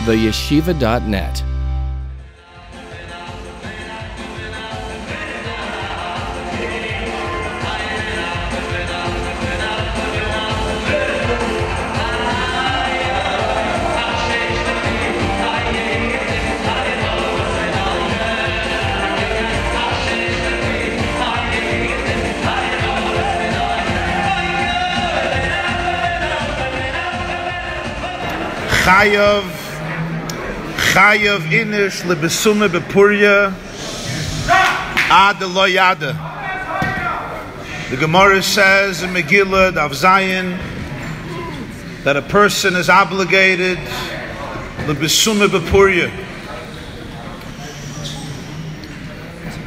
theyeshiva.net. Chayav inish lebesume bepurya ad lo yada. The Gemara says in Megillah Daf Zayin that a person is obligated lebesume bepurya.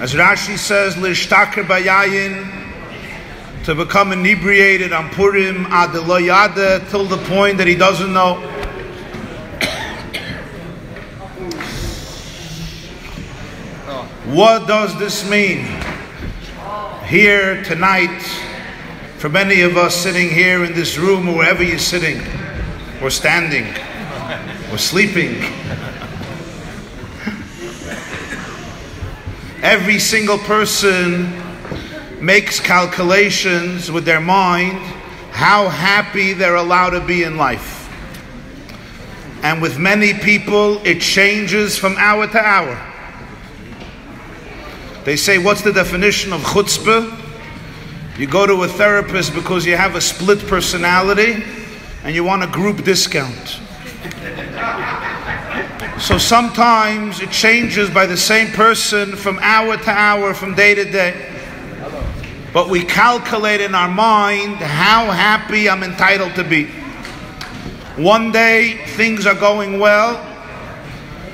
As Rashi says, l'ishtaker bayayin, to become inebriated on Purim ad lo yada, till the point that he doesn't know. What does this mean? Here tonight, for many of us sitting here in this room or wherever you're sitting, or standing, or sleeping, every single person makes calculations with their mind how happy they're allowed to be in life. And with many people, it changes from hour to hour. They say, what's the definition of chutzpah? You go to a therapist because you have a split personality and you want a group discount. So sometimes it changes by the same person from hour to hour, from day to day. But we calculate in our mind how happy I'm entitled to be. One day things are going well,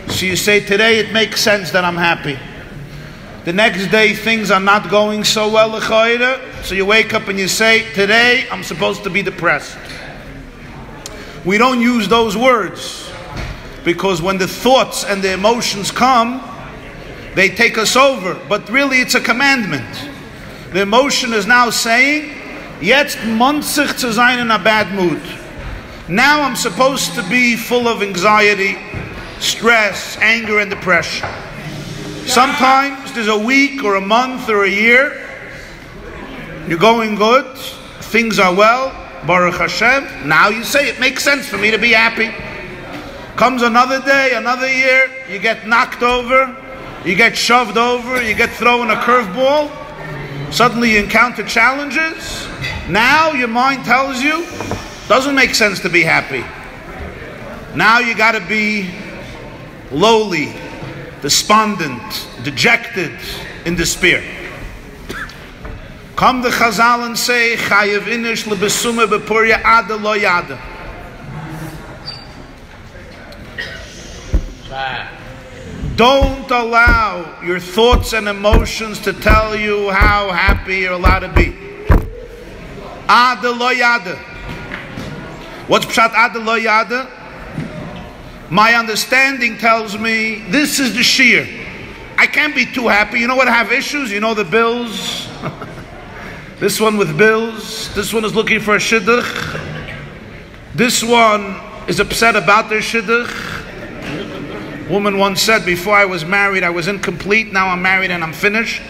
so you say, today it makes sense that I'm happy. The next day things are not going so well, so you wake up and you say, today I'm supposed to be depressed. We don't use those words because when the thoughts and the emotions come, they take us over. But really it's a commandment. The emotion is now saying, jetzt Monsey zu sein in a bad mood. Now I'm supposed to be full of anxiety, stress, anger and depression. Sometimes there's a week or a month or a year, you're going good, things are well, Baruch Hashem. Now you say, it makes sense for me to be happy. Comes another day, another year, you get knocked over, you get shoved over, you get thrown a curveball, suddenly you encounter challenges. Now your mind tells you, doesn't make sense to be happy. Now you got to be lowly, despondent, dejected, in despair. Come the Chazal and say, Chayav inish lebesume bepurya ad lo yada. Don't allow your thoughts and emotions to tell you how happy you're allowed to be. Ad lo yada. What's pshat ad lo yada? My understanding tells me this is the shear. I can't be too happy. You know what? I have issues. You know the bills. This one with bills. This one is looking for a shidduch. This one is upset about their shidduch. Woman once said, before I was married, I was incomplete. Now I'm married and I'm finished.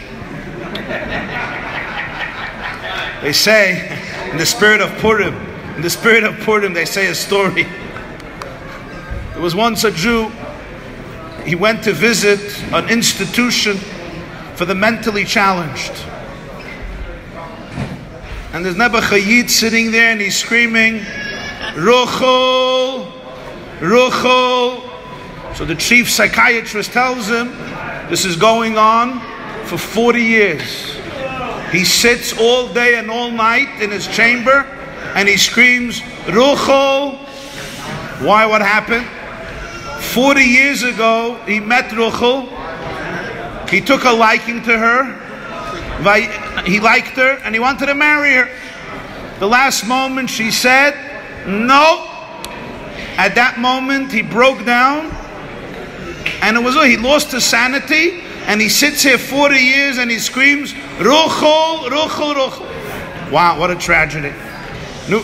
They say, in the spirit of Purim, they say a story. There was once a Jew, he went to visit an institution for the mentally challenged. And there's Nebuchadnezzar Yid sitting there and he's screaming, Ruchel, Ruchel. So the chief psychiatrist tells him, this is going on for 40 years. He sits all day and all night in his chamber and he screams, Ruchel. Why? What happened? 40 years ago, he met Ruchel. He took a liking to her. He liked her and he wanted to marry her. The last moment she said, no. At that moment, he broke down. And he lost his sanity. And he sits here 40 years and he screams, Ruchel, Ruchel, Ruchel. Wow, what a tragedy.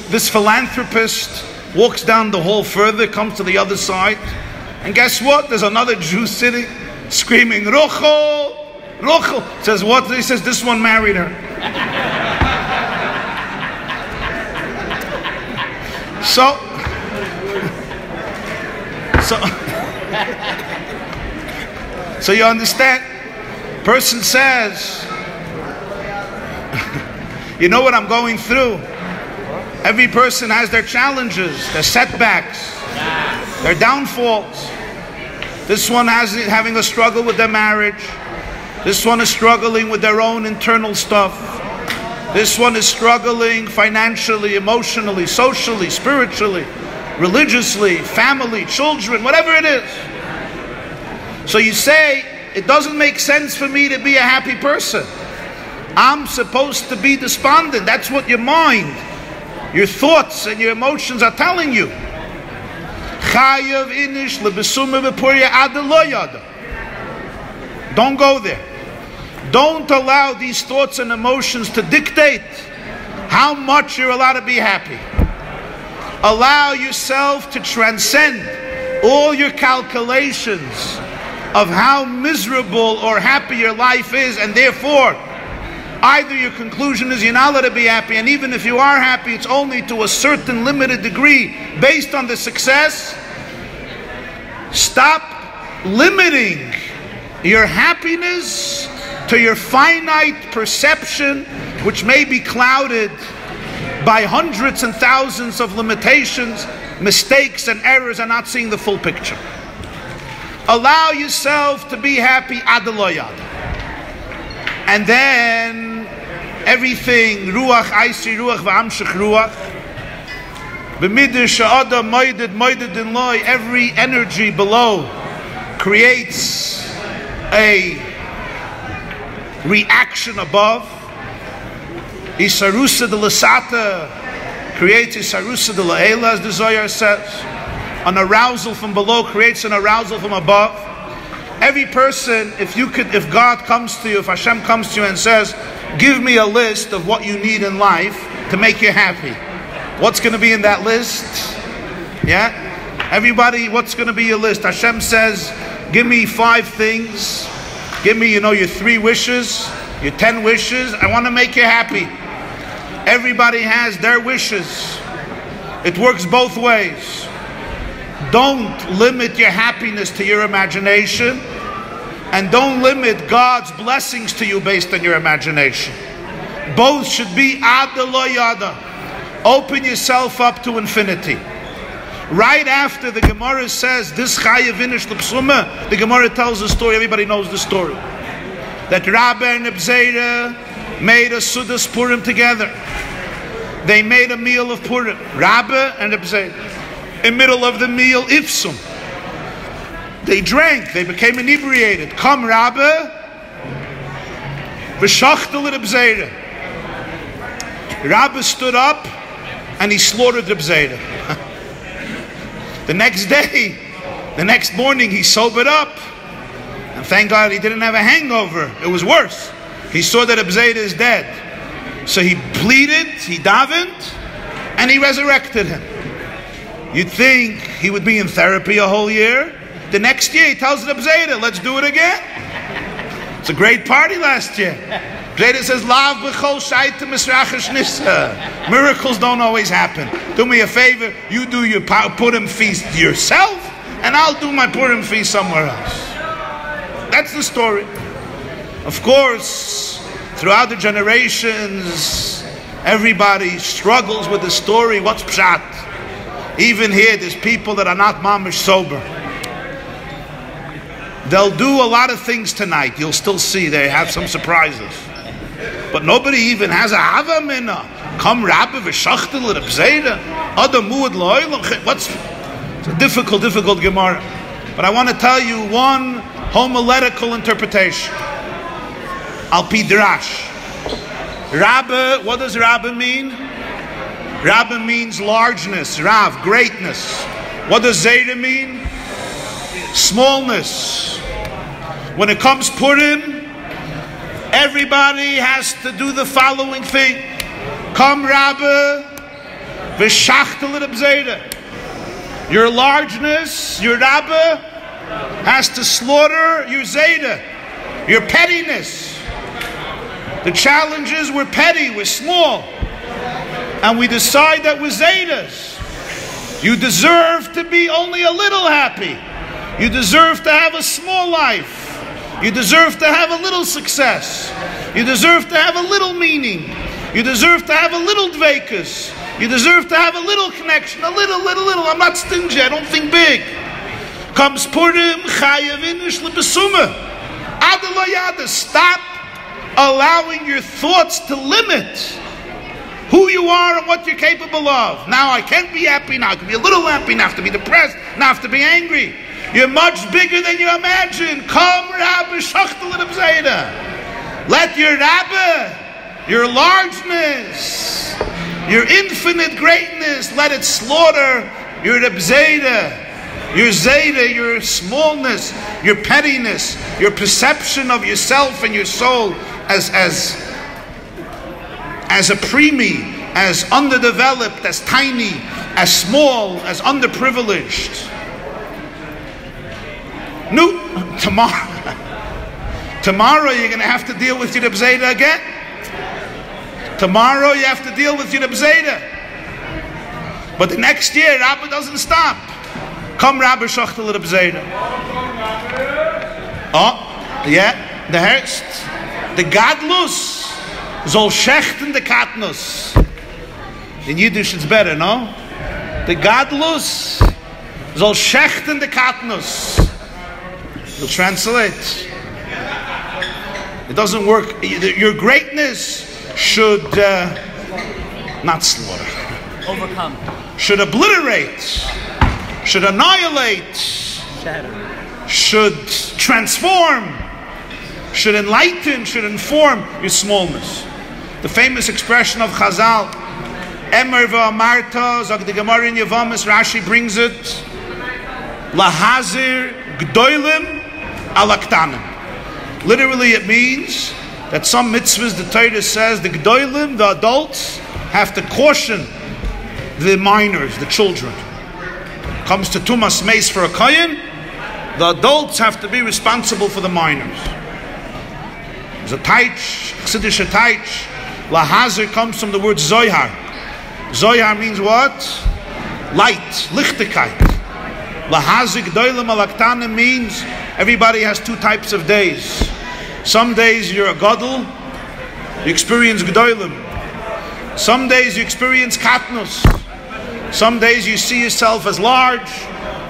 This philanthropist walks down the hall further, comes to the other side. And guess what? There's another Jew sitting, screaming, Rochel, Rochel. Says what? He says, this one married her. So you understand? Person says, you know what I'm going through? Every person has their challenges, their setbacks, their downfalls. This one has having a struggle with their marriage. This one is struggling with their own internal stuff. This one is struggling financially, emotionally, socially, spiritually, religiously, family, children, whatever it is. So you say, it doesn't make sense for me to be a happy person. I'm supposed to be despondent. That's what your mind, your thoughts and your emotions are telling you. Don't go there. Don't allow these thoughts and emotions to dictate how much you're allowed to be happy. Allow yourself to transcend all your calculations of how miserable or happy your life is, and therefore either your conclusion is you're not allowed to be happy, and even if you are happy, it's only to a certain limited degree based on the success. Stop limiting your happiness to your finite perception, which may be clouded by hundreds and thousands of limitations, mistakes and errors, and not seeing the full picture. Allow yourself to be happy adaloyad. And then everything, ruach, aisi ruach, v'amshich ruach, b'midir sha'ada moided in loy, every energy below creates a reaction above. Isarusa de lasata creates isarusa de la'ela, as the Zohar says. An arousal from below creates an arousal from above. Every person, if God comes to you, if Hashem comes to you and says, give me a list of what you need in life to make you happy, what's going to be in that list? Yeah? Everybody, what's going to be your list? Hashem says, give me 5 things. Give me, your 3 wishes, your 10 wishes. I want to make you happy. Everybody has their wishes. It works both ways. Don't limit your happiness to your imagination, and don't limit God's blessings to you based on your imagination. Both should be ada lo yada. Open yourself up to infinity. Right after the Gemara says this chaya vinish l'psuma, the Gemara tells the story. Everybody knows the story. That Rabbi and Abzeda made a Sudas Purim together. They made a meal of Purim. Rabbi and Abzeda. In the middle of the meal, ifsum. They drank. They became inebriated. Come, Rabbi. V'shachtel et Abzeda. Rabbi stood up and he slaughtered Abzeda. The next day, the next morning, he sobered up. And thank God he didn't have a hangover. It was worse. He saw that Abzeda is dead. So he pleaded, he davened, and he resurrected him. You'd think he would be in therapy a whole year. The next year, he tells Abzeda, let's do it again. It's a great party last year. Abzeda says, Lav b'chol shaita misrachish nisa. Miracles don't always happen. Do me a favor, you do your Purim feast yourself, and I'll do my Purim feast somewhere else. That's the story. Of course, throughout the generations, everybody struggles with the story. What's pshat? Even here, there's people that are not mamish sober. They'll do a lot of things tonight. You'll still see they have some surprises. But nobody even has a hava minna. Come Rabbi v'shachtel et Abzeda. Adam muad lo'olam. It's a difficult Gemara. But I want to tell you one homiletical interpretation. Al pi drash. Rabbi, what does Rabbi mean? Rabbi means largeness, Rav, greatness. What does Zayda mean? Smallness. When it comes Purim, everybody has to do the following thing. Come Rabbi, v'shachtel et Abzeda. Your largeness, your Rabbi, has to slaughter your zayda, your pettiness. The challenges we're petty, we're small, and we decide that we're zaydas. You deserve to be only a little happy. You deserve to have a small life. You deserve to have a little success. You deserve to have a little meaning. You deserve to have a little dveikus. You deserve to have a little connection, a little. I'm not stingy, I don't think big. Comes Purim, chayav inish lebesuma. Adalayada, stop allowing your thoughts to limit who you are and what you're capable of. Now I can't be happy, now I can be a little happy, now I have to be depressed, now I have to be angry. You're much bigger than you imagine. Come, Rabbi, shachtel and abzeda. Let your Rabbi, your largeness, your infinite greatness, let it slaughter your abzeda, your zayda, your smallness, your pettiness, your perception of yourself and your soul as a preemie, as underdeveloped, as tiny, as small, as underprivileged. No, tomorrow you're going to have to deal with your Zayda again. Tomorrow you have to deal with your Zayda. But the next year, Rabbi doesn't stop. Come, Rabbi, shachtel Zayda. Oh, yeah, the Herst. The Gadlus soll schechten the Katnus. In Yiddish it's better, no? The Gadlus soll schechten the Katnus. You'll translate. It doesn't work. Your greatness should not slaughter. Overcome. Should obliterate. Should annihilate. Shatter. Should transform. Should enlighten. Should inform your smallness. The famous expression of Chazal, Emer v'amarta, zog the Gemara in Yevamis, Rashi brings it, Lahazir gdoilim alaktanim. Literally it means that some mitzvahs, the Torah says, the gdoilim, the adults, have to caution the minors, the children. Comes to Tumas Meis for a Kohen, the adults have to be responsible for the minors. There's a taich, Chassidische taich. Lahazir comes from the word Zohar. Zohar means what? Light, Lichtigkeit. Lahazir gdoilim alaktanim means everybody has two types of days. Some days you're a gadol, you experience gdoilim. Some days you experience katnus. Some days you see yourself as large.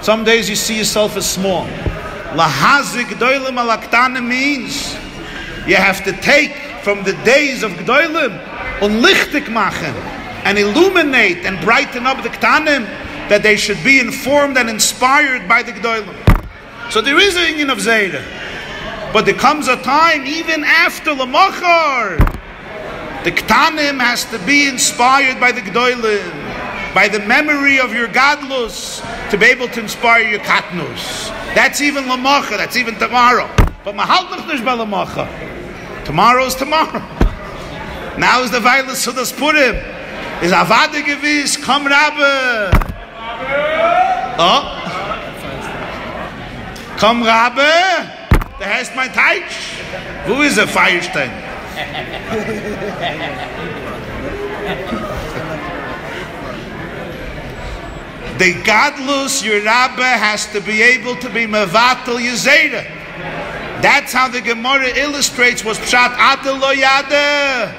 Some days you see yourself as small. Lahazir gdoilim alaktanim means you have to take from the days of Gdoilim, unlichtig machen, and illuminate and brighten up the Ktanim, that they should be informed and inspired by the Gdoilim. So there is a union of Zayda. But there comes a time, even after Lamachar, the Ktanim has to be inspired by the Gdoilim, by the memory of your Gadlus, to be able to inspire your Katnus. That's even Lamachar, that's even tomorrow. But Mahal noch nicht bei Lamachar. Tomorrow's tomorrow. Now is the violence of the Purim. Is Avada gewiss, come Rabbi. Oh. Come Rabbi. Der heißt mein Teich. Wo ist der Feierstein? The Gadlus, your Rabbi, has to be able to be mevatel Yezeda. That's how the Gemara illustrates was Pshat Adelo Yada.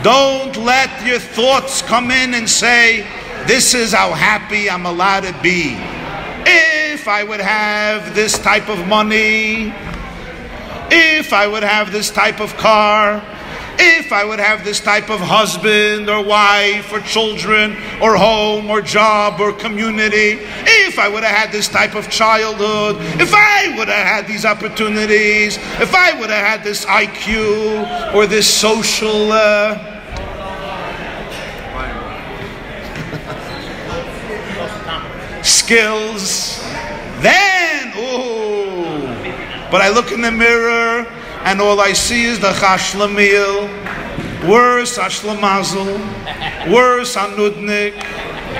Don't let your thoughts come in and say, this is how happy I'm allowed to be. If I would have this type of money, if I would have this type of car, if I would have this type of husband or wife or children or home or job or community, if I would have had this type of childhood, if I would have had these opportunities, if I would have had this IQ or this social skills, then, but I look in the mirror and all I see is the chashlamil, worse ashlamazl, worse anudnik,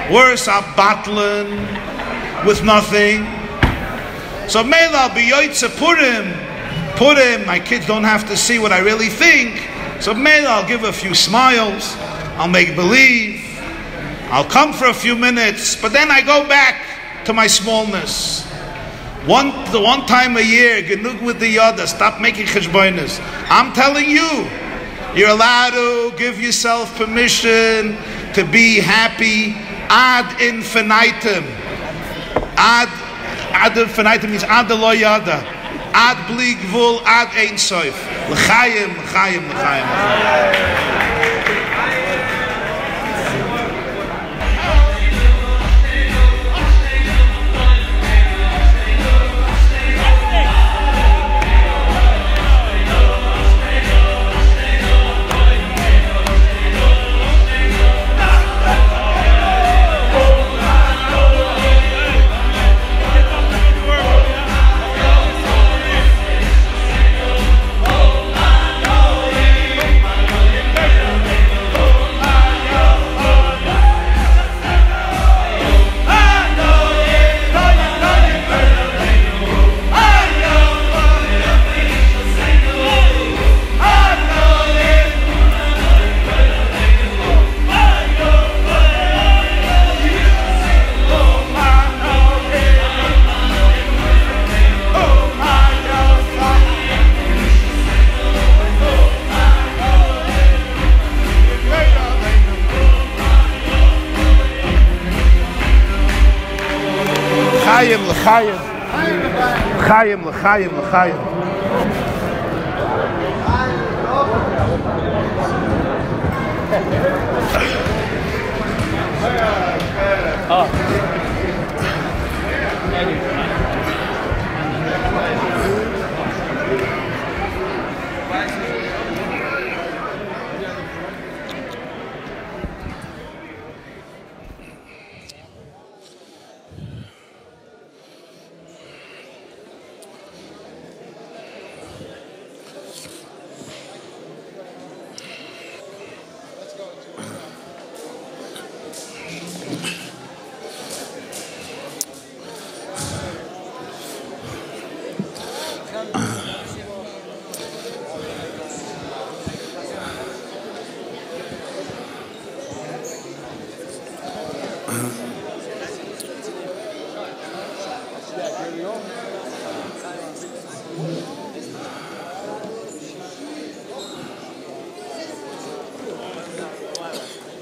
worse abatlin, with nothing. So maybe I'll be yoytze Purim, my kids don't have to see what I really think. So maybe I'll give a few smiles, I'll make believe, I'll come for a few minutes, but then I go back to my smallness. One time a year, genug with the yada, stop making cheshbonos. I'm telling you, you're allowed to give yourself permission to be happy ad infinitum. Ad infinitum means ad lo yada. Ad bli gvul, ad ein soif. L'chaim, l'chaim, l'chaim. L'chaim, l'chaim, l'chaim.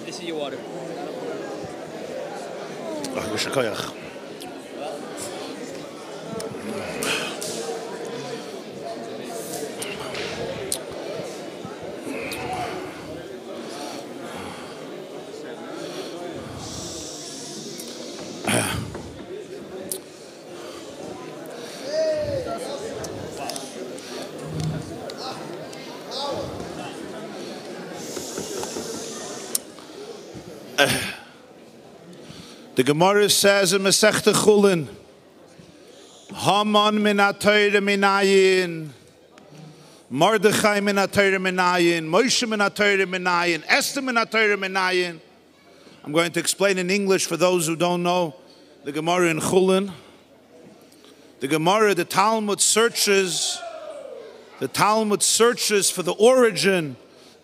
This is your water. The Gemara says in Masechta Chulin, Haman min ha-Torah minayin, Mordechai min ha-Torah minayin, Moshe min ha-Torah minayin, Esther min ha-Torah minayin. I'm going to explain in English for those who don't know the Gemara in Chulin. The Gemara, the Talmud searches for the origin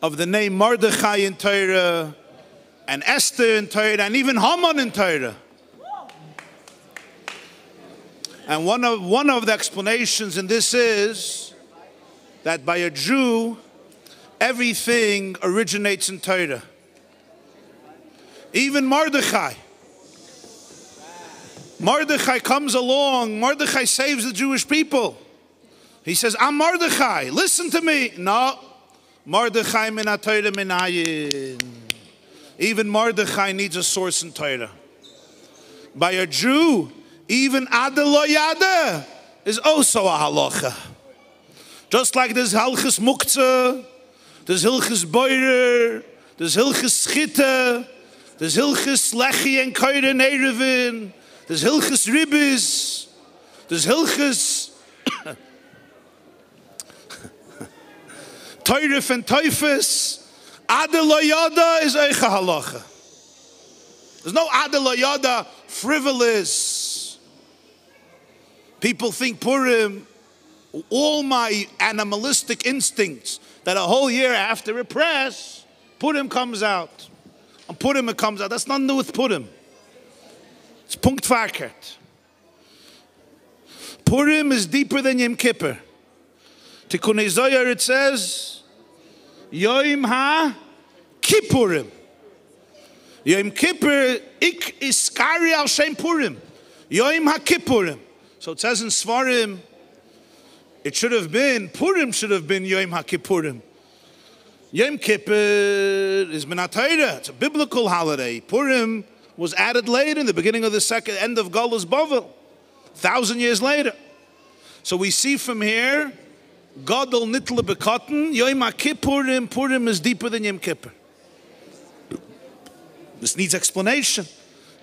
of the name Mordechai in Torah, and Esther in Torah, and even Haman in Torah. And one of the explanations in this is that by a Jew, everything originates in Torah. Even Mordechai. Mordechai comes along. Mordechai saves the Jewish people. He says, I'm Mordechai. Listen to me. No. Mordechai min ha-Torah minayin. Even Mordechai needs a source in Torah. By a Jew, even Ada lo Yada is also a halacha. Just like there's Hilchas Muktzah, there's Hilchas Boirer, there's Hilchas Schita, there's Hilchas Lechi and Koyre Nerevin, there's Hilchas Ribis, there's Hilchas Toirif and Toifus. Ada lo Yada is Eicha halacha. There's no Ada lo Yada frivolous. People think Purim, all my animalistic instincts that a whole year I have to repress, Purim comes out. On Purim it comes out. That's nothing to do with Purim. It's Punkt Farkert. Purim is deeper than Yom Kippur. Tikkunei Zohar it says, Yom ha-Kippurim. Yom Kippur ik iskari al Shem Purim. Yom ha-Kippurim. So it says in Svarim, it should have been, Purim should have been Yom ha-Kippurim. Yom Kippur is Min HaTorah. It's a biblical holiday. Purim was added later in the beginning of the end of Galus Bavel, 1,000 years later. So we see from here, Gadol Nitle Bekotten, Yom HaKippurim, Purim is deeper than Yom Kippur. This needs explanation.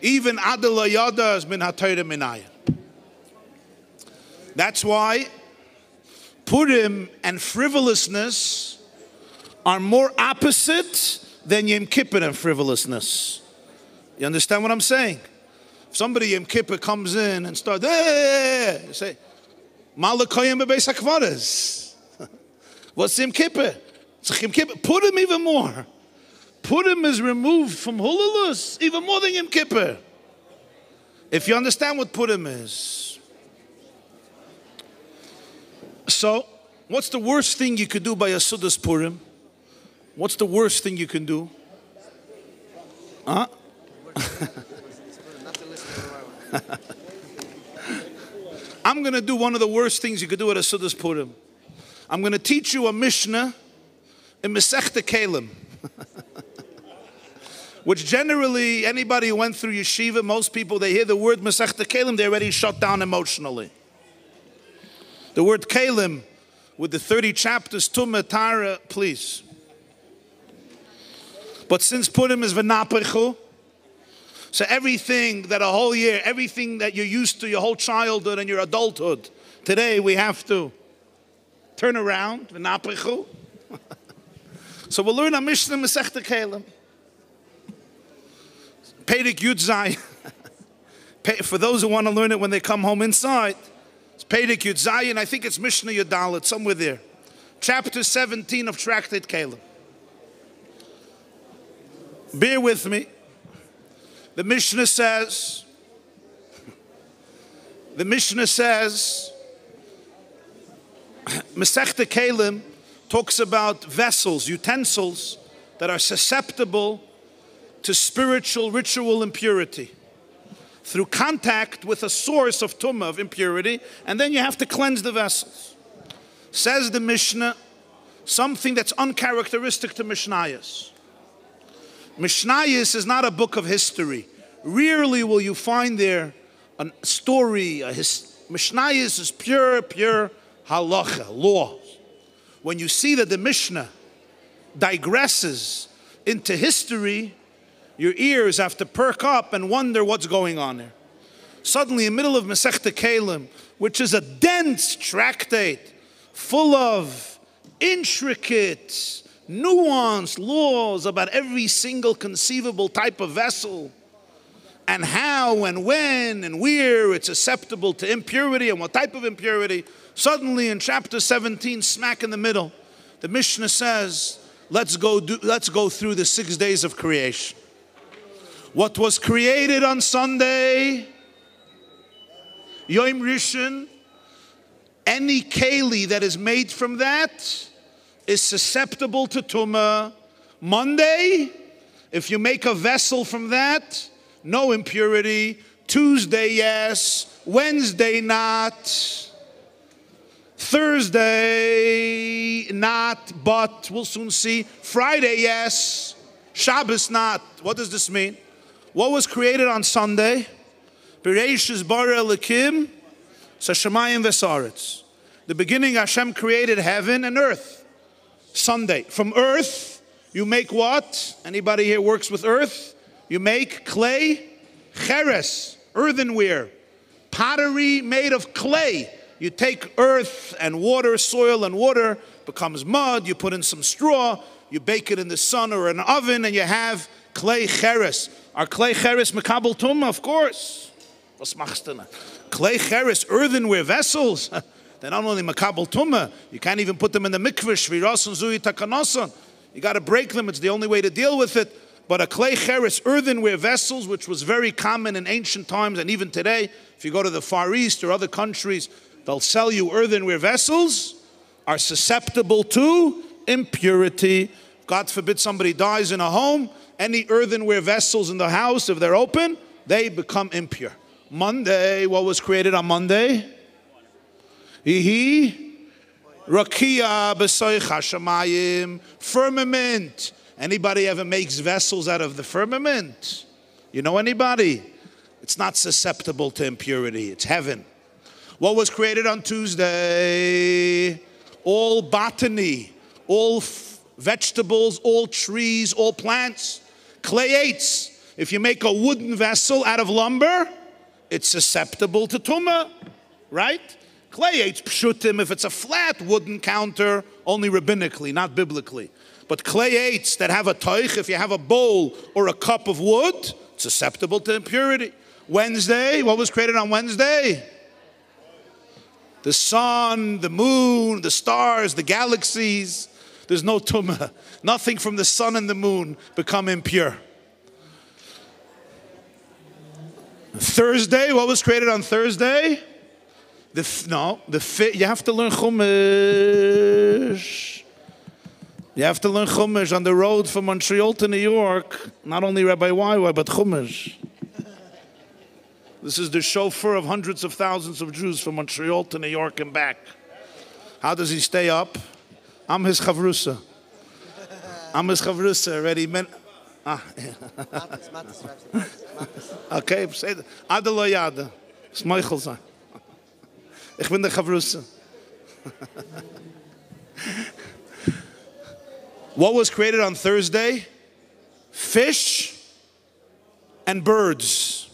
Even Adel Yada is Min HaTorah Minaya. That's why Purim and frivolousness are more opposite than Yom Kippur and frivolousness. You understand what I'm saying? If somebody Yom Kippur comes in and starts, you say, Malakoyim bebeis hakvaras. What's Yom Kippur? It's Yom Kippur. Purim even more. Purim is removed from Hululus even more than Yom Kippur. If you understand what Purim is. So, what's the worst thing you could do by a Sudas Purim? What's the worst thing you can do? Huh? I'm going to do one of the worst things you could do at a Sudas Purim. I'm going to teach you a Mishnah in Masechta Kelim. Which generally, anybody who went through yeshiva, most people, they hear the word Masechta Kelim, they're already shut down emotionally. The word Kelim, with the 30 chapters, Tumah, Tara, please. But since Purim is V'napechu, so everything that a whole year, everything that you're used to your whole childhood and your adulthood, today we have to turn around, V'napechu. So we'll learn a Mishnah Masechta Kelim. Perek Yud Zayin. For those who want to learn it when they come home inside, it's Perek Yud Zayin. I think it's Mishnah Yudalet, somewhere there. Chapter 17 of Tractate Kelim. Bear with me. The Mishnah says, Masechta Kelim talks about vessels, utensils that are susceptible to spiritual ritual impurity through contact with a source of tumah, of impurity, and then you have to cleanse the vessels. Says the Mishnah, something that's uncharacteristic to Mishnayos. Mishnayos is not a book of history. Rarely will you find there a story. Mishnayos is pure halacha, law. When you see that the Mishnah digresses into history, your ears have to perk up and wonder what's going on there. Suddenly, in the middle of Masechta Kelim, which is a dense tractate full of intricate, nuanced laws about every single conceivable type of vessel, and how and when and where it's susceptible to impurity and what type of impurity, suddenly in chapter 17, smack in the middle, the Mishnah says, let's go through the 6 days of creation. What was created on Sunday, Yom Rishon, any keli that is made from that is susceptible to tumah. Monday, if you make a vessel from that, no impurity. Tuesday, yes. Wednesday, not. Thursday, not, but we'll soon see. Friday, yes. Shabbos, not. What does this mean? What was created on Sunday? Bereishis bara Elokim, Sashamayim v'saretz. The beginning, Hashem created heaven and earth. Sunday. From earth, you make what? Anybody here works with earth? You make clay, cheres, earthenware, pottery made of clay. You take earth and water, soil and water, becomes mud, you put in some straw, you bake it in the sun or an oven, and you have clay cheres. Are clay cheres mekabel tumah? Of course. Was machst du? Clay cheres, earthenware vessels. They're not only makabel tumah, you can't even put them in the mikveh, shvirason zui takanoson. You got to break them, it's the only way to deal with it. But a clay cheres, earthenware vessels, which was very common in ancient times and even today, if you go to the Far East or other countries, they'll sell you earthenware vessels, are susceptible to impurity. God forbid somebody dies in a home, any earthenware vessels in the house, if they're open, they become impure. Monday, what was created on Monday? Rakia b'soich hashamayim, firmament. Anybody ever makes vessels out of the firmament? You know anybody? It's not susceptible to impurity. It's heaven. What was created on Tuesday? All botany, all vegetables, all trees, all plants. Clayates. If you make a wooden vessel out of lumber, it's susceptible to tumah, right? Clayates, pshutim, if it's a flat wooden counter, only rabbinically, not biblically. But clayates that have a toich, if you have a bowl or a cup of wood, it's susceptible to impurity. Wednesday, what was created on Wednesday? The sun, the moon, the stars, the galaxies. There's no tumah. Nothing from the sun and the moon become impure. Thursday, what was created on Thursday? You have to learn Chumash. You have to learn Chumash on the road from Montreal to New York. Not only Rabbi YY, but Chumash. This is the chauffeur of hundreds of thousands of Jews from Montreal to New York and back. How does he stay up? I'm his chavrusa. Already. Okay, say that. Adela yada. Smeichel sein. Ich bin der chavrusa. What was created on Thursday? Fish and birds.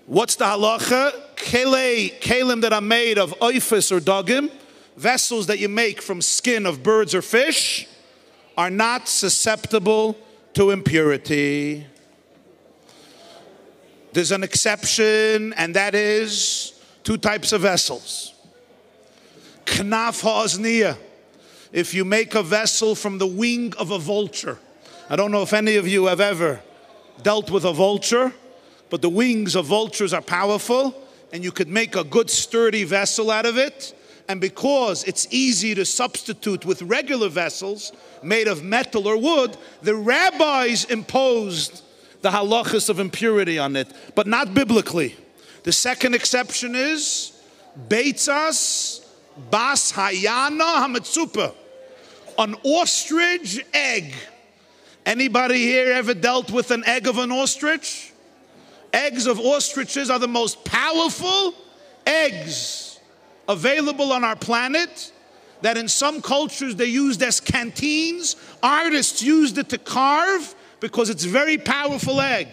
What's the halacha? Kelim that are made of oifus or dagim, vessels that you make from skin of birds or fish, are not susceptible to impurity. There's an exception, and that is two types of vessels. Knaf ha'ozniyah. If you make a vessel from the wing of a vulture. I don't know if any of you have ever dealt with a vulture, but the wings of vultures are powerful, and you could make a good sturdy vessel out of it. And because it's easy to substitute with regular vessels made of metal or wood, the rabbis imposed the halachas of impurity on it, but not biblically. The second exception is beitzas bas hayana hametzupa, an ostrich egg. Anybody here ever dealt with an egg of an ostrich? Eggs of ostriches are the most powerful eggs available on our planet, that in some cultures they used as canteens. Artists used it to carve because it's a very powerful egg.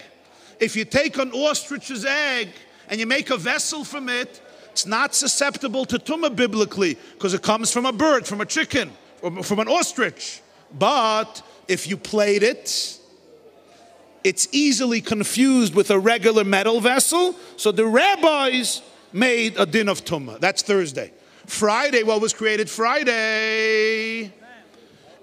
If you take an ostrich's egg and you make a vessel from it, it's not susceptible to tumah biblically because it comes from a bird, from a chicken, or from an ostrich. But if you plate it, it's easily confused with a regular metal vessel. So the rabbis made a din of tumah. That's Thursday. Friday, what was created Friday?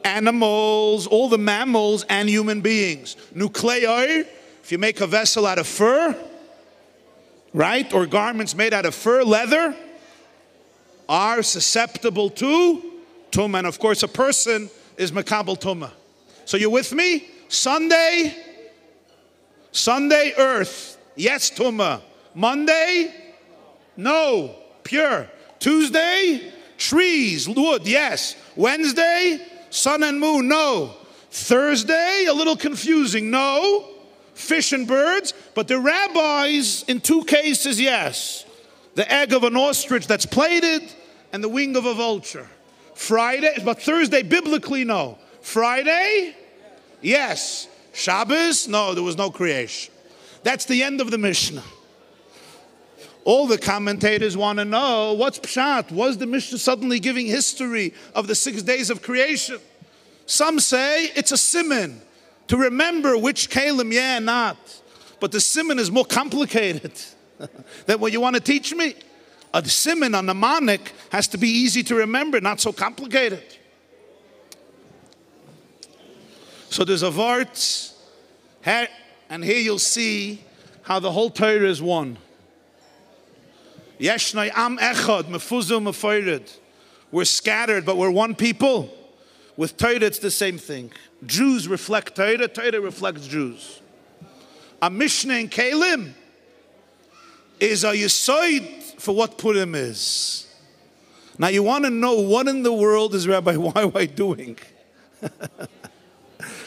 Animals, all the mammals and human beings. Nuclei, if you make a vessel out of fur, right, or garments made out of fur, leather, are susceptible to tumah. And of course, a person is makabel tumah. So you're with me? Sunday, earth, yes, tumah. Monday, no, pure. Tuesday, trees, wood, yes. Wednesday, sun and moon, no. Thursday, a little confusing, no. Fish and birds, but the rabbis, in two cases, yes. The egg of an ostrich that's plated and the wing of a vulture. Friday, but Thursday, biblically, no. Friday, yes. Shabbos, no, there was no creation. That's the end of the Mishnah. All the commentators want to know, what's pshat? Was the Mishnah suddenly giving history of the 6 days of creation? Some say it's a siman, to remember which kelim, yeah, not. but the siman is more complicated than what you want to teach me. A siman, a mnemonic, has to be easy to remember, not so complicated. So there's a vart, and here you'll see how the whole Torah is one. Yeshnai am echad, mefuzil mefeired. We're scattered, but we're one people. With Torah, it's the same thing. Jews reflect Torah, Torah reflects Jews. A Mishnah in Kalim is a yisoid for what Purim is. Now you want to know what in the world is Rabbi YY doing?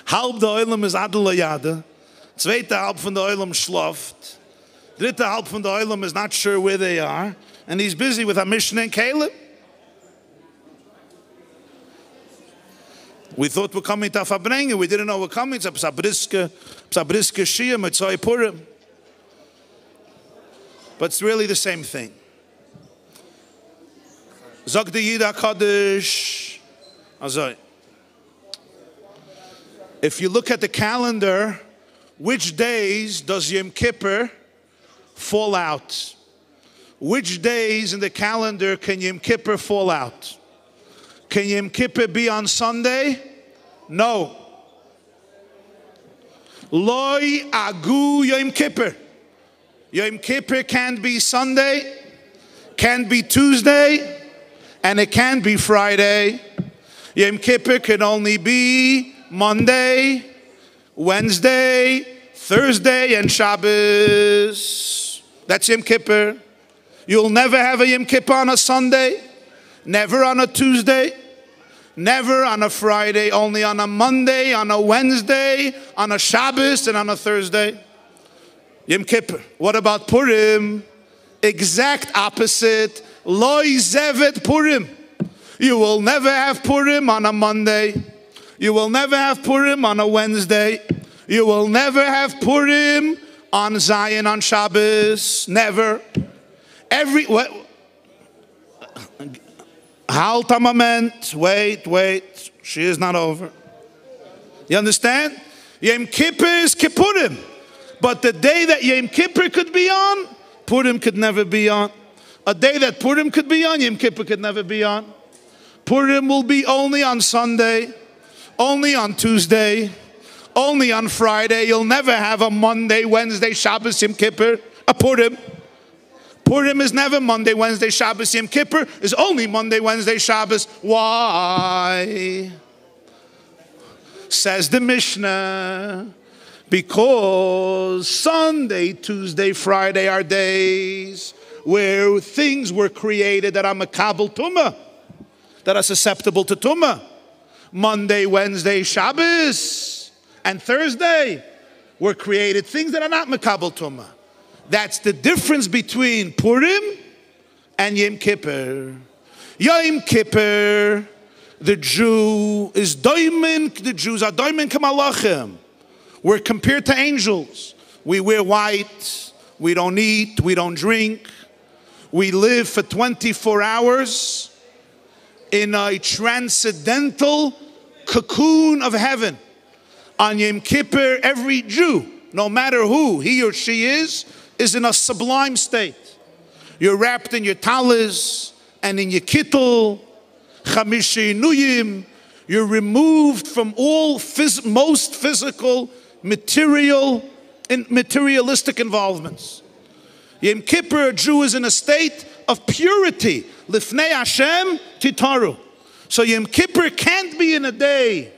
Halb der Olam is Adel Yada. Zweite halb von der Olam schlaft. Dritte halb von der Olam is not sure where they are. And he's busy with a Mishnah in Kalim. We thought we're coming to Farbrengen. We didn't know we're coming to Psabriske Shia, Mitzvah Purim. But it's really the same thing. Zog de Yida Kaddish. Azoi. If you look at the calendar, which days does Yom Kippur fall out? Which days in the calendar can Yom Kippur fall out? Can Yom Kippur be on Sunday? No. Loi agu Yom Kippur. Yom Kippur can't be Sunday, can't be Tuesday, and it can't be Friday. Yom Kippur can only be Monday, Wednesday, Thursday, and Shabbos. That's Yom Kippur. You'll never have a Yom Kippur on a Sunday, never on a Tuesday, never on a Friday, only on a Monday, on a Wednesday, on a Shabbos, and on a Thursday. Yom Kippur. What about Purim? Exact opposite. Loi zevet Purim. You will never have Purim on a Monday. You will never have Purim on a Wednesday. You will never have Purim on Zion on Shabbos. Never. Halt a moment. Wait. She is not over. You understand? Yom Kippur is Kippurim. But the day that Yom Kippur could be on, Purim could never be on. A day that Purim could be on, Yom Kippur could never be on. Purim will be only on Sunday, only on Tuesday, only on Friday. You'll never have a Monday, Wednesday, Shabbos, Yom Kippur, a Purim. Purim is never Monday, Wednesday, Shabbos. Yom Kippur is only Monday, Wednesday, Shabbos. Why? Says the Mishnah. Because Sunday, Tuesday, Friday are days where things were created that are makabel tumah, that are susceptible to tumah. Monday, Wednesday, Shabbos, and Thursday were created things that are not makabel tumah. That's the difference between Purim and Yom Kippur. Yom Kippur, the Jew is doimen. The Jews are doimen kamalachim. We're compared to angels. We wear white. We don't eat. We don't drink. We live for 24 hours in a transcendental cocoon of heaven. On Yom Kippur, every Jew, no matter who he or she is in a sublime state. You're wrapped in your talis and in your kittel, chamishi nuyim. You're removed from all most physical, materialistic involvements. Yom Kippur, a Jew is in a state of purity. Lifnei Hashem titaru. So Yom Kippur can't be in a day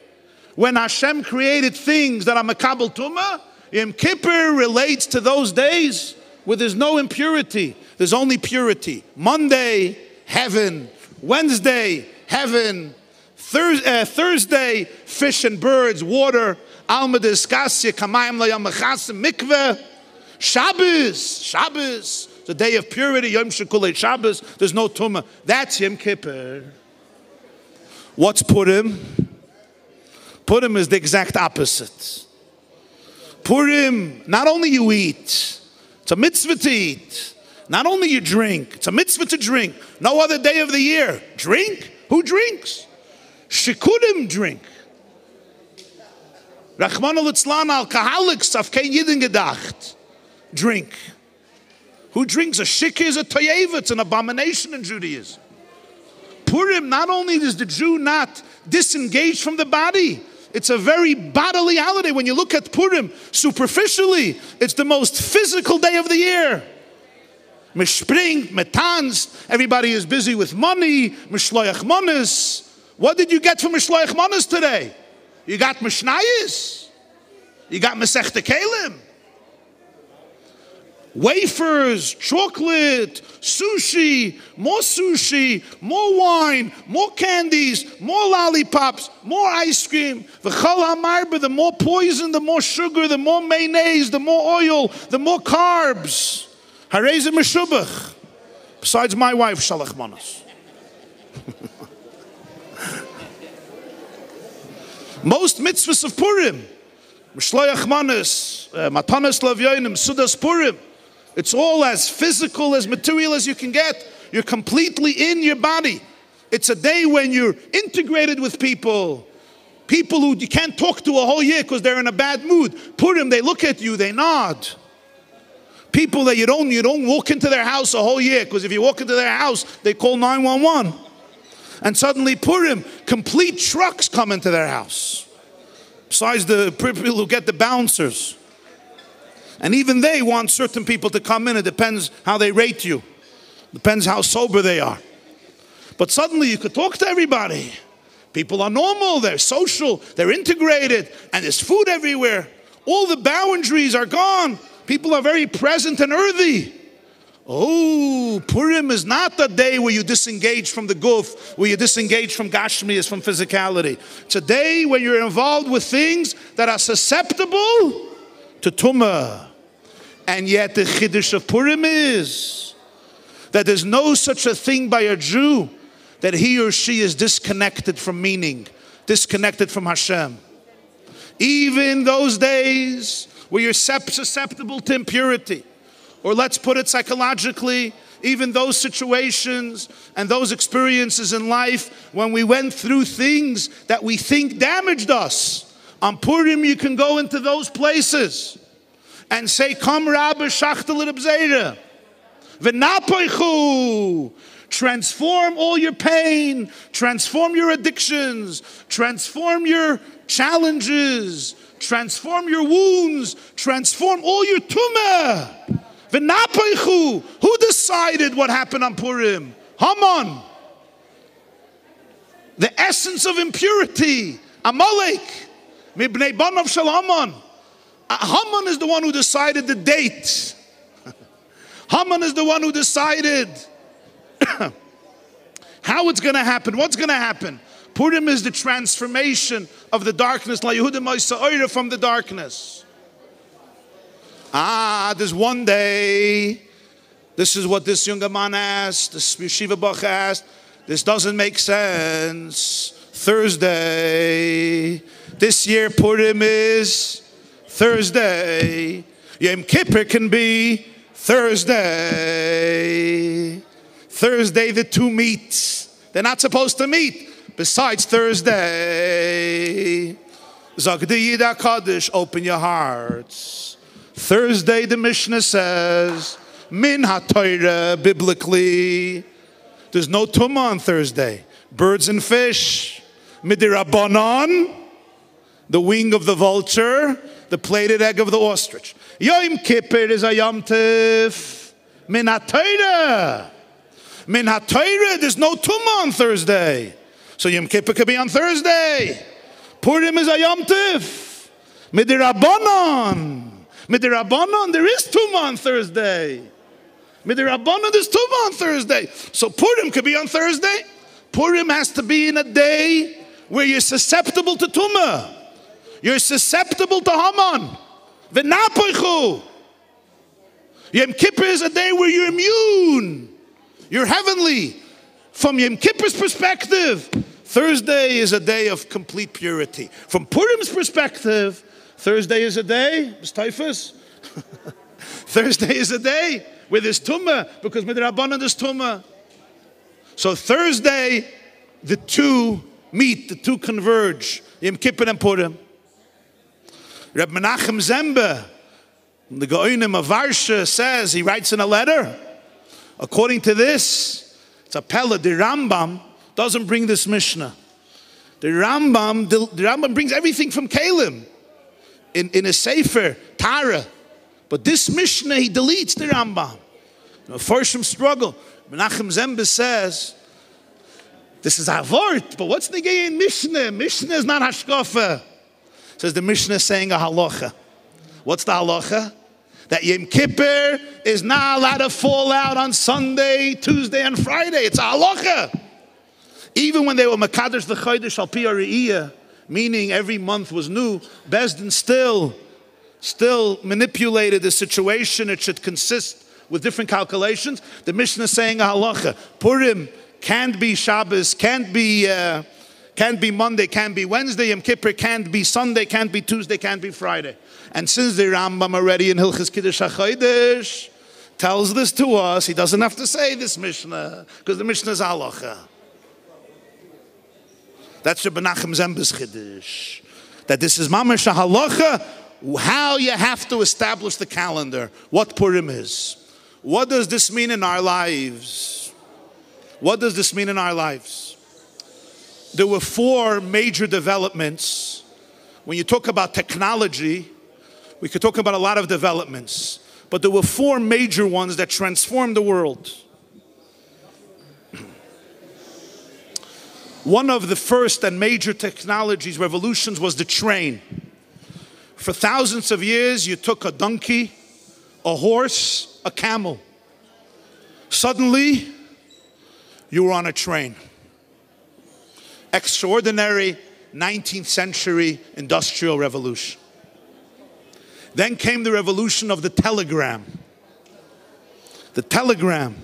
when Hashem created things that are makabel tumah. Yom Kippur relates to those days where there's no impurity. There's only purity. Monday, heaven. Wednesday, heaven. Thursday, fish and birds, water. Alma diskasya, kamayim layamachasim, mikveh. Shabbos, the day of purity, Yom Shekulei Shabbos, there's no tumah. That's Yom Kippur. What's Purim? Purim is the exact opposite. Purim, not only you eat, it's a mitzvah to eat. Not only you drink, it's a mitzvah to drink. No other day of the year. Drink? Who drinks? Shikudim drink. Rachmana litzlan, alcoholics have kein Yidden gedacht. drink. Who drinks a shikah is a toyeva. It's an abomination in Judaism. Purim, not only does the Jew not disengage from the body, it's a very bodily holiday. When you look at Purim, superficially, it's the most physical day of the year. Mishpring, metans, everybody is busy with money, mishloach manas. What did you get from mishloach manas today? You got mishnayos. You got Masechta Kelim. Wafers, chocolate, sushi, more wine, more candies, more lollipops, more ice cream. The more poison, the more sugar, the more mayonnaise, the more oil, the more carbs. Hareze meshubach. Besides my wife, shalach manas. Most mitzvahs of Purim, Mishloach manas, matanas lavyonim, sudas Purim. It's all as physical, as material as you can get. You're completely in your body. It's a day when you're integrated with people. People who you can't talk to a whole year because they're in a bad mood. Purim, they look at you, they nod. People that you don't walk into their house a whole year, because if you walk into their house, they call 911. And suddenly Purim, complete trucks come into their house. Besides the people who get the bouncers. And even they want certain people to come in. It depends how they rate you. Depends how sober they are. But suddenly you could talk to everybody. People are normal, they're social, they're integrated, and there's food everywhere. All the boundaries are gone. People are very present and earthy. Oh, Purim is not the day where you disengage from the guf, where you disengage from gashmias, from physicality. It's a day where you're involved with things that are susceptible to tumah. And yet the chiddush of Purim is that there's no such a thing by a Jew that he or she is disconnected from meaning, disconnected from Hashem. Even those days where you're susceptible to impurity, or let's put it psychologically, even those situations and those experiences in life when we went through things that we think damaged us. On Purim, you can go into those places and say, "Come, Rabbi, shachtel l'bzeira, v'napoichu." Transform all your pain, transform your addictions, transform your challenges, transform your wounds, transform all your tumah. V'napoichu. Who decided what happened on Purim? Haman. The essence of impurity. Amalek. Mibnei banav shel Haman. Haman is the one who decided the date. Haman is the one who decided how it's going to happen, what's going to happen. Purim is the transformation of the darkness, la Yehuda Ma'isa from the darkness. There's one day, this is what this younger man asked, this yeshiva bach asked, this doesn't make sense. Thursday, this year Purim is Thursday. Yom Kippur can be Thursday. Thursday the two meet. They're not supposed to meet. Besides Thursday, Zagdi Yida Kaddish, open your hearts. Thursday the Mishnah says, Min HaTorah, biblically, there's no tumah on Thursday. Birds and fish. Midirabanan, the wing of the vulture, the plated egg of the ostrich. Yom Kippur is a Yom Tif. Min HaTorah. Min HaTorah, there's no tumah on Thursday. So Yom Kippur could be on Thursday. Purim is a Yom Tif. Midirabanan. Midirabanan, there is tumah on Thursday. Midirabanan, there's tumah on Thursday. So Purim could be on Thursday. Purim has to be in a day where you're susceptible to tumah. You're susceptible to Haman. V'napoichu. Yom Kippur is a day where you're immune. You're heavenly. From Yom Kippur's perspective, Thursday is a day of complete purity. From Purim's perspective, Thursday is a day, Thursday is a day where there's tumah, because midrabanan there's tumah. So Thursday, the two meet, the two converge, Yom Kippur and Purim. Reb Menachem Zembe, The Gaonim of Varsha says, he writes in a letter, according to this, it's a Pella, the Rambam doesn't bring this Mishnah. The Rambam brings everything from Kalim in a Sefer, Tara. But this Mishnah, he deletes the Rambam. First from struggle. Menachem Zembe says, this is a word, but what's the gay in Mishnah? Mishnah is not hashkafa. Says the Mishnah is saying a halacha. What's the halacha? That Yom Kippur is not allowed to fall out on Sunday, Tuesday, and Friday. It's a halacha. Even when they were Makadosh the Chodesh al pi ha're'iyah, meaning every month was new, Bezdin still manipulated the situation. It should consist with different calculations. The Mishnah is saying a halacha. Purim can't be Shabbos, can't be Monday, can't be Wednesday. Yom Kippur can't be Sunday, can't be Tuesday, can't be Friday. And since the Rambam already in Hilchos Kiddush HaChodesh tells this to us, he doesn't have to say this Mishnah, because the Mishnah is halacha. That's Rabbi Menachem Zembe's Chiddush. That this is mamash halacha, how you have to establish the calendar, what Purim is. What does this mean in our lives? What does this mean in our lives? There were 4 major developments. When you talk about technology, we could talk about a lot of developments, but there were 4 major ones that transformed the world. One of the first and major technologies, revolutions, was the train. For thousands of years, you took a donkey, a horse, a camel. Suddenly, you were on a train. Extraordinary 19th century industrial revolution. Then came the revolution of the telegram. The telegram,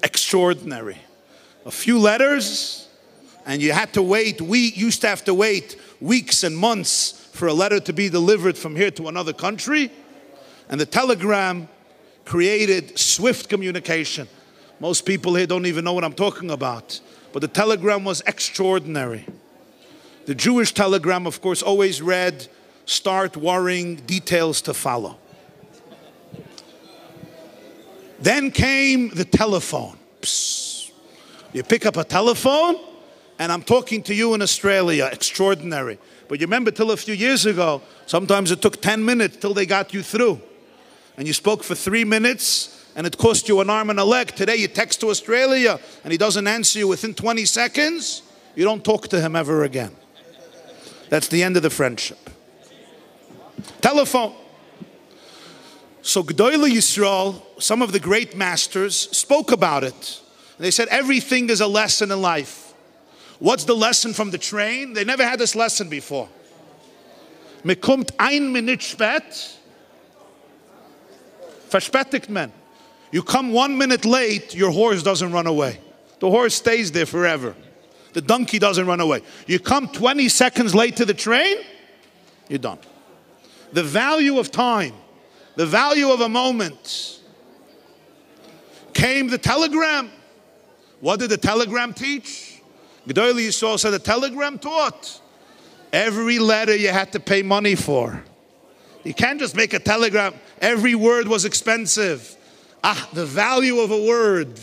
extraordinary. A few letters, and you had to wait. We used to have to wait weeks and months for a letter to be delivered from here to another country. And the telegram created swift communication. Most people here don't even know what I'm talking about. But the telegram was extraordinary. The Jewish telegram, of course, always read, start worrying, details to follow. Then came the telephone. Psst. You pick up a telephone, and I'm talking to you in Australia. Extraordinary. But you remember till a few years ago, sometimes it took 10 minutes till they got you through. And you spoke for 3 minutes, and it cost you an arm and a leg. Today you text to Australia, and he doesn't answer you within 20 seconds. You don't talk to him ever again. That's the end of the friendship. Telephone. So G'dolei Yisrael, some of the great masters, spoke about it. They said everything is a lesson in life. What's the lesson from the train? They never had this lesson before. Me kommt ein Minute spät, verspätigt man. You come 1 minute late, your horse doesn't run away. The horse stays there forever. The donkey doesn't run away. You come 20 seconds late to the train, you're done. The value of time, the value of a moment. Came the telegram. What did the telegram teach? G'dolei Yisrael said the telegram taught every letter you had to pay money for. You can't just make a telegram. Every word was expensive. The value of a word.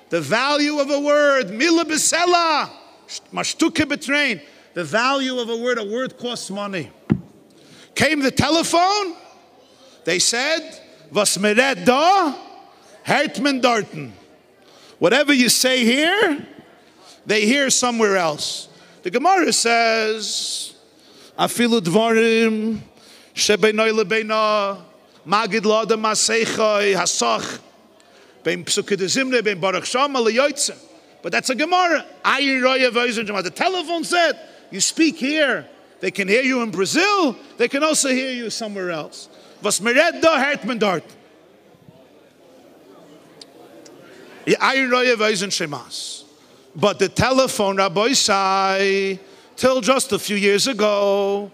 The value of a word. Mila b'sela. Mashtuke betrain. The value of a word costs money. Came the telephone. They said, was meret da, hert men dorten. Whatever you say here, they hear somewhere else. The Gemara says, afilu dvarim shebeinoy lebeina magid lada maseichai hasach beim psuke de zimne beim baruch shama leyoytze. But that's a Gemara. The telephone said, you speak here. They can hear you in Brazil. They can also hear you somewhere else. Was mered da hert men dort. But the telephone, Rabbi say, till just a few years ago,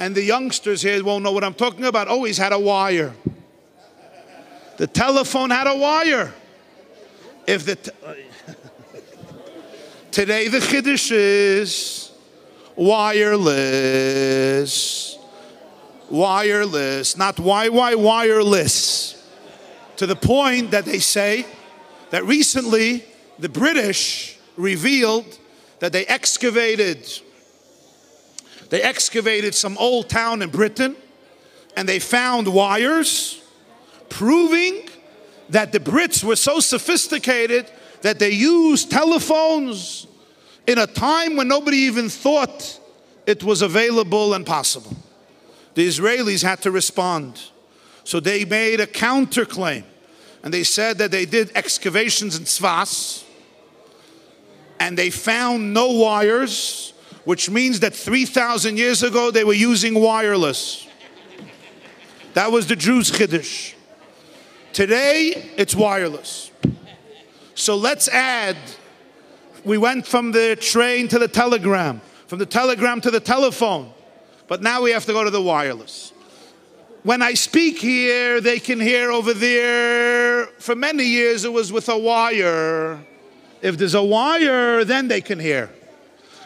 and the youngsters here won't know what I'm talking about, always had a wire. The telephone had a wire. If the today the Chiddush is wireless. wireless, not wireless. To the point that they say that recently the British revealed that they excavated some old town in Britain, and they found wires proving that the Brits were so sophisticated that they used telephones in a time when nobody even thought it was available and possible. The Israelis had to respond. So they made a counterclaim, and they said that they did excavations in Tzvas, and they found no wires, which means that 3,000 years ago they were using wireless. That was the Jews' Chiddush. Today, it's wireless. So let's add, we went from the train to the telegram, from the telegram to the telephone, but now we have to go to the wireless. When I speak here, they can hear over there. For many years, it was with a wire. If there's a wire, then they can hear.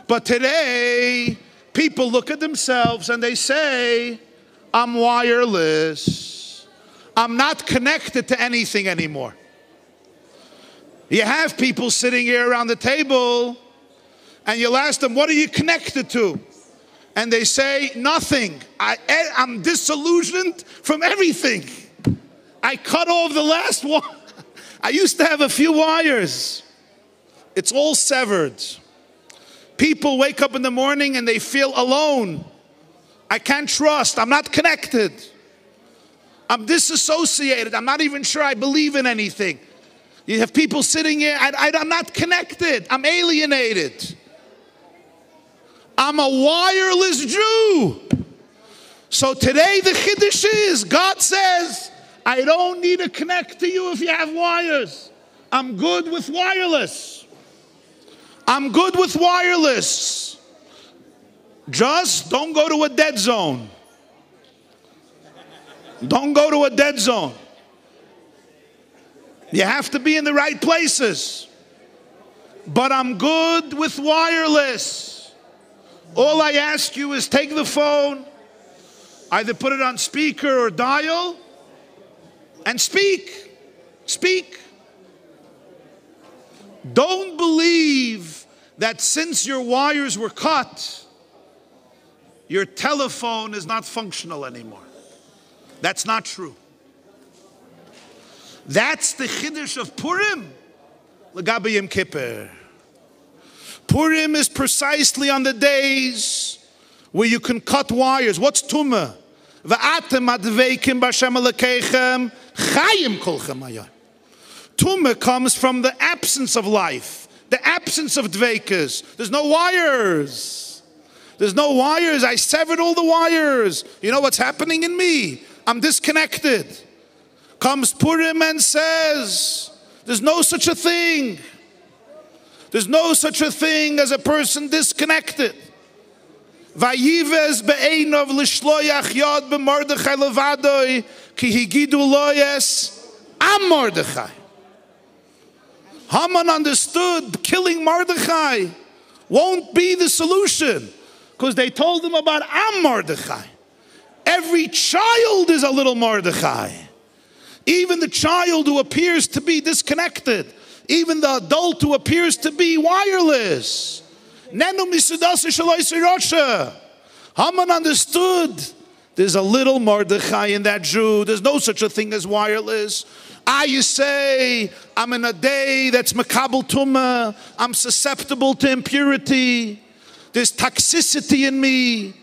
But today, people look at themselves and they say, I'm wireless. I'm not connected to anything anymore. You have people sitting here around the table, and you'll ask them, what are you connected to? And they say, nothing. I'm disillusioned from everything. I cut off the last one. I used to have a few wires. It's all severed. People wake up in the morning and they feel alone. I can't trust. I'm not connected. I'm disassociated. I'm not even sure I believe in anything. You have people sitting here, I'm not connected. I'm alienated. I'm a wireless Jew. So today the Chiddush is, God says, I don't need to connect to you if you have wires. I'm good with wireless. I'm good with wireless. Just don't go to a dead zone. Don't go to a dead zone. You have to be in the right places. But I'm good with wireless. All I ask you is take the phone, either put it on speaker or dial, and speak. Speak. Don't believe that since your wires were cut, your telephone is not functional anymore. That's not true. That's the Chiddush of Purim. L'gabe Yom Kippur. Purim is precisely on the days where you can cut wires. What's Tumah? V'atem adveikim b'Hashem Elokeichem chayim kolchem hayom. Tumah comes from the absence of life, the absence of dveikas. There's no wires. There's no wires. I severed all the wires. You know what's happening in me? I'm disconnected. Comes Purim and says, there's no such a thing. There's no such a thing as a person disconnected. Vayivez be'einov l'shloyach yad b'Mordechai levadoi ki higidu loyes am Mordechai. Haman understood killing Mordechai won't be the solution because they told him about am Mordechai. Every child is a little Mordechai. Even the child who appears to be disconnected. Even the adult who appears to be wireless. Haman understood there's a little Mordechai in that Jew. There's no such a thing as wireless. You say, I'm in a day that's makabel tumah. I'm susceptible to impurity. There's toxicity in me.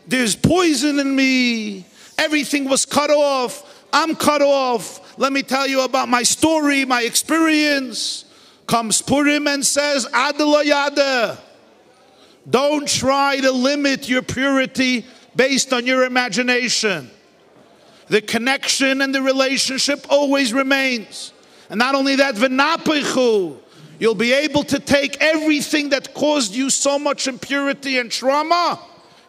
There's poison in me. Everything was cut off. I'm cut off. Let me tell you about my story, my experience. Comes Purim and says, Adela Yada. Don't try to limit your purity based on your imagination. The connection and the relationship always remains. And not only that, v'napechu. You'll be able to take everything that caused you so much impurity and trauma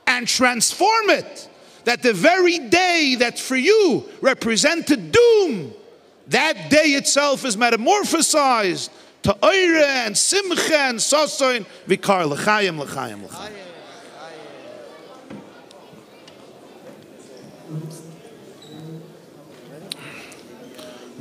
and transform it. That the very day that for you represented doom, that day itself is metamorphosized to oire and simcha and sasoin vikar l'chaim, l'chaim, l'chaim.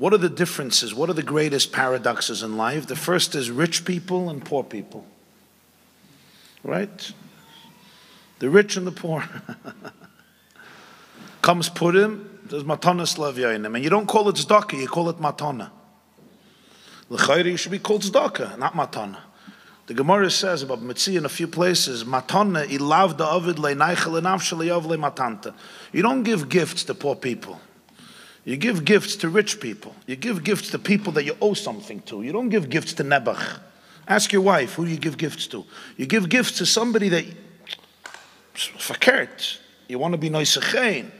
What are the differences? What are the greatest paradoxes in life? The first is rich people and poor people. Right? The rich and the poor. Comes Purim, there's matana slav yoinim. And you don't call it tzedakah, you call it matana. L'chayri should be called tzedakah, not matana. The Gemara says about Mitzvah in a few places, matana ilav da'avid le'naichel enavshel yav le'matanta. You don't give gifts to poor people. You give gifts to rich people. You give gifts to people that you owe something to. You don't give gifts to Nebuch. Ask your wife, who do you give gifts to? You give gifts to somebody that, fakert, you want to be noisechein.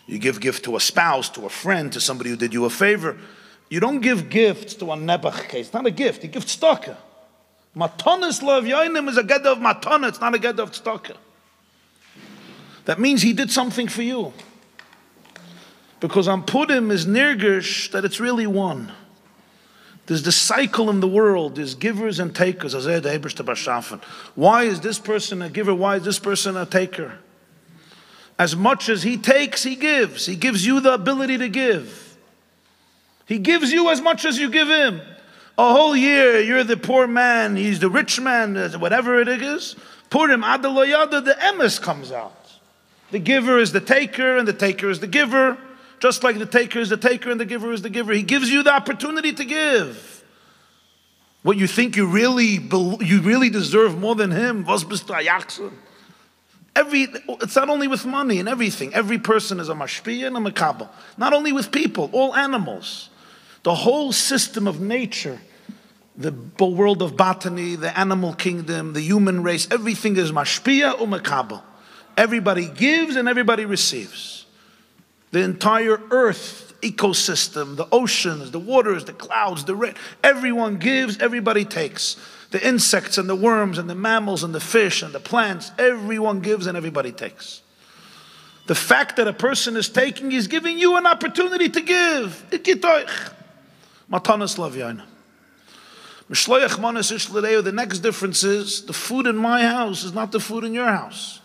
You give gift to a spouse, to a friend, to somebody who did you a favor. You don't give gifts to a Nebuch case. It's not a gift. You give tzedakah. Matanas love yoinim is a ged of matana. It's not a ged of tzedakah. That means he did something for you. Because on Purim is nirgish that it's really one. There's the cycle in the world. There's givers and takers. Why is this person a giver? Why is this person a taker? As much as he takes, he gives. He gives you the ability to give. He gives you as much as you give him. A whole year, you're the poor man, he's the rich man, whatever it is. Purim, Adaloyada, the emes comes out. The giver is the taker, and the taker is the giver. Just like the taker is the taker, and the giver is the giver. He gives you the opportunity to give. What you think you really deserve more than him? Was bist du a Jacobson? It's not only with money and everything. Every person is a mashpia and a makabel. Not only with people, all animals. The whole system of nature, the world of botany, the animal kingdom, the human race, everything is mashpia or makabel. Everybody gives and everybody receives. The entire earth ecosystem, the oceans, the waters, the clouds, the rain, everyone gives, everybody takes. The insects and the worms and the mammals and the fish and the plants, everyone gives and everybody takes. The fact that a person is taking, he's giving you an opportunity to give. Matanas lavyaina. The next difference is the food in my house is not the food in your house.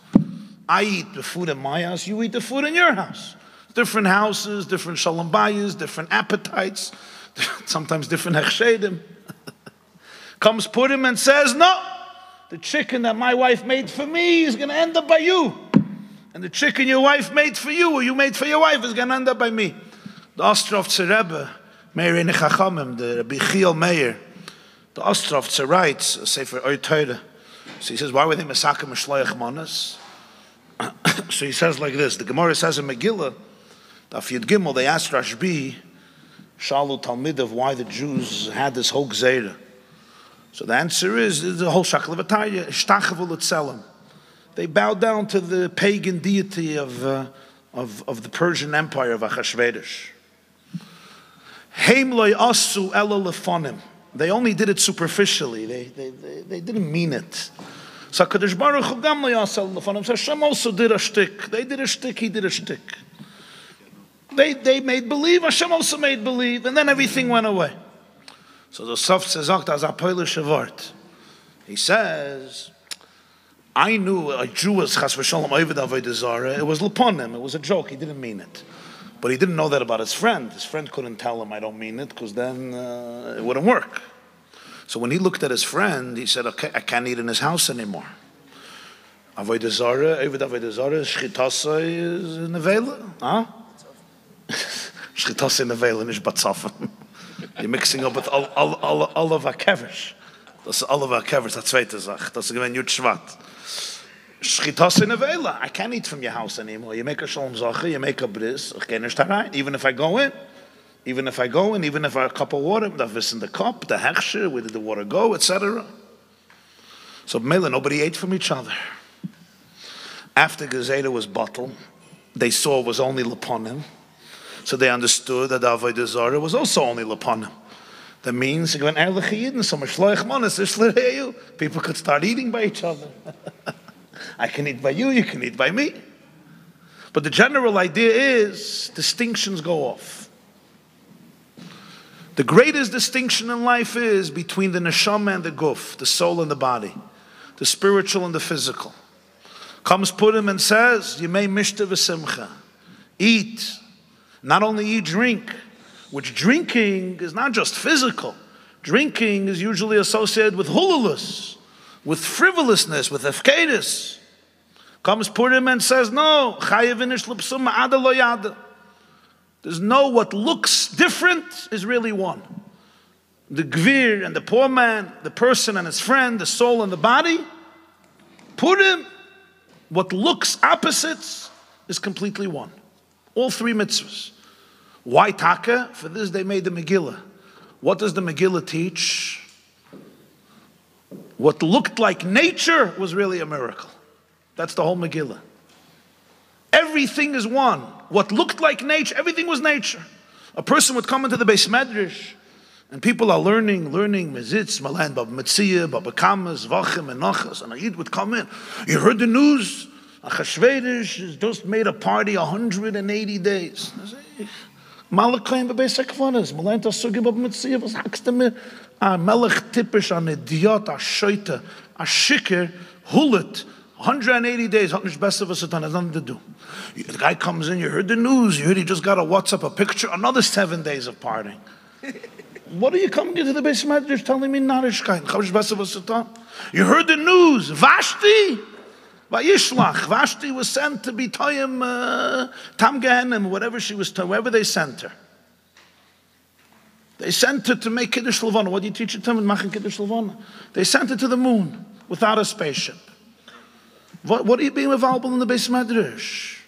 I eat the food in my house, you eat the food in your house. Different houses, different shalom bayis, different appetites, sometimes different hechshedim. Comes Purim and says, no, the chicken that my wife made for me is going to end up by you. And the chicken your wife made for you, or you made for your wife, is going to end up by me. The Ostrovtzer Rebbe, Meir in Chachamim, the Rabbi Chiel Meir, the Ostrovtzer writes, Sefer Oy Teure. So he says, why were they Mesakim Shloach Manas? So he says like this, the Gemara says in Megillah, Daf Yud Gimel, they asked Rashbi, Shalu Talmidav, why the Jews had this whole Gzeira. So the answer is the whole Shakal V'Taya, Ishtachavu L'Tzelem. They bowed down to the pagan deity of the Persian Empire of Achashverosh. Heim loy asu ela lefonim. They only did it superficially. They didn't mean it. So Kadosh Baruch Hu gam loy asu ela lefonim. So Hashem also did a shtick. They did a shtick. He did a shtick. They made believe. Hashem also made believe, and then everything went away. So the Sof says, as a Polish word. He says, I knew a Jew was chas v'sholom oived avodah zarah. It was leponim. It was a joke. He didn't mean it. But he didn't know that about his friend. His friend couldn't tell him, I don't mean it, because then it wouldn't work. So when he looked at his friend, he said, okay, I can't eat in his house anymore. Avodah zarah, oived avodah zarah, shchitasa is nevela. Huh? Shchitasa nevela is batzafen. You're mixing up with Olav HaKevish. Das ist Olav HaKevish, das zweite Sache. Das ist gewinn Yud Shvat. Shchitas in Avela. I can't eat from your house anymore. You make a Sholom Zache, you make a bris. Even if I go in, even if I have a cup of water, the in the cup, the hechsher, where did the water go, etc. So Mela, nobody ate from each other. After Gezeda was bottled, they saw it was only Leponim. So they understood that the Avodah Zarah was also only Leponim. That means people could start eating by each other. I can eat by you, you can eat by me. But the general idea is distinctions go off. The greatest distinction in life is between the neshama and the guf, the soul and the body, the spiritual and the physical. Comes Purim and says, Yemei mishta v'simcha. Eat. Not only eat, drink. which drinking is not just physical. Drinking is usually associated with hululus, with frivolousness, with efkedus. Comes Purim and says, no, there's no what looks different is really one. The gvir and the poor man, the person and his friend, the soul and the body. Purim, what looks opposites, is completely one. All three mitzvahs. Why taka? For this they made the Megillah. What does the Megillah teach? What looked like nature was really a miracle. That's the whole Megillah. Everything is one. What looked like nature, everything was nature. A person would come into the Beis Medrash, and people are learning Mezitz, Malan, Baba Metzia, Baba Kamas, Vachim, and Nachas, and a Yid would come in. You heard the news? Achashverosh has just made a party 180 days. Malachayim b'beis hakvanas. Malan tasugim Baba Metzia, was hakst du mir? A melech typisch, an idiot, a shoite, a shiker, hulet. 180 days, has nothing to do. The guy comes in, you heard the news, you heard he just got a WhatsApp, a picture, another 7 days of partying. What are you coming into the Beis Medrash telling me narishkeit? You heard the news, Vashti, Vayishlach. Vashti was sent to be Toyim, Tam Gehenim, wherever they sent her. They sent her to make Kiddush Levana. What do you teach it to them in Machen Kiddush Levana? They sent her to the moon without a spaceship. What are you being available in the Beis Medrash?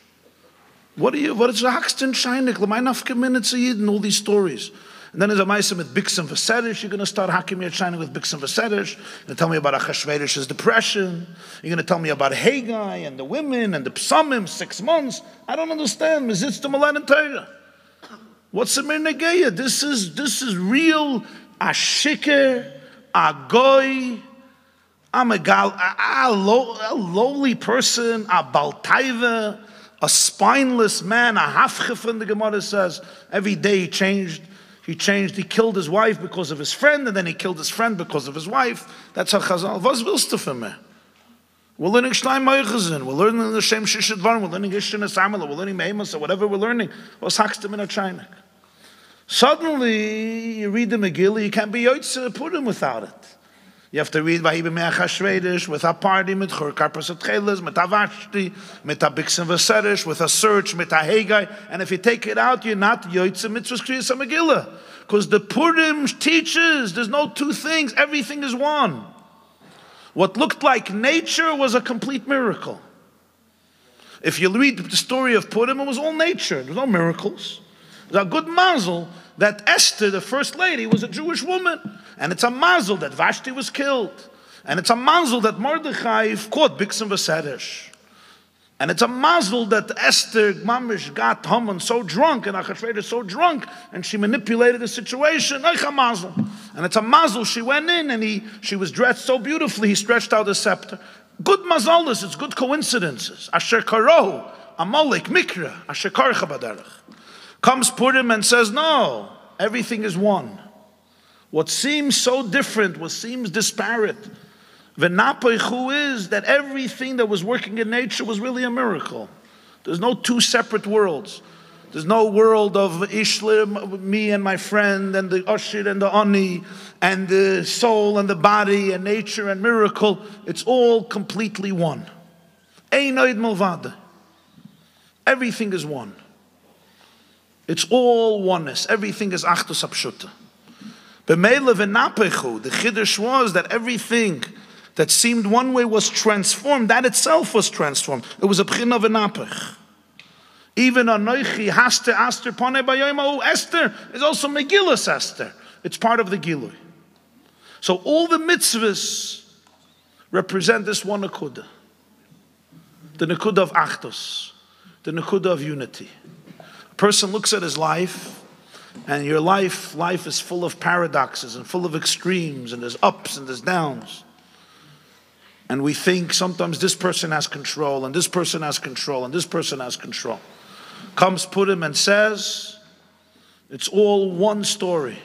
What is the Haxton Shainik, L'may Nafka Minutes and all these stories? And then there's a Maisa with Bixen V'Serish. You're going to start hacking me at Shainik with Bixen V'Serish. You're going to tell me about Achashverosh's depression. You're going to tell me about Haggai and the women and the Psamim, 6 months. I don't understand. Mizitz to Malan and Torah. What's the Mir Negeya? This is real Ashikar, Agoy. I'm a lowly person, a baltaiva, a spineless man, a hafchef, the Gemara says. Every day he changed. He killed his wife because of his friend, and then he killed his friend because of his wife. That's how Chazal. Was willst du von mir? We're learning Shleim Meichazin. We're learning the Shem Shishit Varm. We're learning Yishtin Esamela. We're learning Meimasa. Whatever we're learning. Was hakst in a Chainik? Suddenly, you read the Megillah, you can't be Yotze Purim without it. You have to read Vayibim Achashverosh with a party, with Churkar Pasatcheles, with a Vashti, with a Bixen V'Serish, with a search, with a Haggai. And if you take it out, you're not Yoitze Mitzvahs Kriyas HaMegillah. Because the Purim teaches there's no two things, everything is one. What looked like nature was a complete miracle. If you read the story of Purim, it was all nature, there was no miracles. It was a good mazel that Esther, the first lady, was a Jewish woman. And it's a mazel that Vashti was killed. And it's a mazel that Mordechai caught Bixen V'Serish. And it's a mazel that Esther, Mamish, got Haman so drunk, and Achashverosh so drunk, and she manipulated the situation. Like a mazel. And it's a mazel, she went in, and she was dressed so beautifully, he stretched out the scepter. Good mazalis, it's good coincidences. Asher karohu, amalek mikra, asher karcha baderech. Comes Purim and says, no, everything is one. What seems so different, what seems disparate, v'napoichu is that everything that was working in nature was really a miracle. There's no two separate worlds. There's no world of Ishlim, me and my friend, and the Ashir and the Ani, and the soul and the body, and nature and miracle. It's all completely one. Ein oid milvada. Everything is one. It's all oneness. Everything is achdus apshuta. B'meila v'napechu, the chiddush was that everything that seemed one way was transformed. That itself was transformed. It was a b'china v'napech. Even anoichi haste aster panei b'yoyim Esther is also Megillas Esther. It's part of the Gilui. So all the mitzvahs represent this one nekuda. The nekuda of achdus. The nekuda of unity. A person looks at his life, and your life is full of paradoxes and full of extremes, and there's ups and there's downs. And we think sometimes this person has control, and this person has control, and this person has control. Comes Purim and says, it's all one story.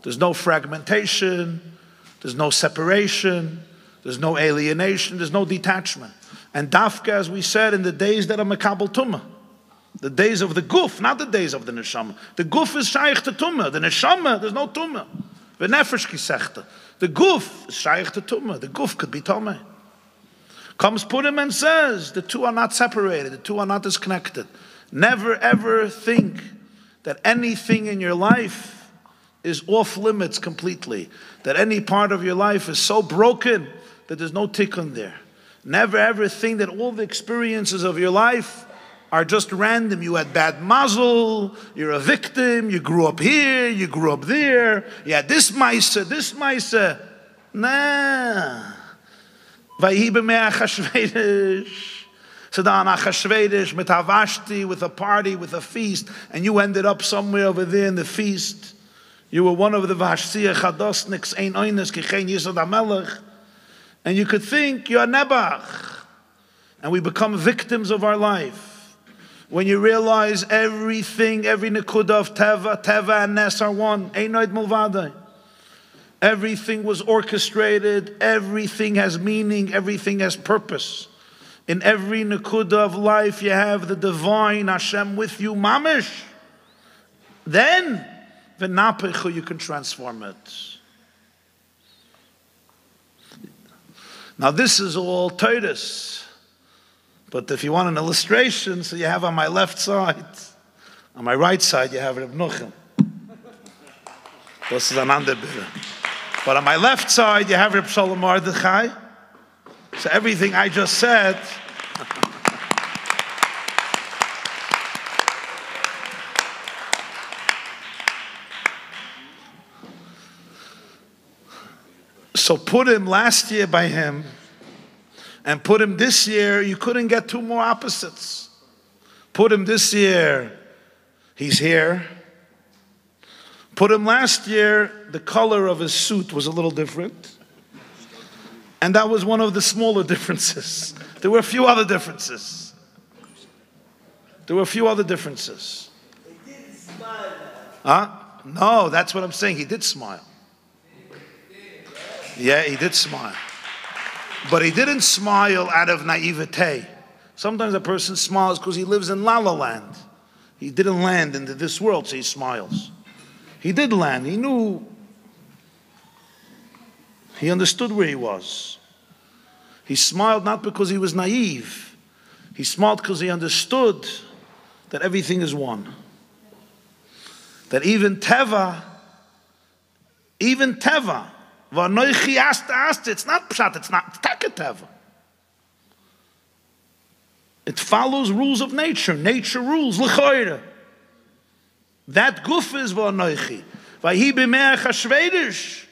There's no fragmentation, there's no separation, there's no alienation, there's no detachment. And dafka, as we said, in the days that are Makabal Tumah, The days of the guf, not the days of the neshama. The guf is shaykh to tumah. The neshama, there's no tumah. V'nefesh kisechta. The guf is shaykh to tumah. The guf could be tumah. Comes Purim and says, the two are not separated. The two are not disconnected. Never ever think that anything in your life is off limits completely. That any part of your life is so broken that there's no tikkun there. Never ever think that all the experiences of your life are just random. You had bad mazel, you're a victim, you grew up here, you grew up there, you had this maisa, this maisa. Nah. Vayhi b'mei Achashverosh. So down Achashverosh, mit Havashti, with a party, with a feast, and you ended up somewhere over there in the feast. You were one of the Vashtiya Chadosniks, Ein Oynes, Kichein Yisod HaMelech. And you could think you're Nebach. And we become victims of our life. When you realize everything, every nekuda of Teva and Nes are one. Ein Oid Mulvadai. Everything was orchestrated. Everything has meaning. Everything has purpose. In every nekuda of life, you have the divine Hashem with you, mamish. Then, v'napechu, you can transform it. Now, this is all Titus. But if you want an illustration, so you have on my left side, on my right side, you have Reb Nuchem. This is an underbidder. But on my left side, you have Reb Sholom Mordechai. So everything I just said, so put him last year by him, and put him this year, you couldn't get two more opposites. Put him this year, he's here. Put him last year, the color of his suit was a little different. And that was one of the smaller differences. There were a few other differences. He didn't smile. Huh? No, that's what I'm saying. He did smile. Yeah, he did smile. But he didn't smile out of naivete. Sometimes a person smiles because he lives in La La Land. He didn't land into this world, so he smiles. He did land. He knew. He understood where he was. He smiled not because he was naive. He smiled because he understood that everything is one. That even Teva, it's not pshat, it's not takateva. It follows rules of nature. Nature rules. L'choyre. That guf is v'anoichi. Vayhi b'mei Achashverosh.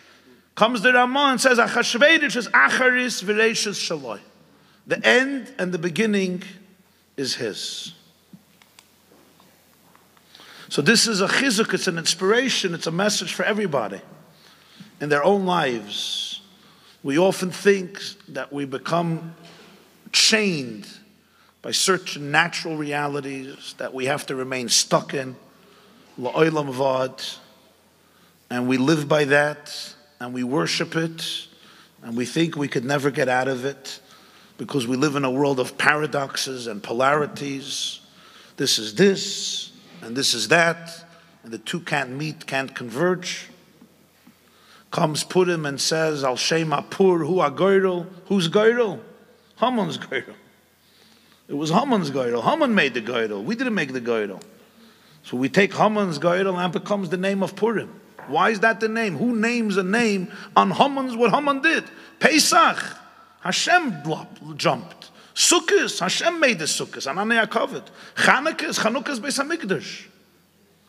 Comes the Ramah and says Achashverosh is acharis v'reishis shaloi. The end and the beginning is his. So this is a chizuk, it's an inspiration, it's a message for everybody. In their own lives, we often think that we become chained by certain natural realities that we have to remain stuck in, la'olam vad, and we live by that, and we worship it, and we think we could never get out of it, because we live in a world of paradoxes and polarities. This is this, and this is that, and the two can't meet, can't converge. Comes Purim and says, Al Shem Apur, Hu HaGoyrel. Who's Goyrel? Haman's Goyrel. It was Haman's Goyrel. Haman made the Goyrel. We didn't make the Goyrel. So we take Haman's Goyrel and it becomes the name of Purim. Why is that the name? Who names a name on Haman's what Haman did? Pesach, Hashem jumped. Sukkot, Hashem made the Sukkot. Ananei HaKavod. Chanukah's Beis HaMikdash.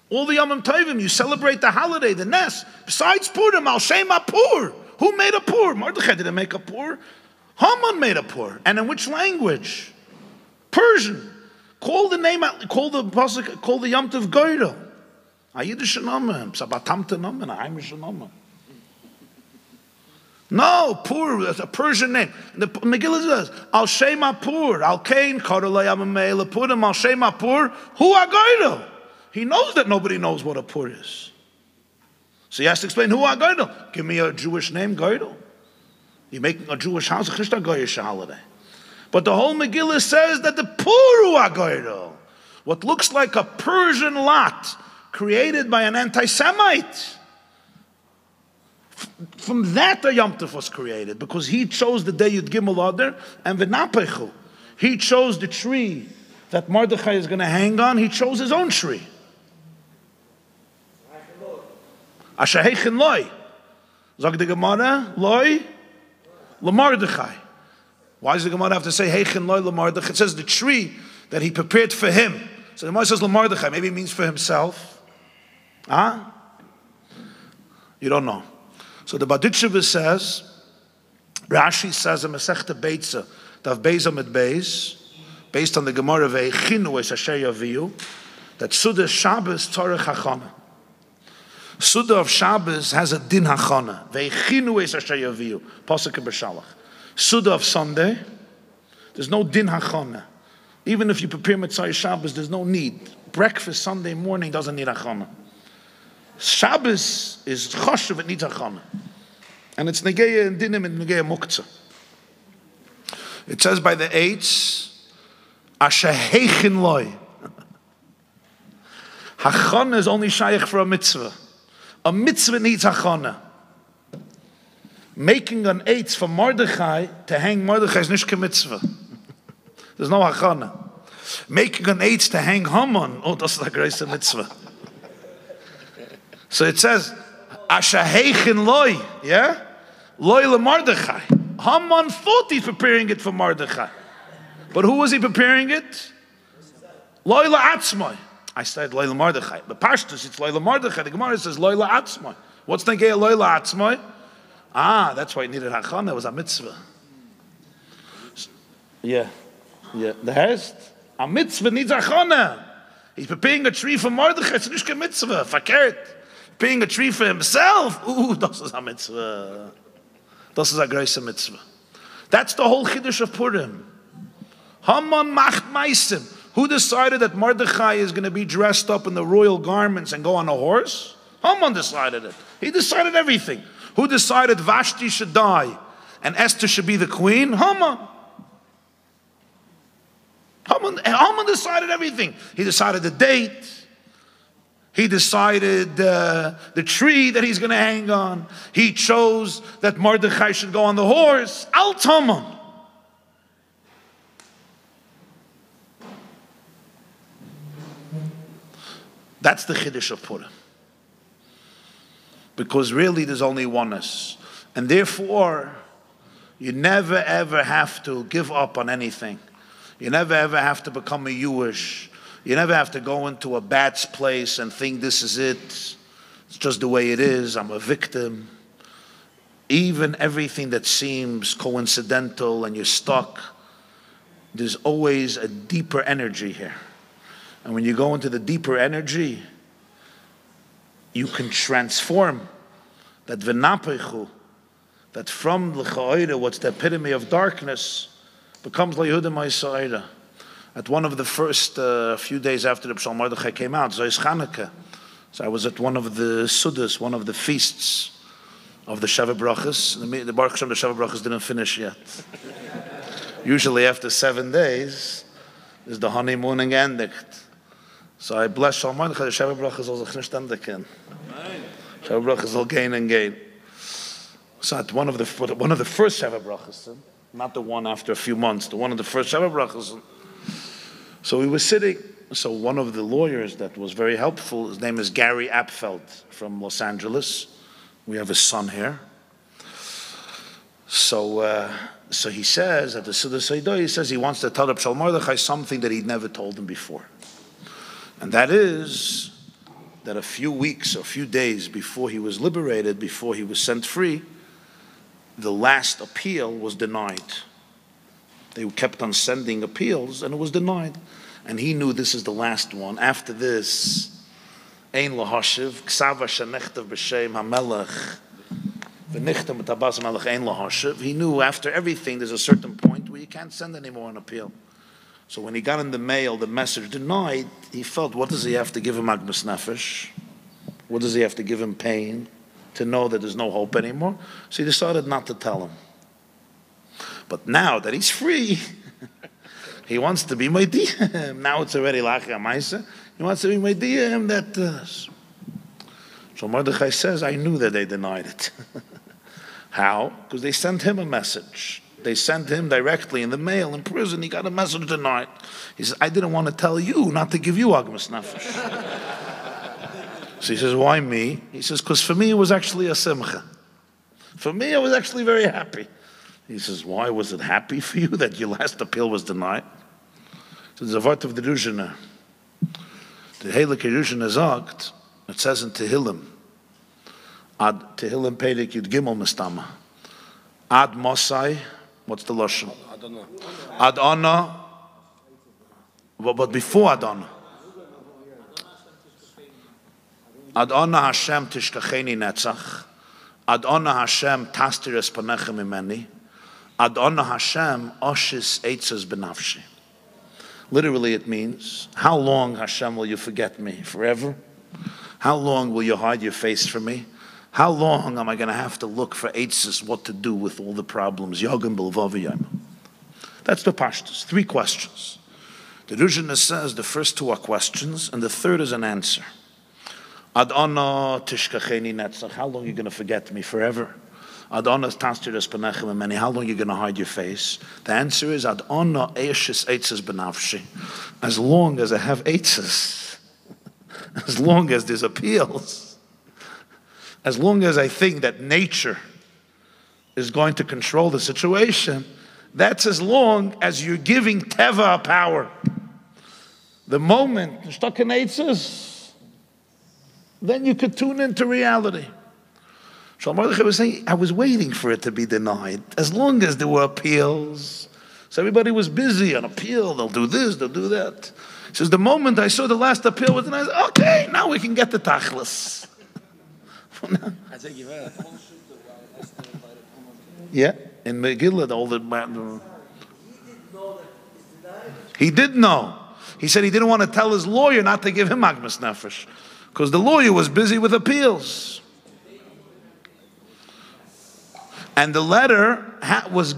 All the Yom Tovim, you celebrate the holiday, the Nes. Besides Purim, Al Shem Apur. Who made a Pur? Mordechai didn't make a Pur. Haman made a Pur. And in which language? Persian. Call the name, call the Yom Tov Goyrel. A Yiddish Name, Sabatamte Name, a Heimish Name. No, Pur, that's a Persian name. The Megillah says, Al Shem Apur, Al Kain, Karolay Amamei, Purim, Al Shem Apur, Hu HaGoyrel. He knows that nobody knows what a Pur is. So he has to explain, Hu HaGoyrel. Give me a Jewish name, Goyrel. You're making a Jewish house, a Goyish holiday. But the whole Megillah says that the Pur Hu HaGoyrel. What looks like a Persian lot created by an anti-Semite. From that the Yom Tov was created, because he chose the day Yud Gimel Adar, and V'napechu. He chose the tree that Mordechai is going to hang on. He chose his own tree. Asher heichen loy. Zog the Gemara, loy, LaMordechai. Why does the Gemara have to say heichen loy LaMordechai? It says the tree that he prepared for him. So the Gemara says LaMordechai. Maybe it means for himself. Huh? You don't know. So the Baditsheva says, Rashi says in Masechta Beitza, Dav Beis Amid Beis, based on the Gemara Veichinu es Asher Yaviu, that Suda Shabbos Tzarech Hachana. Suda of Shabbos has a din Hachana. Veichinu es Asher Yaviu, Pasuk B'Shalach. Suda of Sunday, there's no din Hachana. Even if you prepare Mitzvah Shabbos, there's no need. Breakfast Sunday morning doesn't need Hachana. Shabbos is choshev, it needs hachana. And it's negeya and dinim and negeya muktzah. It says by the eights, asher heichin loy. Hachana is only shaykh for a mitzvah. A mitzvah needs hachana. Making an eights for Mordechai to hang Mordechai is nishke mitzvah. There's no hachana. Making an eights to hang Haman, oh, that's like a mitzvah. So it says, Asher heichin loy, yeah? Loy LaMordechai. Haman thought he's preparing it for Mordechai. But who was he preparing it? Loy LaAtzmai. I said Loy LaMordechai. But Pashtus, it's Loy LaMordechai. The Gemara says Loy LaAtzmai. What's the gay Loy LaAtzmai? Ah, that's why it needed Hachana. It was a mitzvah. Yeah. The rest. A mitzvah needs Hachana. He's preparing a tree for Mordechai. It's nicht a mitzvah. Verkehrt. Preparing a tree for himself. Ooh, das ist a mitzvah. Das ist a große mitzvah. That's the whole Chiddush of Purim. Haman macht meisim. Who decided that Mordechai is going to be dressed up in the royal garments and go on a horse? Haman decided it. He decided everything. Who decided Vashti should die and Esther should be the queen? Haman. Haman decided everything. He decided the date. He decided the tree that he's going to hang on. He chose that Mordechai should go on the horse. Alt Haman. That's the Chiddush of Purim. Because really there's only oneness. And therefore, you never ever have to give up on anything. You never ever have to become a Jewish. You never have to go into a bad place and think this is it. It's just the way it is. I'm a victim. Even everything that seems coincidental and you're stuck, there's always a deeper energy here. And when you go into the deeper energy, you can transform that v'napechu, that from l'cha'ira, what's the epitome of darkness, becomes l'Yehuda Ma'aseh. At one of the first few days after the Pshal Mordechai came out, Zois Chanukah, so I was at one of the Sudas, one of the feasts of the Sheva Brachas. The Baruch Hashem, the Sheva Brachas didn't finish yet. Usually after 7 days, is the honeymoon endigt. So I bless Shal Mordechai, the Sheva Brachas soll sich nicht endigen. Sheva Brachas soll gain and gain. So at one of the first Sheva Brachas, not the one after a few months, the one of the first Sheva Brachas. So we were sitting, so one of the lawyers that was very helpful, his name is Gary Apfeld from Los Angeles. We have his son here. So he says, at the Suda Seidah, he says he wants to tell the Pshal Mordechai something that he'd never told him before. And that is that a few weeks or a few days before he was liberated, before he was sent free, the last appeal was denied. They kept on sending appeals, and it was denied. And he knew this is the last one. After this, Ein lahashiv, ksava shenechtav b'shem hamelech, v'nichtam b'tabas hamelech ein lahashiv. He knew after everything, there's a certain point where you can't send anymore an appeal. So when he got in the mail, the message denied, he felt, what does he have to give him agmas nefesh? What does he have to give him pain to know that there's no hope anymore? So he decided not to tell him. But now that he's free, He wants to be Meidiyim. Now it's already Lacha Maisa. He wants to be Meidiyim that... So Mordechai says, I knew that they denied it. How? Because they sent him a message. They sent him directly in the mail, in prison. He got a message tonight. He says, I didn't want to tell you not to give you Agmas Nefesh. So he says, why me? He says, because for me it was actually a simcha. For me I was actually very happy. He says, why was it happy for you that your last appeal was denied? So there's a word of the Ruzhiner. The Heilige Ruzhiner sagt, it says in Tehillim, Ad Tehillim Perek Yud Gimel Mistama. Ad Monsey, what's the Lashon? Ad Ana. But before Ad Ana. Ad Ana Hashem Tishkacheni Netzach. Ad Ana Hashem Tastiris Panechem Imeni. Ad Ana Hashem Oshis Eitzes Benafshi. Literally it means, how long, Hashem, will you forget me? Forever? How long will you hide your face from me? How long am I going to have to look for eitzes, what to do with all the problems? Yogim Bilvaviyim. That's the pashtus. 3 questions. The Ruzhiner says the first 2 are questions, and the third is an answer. Ad ana tishkacheni netzach. How long are you going to forget me? Forever? Ad ana tastiras panechem imeni. How long are you going to hide your face? The answer is Ad ana eishis eitzes benafshi. As long as I have eitzes, as long as there's appeals, as long as I think that nature is going to control the situation, that's as long as you're giving Teva a power. The moment you're stuck in eitzes, then you could tune into reality. So Mordechai was saying, I was waiting for it to be denied. As long as there were appeals, so everybody was busy on appeal, they'll do this, they'll do that. He says, the moment I saw the last appeal was denied, I said, okay, now we can get the tachlis. Yeah, in Megillah, all the... He did know. He said he didn't want to tell his lawyer not to give him Agmas Nefesh, because the lawyer was busy with appeals. And the letter was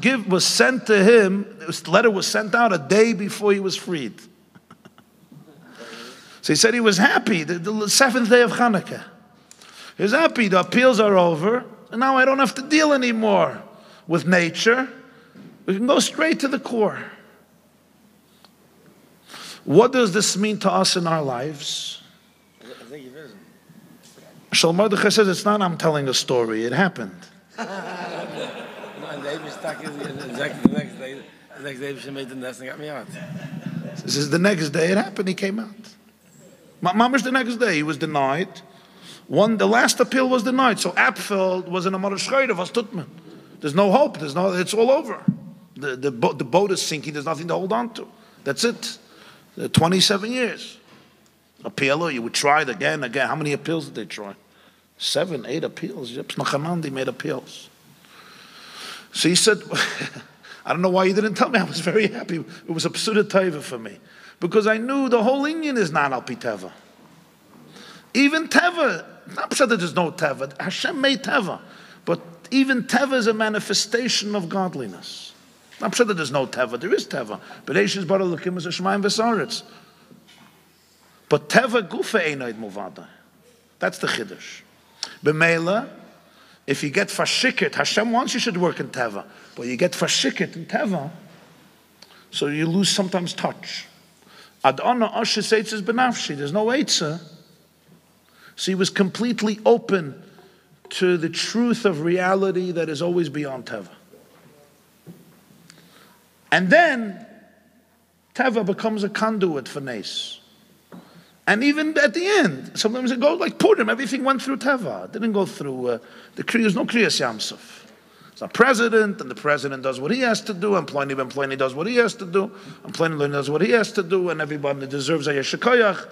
sent to him, the letter was sent out a day before he was freed. So he said he was happy, the 7th day of Hanukkah. He was happy, the appeals are over, and now I don't have to deal anymore with nature. We can go straight to the core. What does this mean to us in our lives? Sholom Mordechai says, it's not I'm telling a story, it happened. The next day she made the nest and got me out. This is the next day it happened, he came out. Mamash the next day, he was denied. The last appeal was denied. So Apfeld was in a Mordechai was Tutman. There's no hope. It's all over. The boat is sinking. There's nothing to hold on to. That's it. 27 years. Appeal, you would try it again. How many appeals did they try? 7, 8 appeals. Nachamandi made appeals. So he said, I don't know why you didn't tell me. I was very happy. It was a psuda teva for me. Because I knew the whole Indian is not al pi teva. Even teva, not that there's no teva. Hashem made teva. But even teva is a manifestation of godliness. Not that there's no teva. There is teva. But Eishes bara l'kim is a shemaim v'saretz. But teva gufa einoid muvada. That's the chiddush. B'meila, if you get fashikit, Hashem wants you should work in teva. But you get fashikit in teva, so you lose sometimes touch. Ad ana ashis eitzes benafshi. There's no eitzah. So he was completely open to the truth of reality that is always beyond Teva. And then Teva becomes a conduit for Nes. And even at the end, sometimes it goes like Purim, everything went through Teva. It didn't go through, there's no Kriyas Yamsuf. It's a president, and the president does what he has to do, and Pliny does what he has to do, and Pliny does what he has to do, and everybody deserves a Yeshikoyach.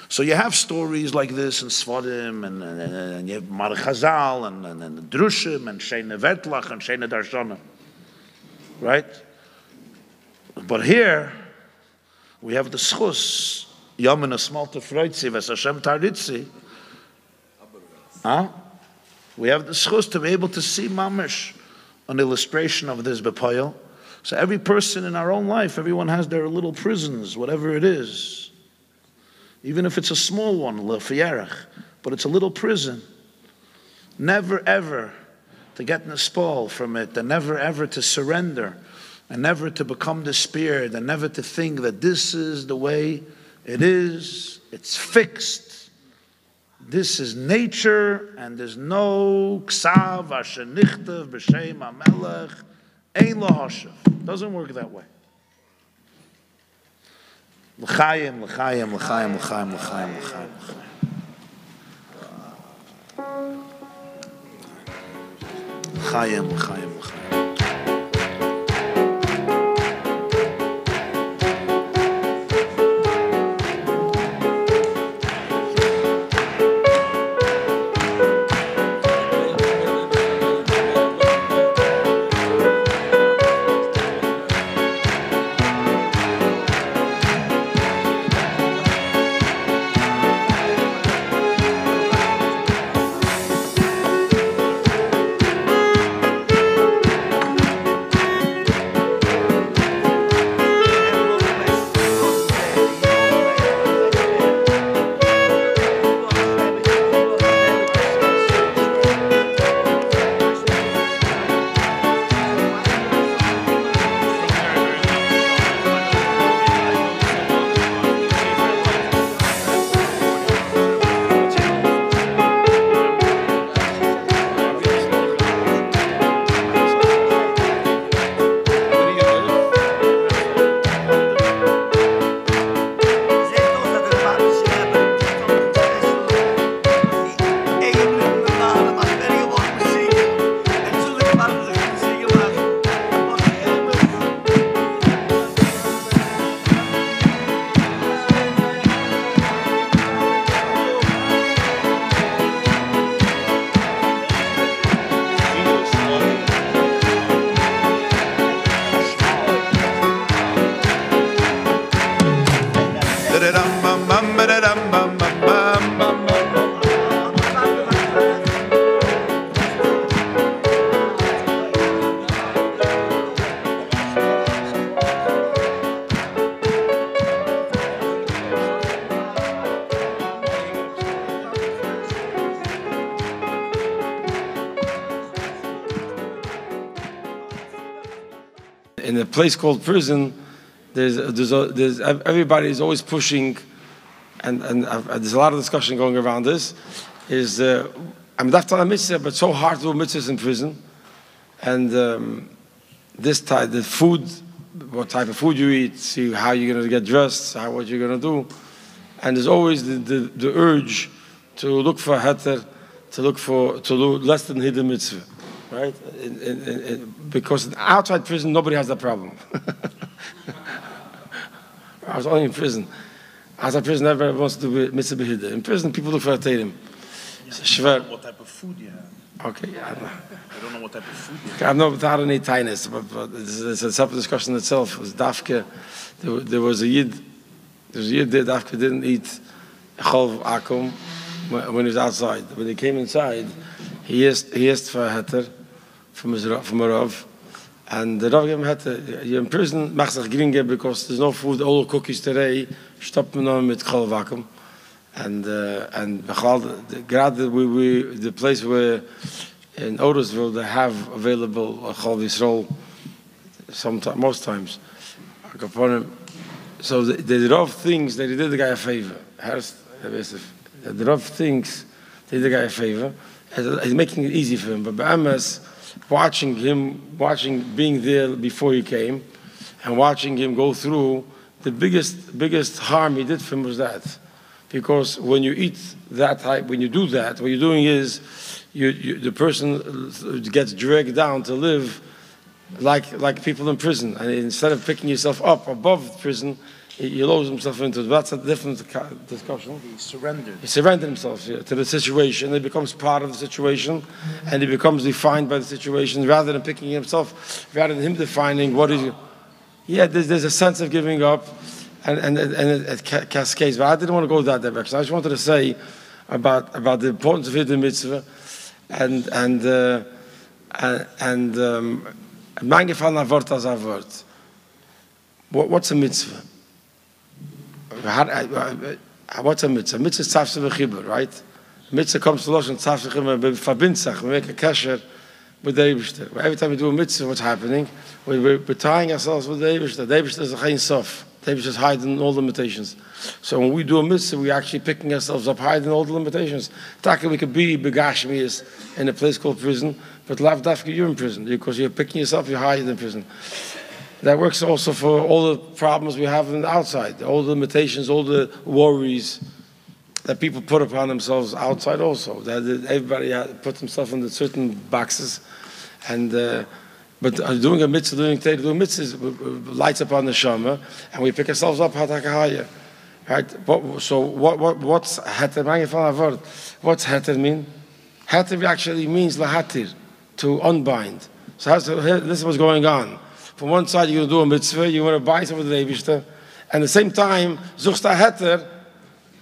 So you have stories like this in Svarim, and you have Mar Chazal, and Drushim, and Sheine Vertlach, and Sheine Darshana. Right? But here, we have the Schus, Yamin Asmalta Freutzi, Ves Hashem Taritzi. We have the Schus to be able to see Mamish an illustration of this bepoil. So every person in our own life, everyone has their little prisons, whatever it is. Even if it's a small one, but it's a little prison. Never ever to get nispal from it, and never ever to surrender, and never to become despaired, and never to think that this is the way it is, it's fixed. This is nature, and there's no ksav asher nichtav b'shem hamelech ein lo hashav. Doesn't work that way. L'chaim, l'chaim, l'chaim, l'chaim, l'chaim, l'chaim. L'chaim, l'chaim, l'chaim. In a place called prison, there's everybody is always pushing, and there's a lot of discussion going around this. I'm after a mitzvah, but so hard to do mitzvahs in prison, and this type, the food, what type of food you eat, see how you're going to get dressed, what you're going to do, and there's always the urge to look for heter, to do less than hidden mitzvah. Right? Because outside prison, nobody has that problem. I was only in prison. Outside prison, everybody wants to do mitzvah b'hidden. In prison, people look for a terim. You don't know what type of food you have. Okay, I don't know. I don't know what type of food you have. I have no without any tightness, but it's a separate discussion itself. It was Dafke. There was a Yid. There was a Yid that Dafke didn't eat cholv akum when he was outside. When he came inside, he asked for a heter from a Rav, and the Rav gave him heter. You're in prison, mach sich geringer because there's no food, all the cookies today. Stop me now mit cholv akum. And the place where in Otisville they have available Chol Yisrael most times. So the Rav thinks that he did the guy a favor. The Rav thinks they did the guy a favor. He's making it easy for him. But Ba'amas, watching being there before he came, and watching him go through, the biggest harm he did for him was that. Because when you eat that type, when you do that, what you're doing is the person gets dragged down to live like people in prison. And instead of picking yourself up above prison, he lowers himself into it. That's a different discussion. He surrendered. He surrendered himself to the situation. He becomes part of the situation, and he becomes defined by the situation rather than picking himself, rather than him defining what is. Yeah, there's a sense of giving up. And it cascades, but I didn't want to go that direction. I just wanted to say about the importance of hidden mitzvah, and and mein gefallen ein Wort als ein Wort. What's a mitzvah? What's a mitzvah? Mitzvah is tzavse v'chibur, right? Mitzvah comes to us and tzavse v'chibur, verbindt we make a kesher with the Eibishter. Every time we do a mitzvah, what's happening? We're tying ourselves with the Eibishter. The Eibishter is a chein sof. The Eibishter is hiding all the limitations. So when we do a mitzvah, we're actually picking ourselves up, hiding all the limitations. Taka, we could be begashmias in a place called prison, but lav dafka, you're in prison. Because you're picking yourself, you're hiding in prison. That works also for all the problems we have on the outside, all the limitations, all the worries that people put upon themselves outside also. That everybody puts himself in certain boxes. And but doing a mitzvah, doing mitzvahs lights upon the shama, and we pick ourselves up hatakahaya. Right? So what's heter? What's heter mean? Heter actually means lahatir, to unbind. So this is what's going on. From one side, you're going to do a mitzvah, you want to bind something with the Eibishter, and at the same time, zuchst a heter,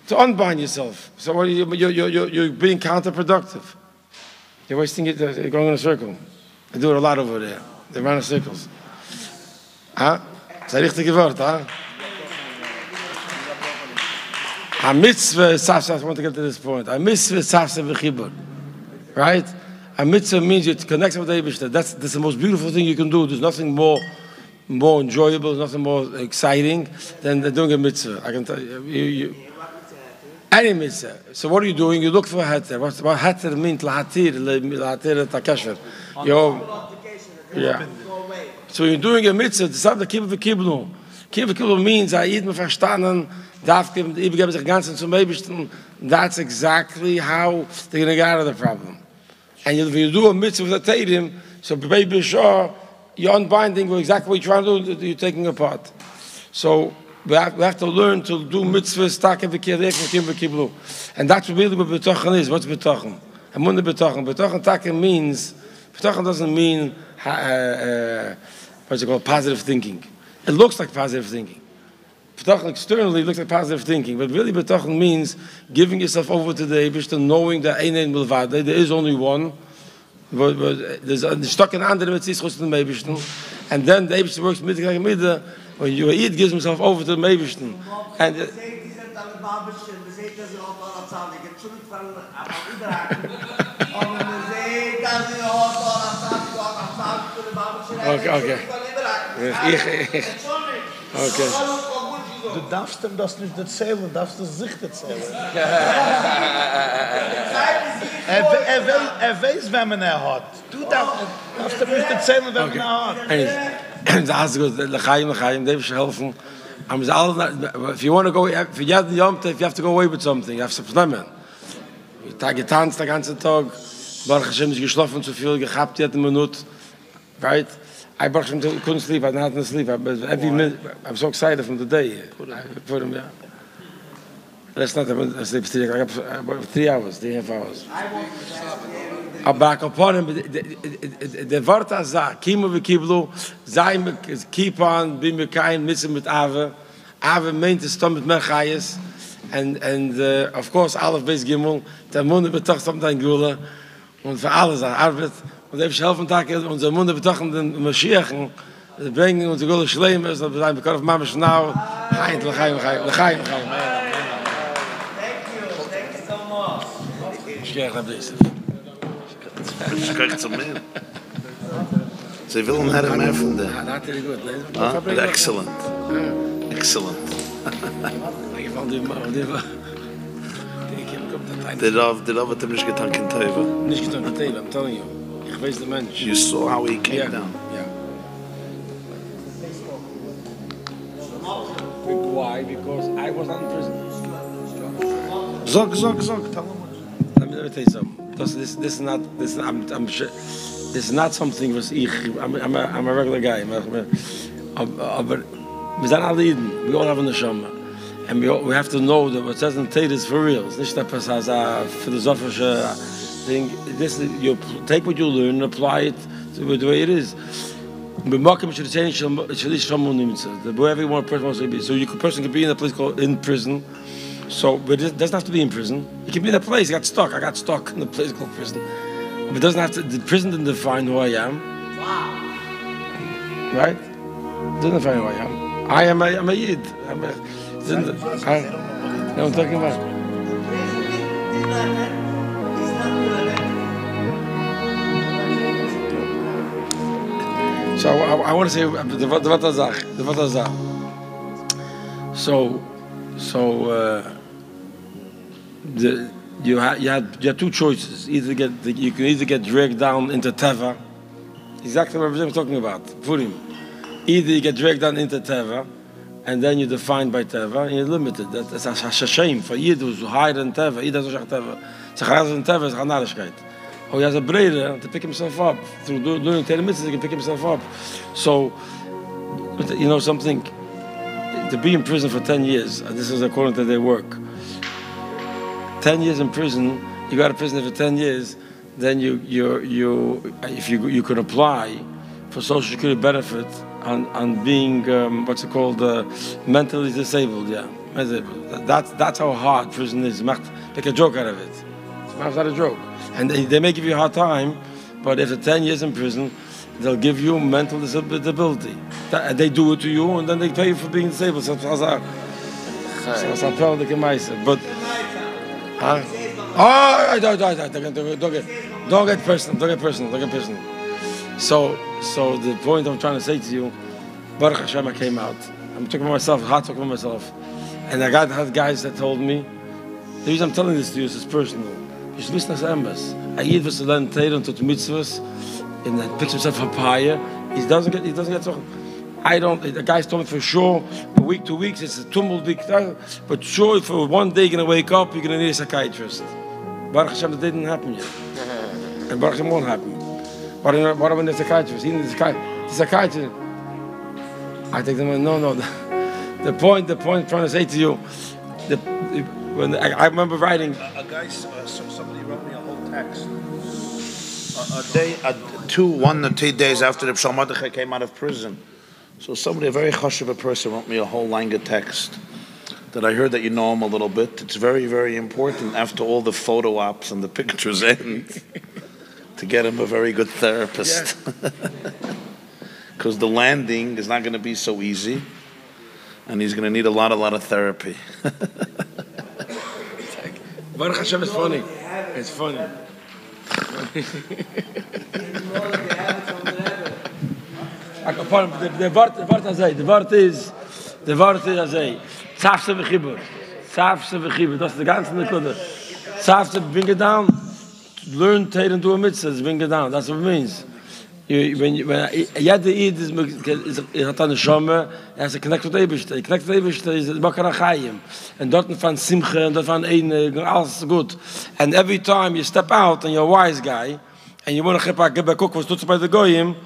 to unbind yourself. So you're being counterproductive. You're wasting it, you're going in a circle. They do it a lot over there. They run in circles. Huh? Is that richtige Wort, huh? A mitzvah is tzavse, I want to get to this point. A mitzvah is tzavse v'chibur. Right? A mitzvah means you connect with the Eibishter. That's the most beautiful thing you can do. There's nothing more enjoyable, there's nothing more exciting than doing a mitzvah. I can tell you. Any mitzvah. So what are you doing? You look for a heter. What heter means? Lahatir takasher. Yeah. So you're doing a mitzvah. Das ist der Kibbutz v'kiblu. Kibbutz v'kiblu means I eat me verstanden. Darf geben, übergeben sich ganz zum Eibishter. That's exactly how they're going to get out of the problem. And if you do a mitzvah with a teirim, so baby sure you're unbinding exactly what you're trying to do. You're taking apart. So we have to learn to do mitzvahs, and that's really what betochen is. What's betochen? Amunah betochen. Betochen taka means, betochen doesn't mean what's it called, positive thinking. It looks like positive thinking. Betochen externally looks like positive thinking, but really betochen means giving yourself over to the Eibishter, knowing that ein milvade, there is only one. But there's stuck in andere mitzvahs in the Eibishter, and then the Eibishter works midah. When you eat, gives himself over to the Meibishten. And okay. Du darfst ihm das nicht erzählen, du darfst es sich erzählen. Weiß, wenn man hat. Du darfst ihm nicht erzählen, wenn man hat. That's good. L'chaim, they should help him. If you want to go, if you have to go away with something, you have to nehmen. You getanzt den ganzen Tag, Baruch Hashem ist geschlafen zu viel, gehabt jede Minute, right? I Baruch Hashem couldn't sleep, I didn't sleep, but every minute, I'm so excited from the day. Purim, yeah. Last night I slept 3 hours, 3.5 hours. Back upon him, the word azah, kimu v'kiblu, zay keep on, be mekayin, mitzvah mit ave. Ave meint is stom mit merchayes, and of course, Aleph Beis Gimel, der Munde betocht stom dein Gula, und für alles Arbeit, und ich helfen Tag, unser Munde betochen den Mashiachen, bringen uns die Gula Schleim, ist, und wir sind bekannt auf Mamash now, Thank you so much. Kijk het zo mee. Ze willen naar meer van de. Excellent. Excellent. Did have nicht getan in Teva? Nicht getan in Teva, I'm telling you. Ich weiß der Mensch. You saw how he came down. Yeah. Why? Because I was not in prison. Zog. Tell him. Let me tell you something. This is not. I'm sure. This is not something was ich. I'm a regular guy. But we sind alle Eden. We all have a neshama, and we have to know that what says in Torah is for real. It's not a philosophische thing. You take what you learn and apply it to the way it is. Wherever one person wants to be. So a person can be in a place called in prison. So, but it doesn't have to be in prison. He can be in a place. I got stuck in a place called prison. But it doesn't have to. The prison didn't define who I am. Wow. Right? It doesn't define who I am. I'm a Yid. You know what I'm talking about? So I want to say the Vatazach. You had two choices. You can either get dragged down into Teva, exactly what I'm talking about, Purim. Either you get dragged down into Teva, and then you're defined by Teva, and you're limited. That's a shame for Yid who's higher than Teva. Yid doesn't Teva. So higher than Teva is Chanarishkeit. Or he has a breder to pick himself up. Through doing Torah mitzvahs, he can pick himself up. So, you know something, to be in prison for 10 years, this is according to their work. 10 years in prison, you got to prison for 10 years, then you could apply for Social Security benefit on being what's it called, mentally disabled. Yeah, that's how hard prison is. Make a joke out of it. It's not a joke, and they may give you a hard time, but after 10 years in prison, they'll give you mental disability. They do it to you, and then they pay you for being disabled. But don't get personal. So the point I'm trying to say to you, Baruch Hashem, I came out. I'm talking about myself, talking about myself. And I had guys that told me, the reason I'm telling this to you is it's personal. You should listen to Embas. I eat was to learn Torah and to mitzvahs, and then picks himself up higher. He doesn't get something. The guys told me for sure, a week, 2 weeks, it's a tumult week, but sure, for one day you're going to wake up, you're going to need a psychiatrist. Baruch Hashem, that didn't happen yet. And Baruch Hashem won't happen. What about the psychiatrist? He needs the psychiatrist. I take them, no. The point I'm trying to say to you, when I remember writing. Somebody wrote me a whole text. 1 or 2 days after the Mordechai came out of prison. So somebody, a very chashuv person, wrote me a whole line of text that I heard that you know him a little bit. It's very, very important after all the photo ops and the pictures end to get him a very good therapist. Because the landing is not going to be so easy, and he's going to need a lot of therapy. Baruch Hashem is funny. It's funny. The word is Tzafse v'chibur. That's the ganze nekuda. Tzafse, bring it down. Learn Torah and do a mitzvah. Bring it down. That's what it means. When Yad Eid is hat eine Shome, has a connect with Eibishter. Connect with Eibishter is the Bakar HaChaim. And dort van Simcha, and dort van Eine, alles good. And every time you step out and you're a wise guy, and you want to get back cook was tutz by the goyim,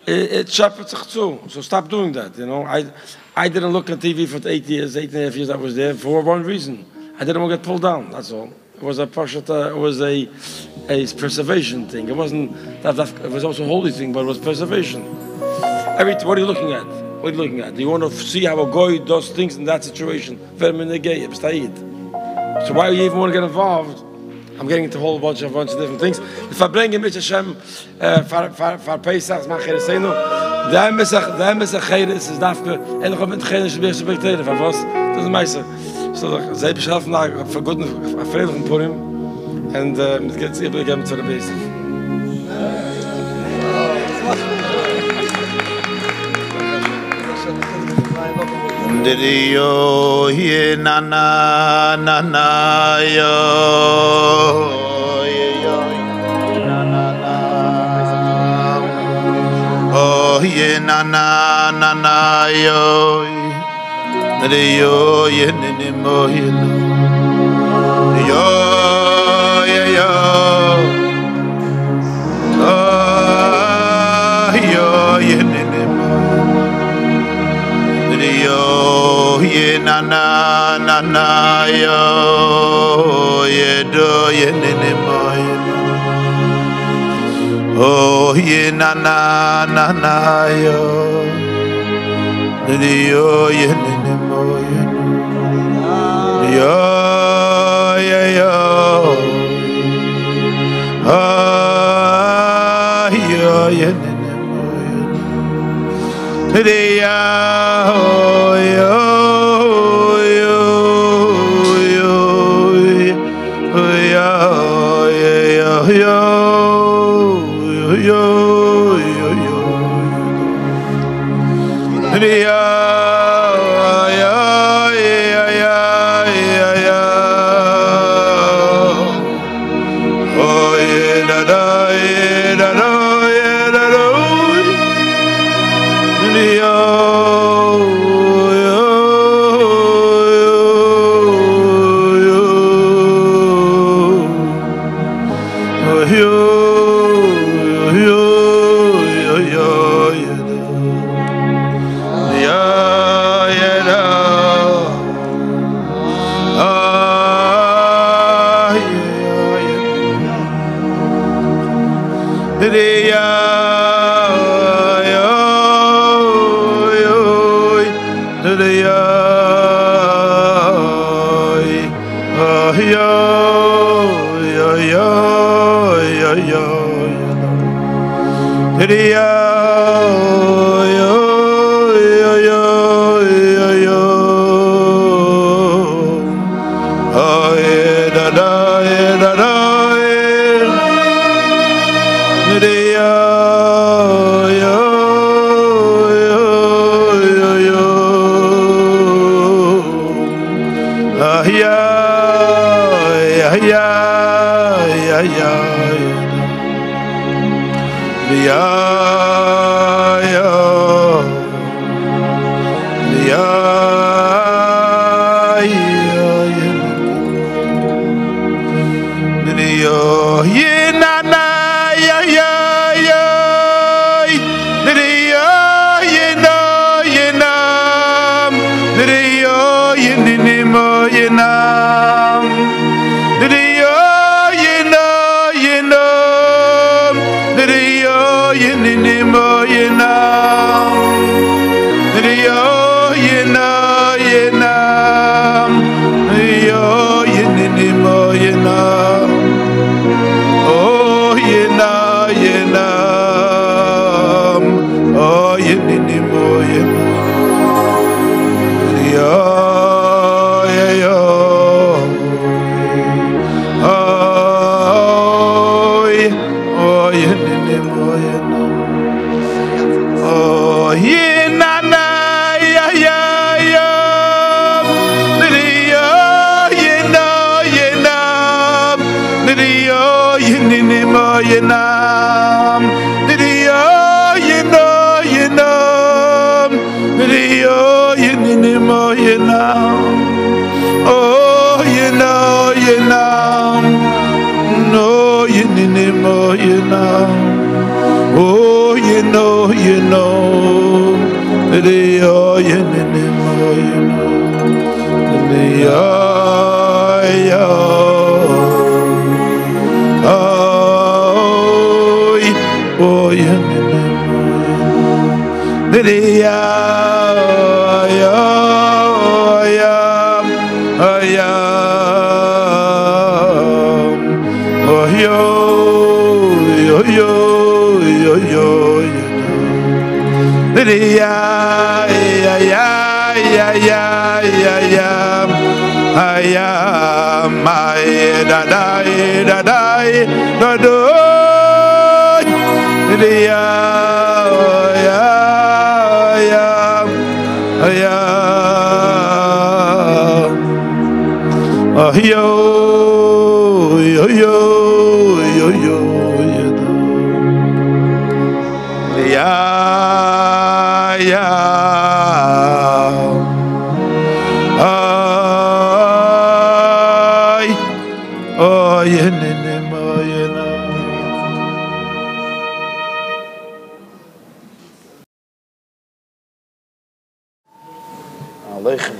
it shepherds sich zu. So stop doing that. You know, I didn't look at TV for 8 years, 8.5 years I was there for one reason. I didn't want to get pulled down. That's all. It was a preservation thing. It wasn't that. It was also a holy thing, but it was preservation. What are you looking at? What are you looking at? Do you want to see how a goy does things in that situation? So why do you even want to get involved? I'm getting into a whole bunch of different things. The Farbrengen mit Hashem for Pesach, the Mesach Cheres is dafke, and noch mit Cheres is best betekenen. Van was? Dat is meester. So zij beschrijven naar voor goed vredigen Purim, en met het eerlijk hebben te de beste. Yo ye na na na na yo na na na oh ye na na na na yo yo ye ni mo ye yo yo oh yo ye ni yo ye na na na na yo ye do ye ni mo oh ye na na na na yo yo ye ni mo yo. Oh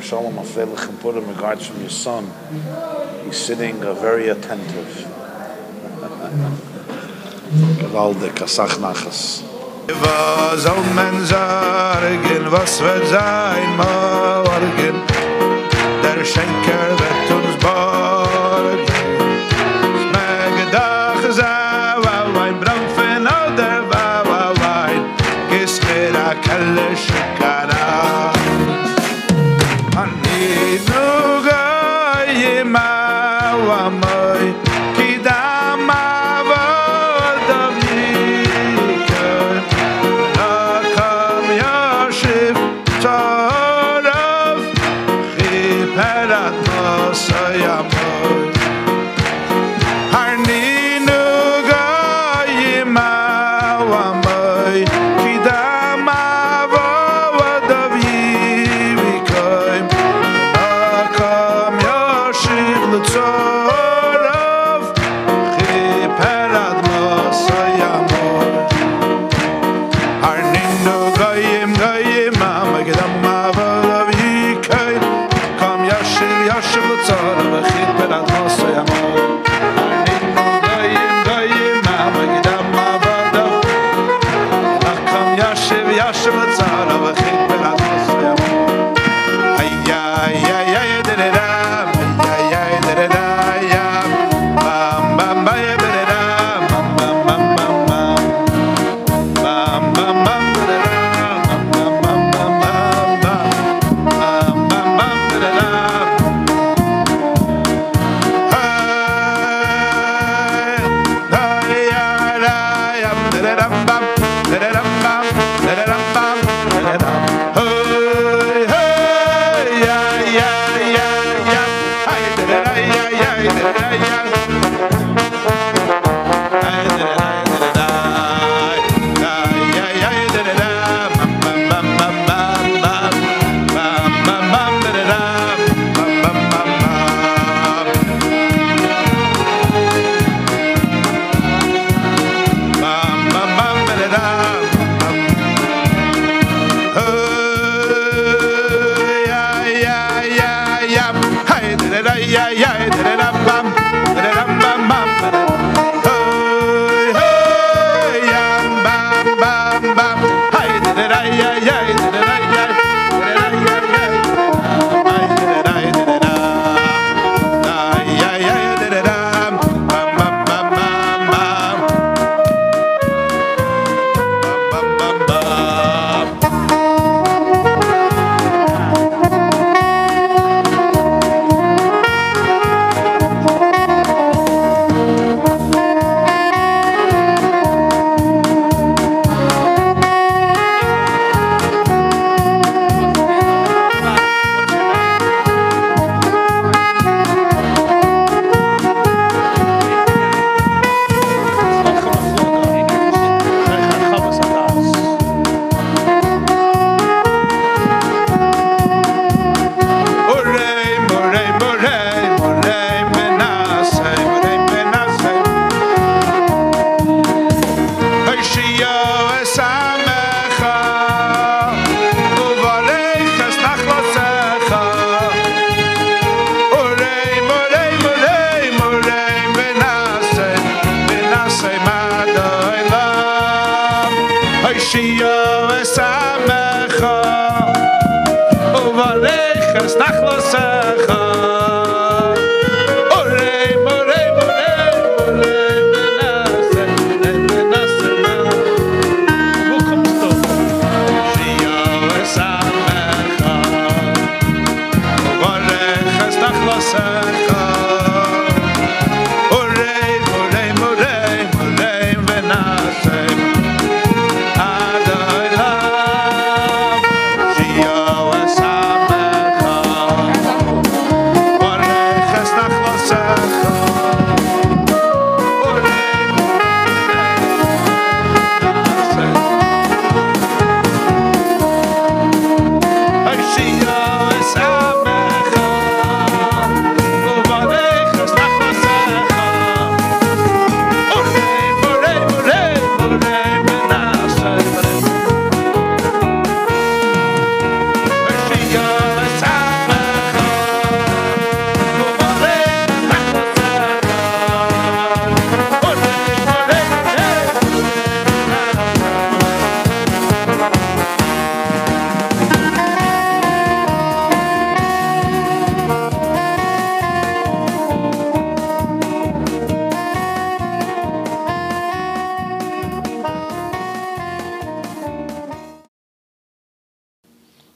Sholom, Afelichem, Purim, regards from your son. He's sitting very attentive. Gewaldig, Kasach Nachas. Was soll man sagen, was wird sein morgen? Der Schenker wird uns borgen. Mein Gedanke sei, wow, ein Brand von oder wow,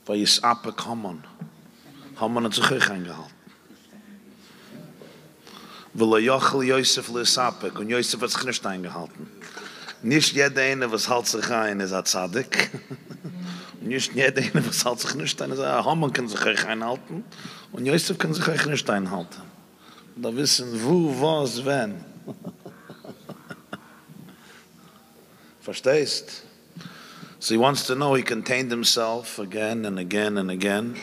Vayisapek Haman. Haman hat sich euch eingehalten. Weil Jochel Yosef Lisapek, und Yosef hat sich nicht eingehalten. Nicht jeder eine, was halt sich ein, ist ein Tzadik. Nicht jeder eine, was halt sich nicht ein, ist ein Haman kann sich euch einhalten, und Yosef kann sich euch nicht einhalten. Da wissen, wo, was, wenn. Verstehst? So he wants to know he contained himself again and again and again.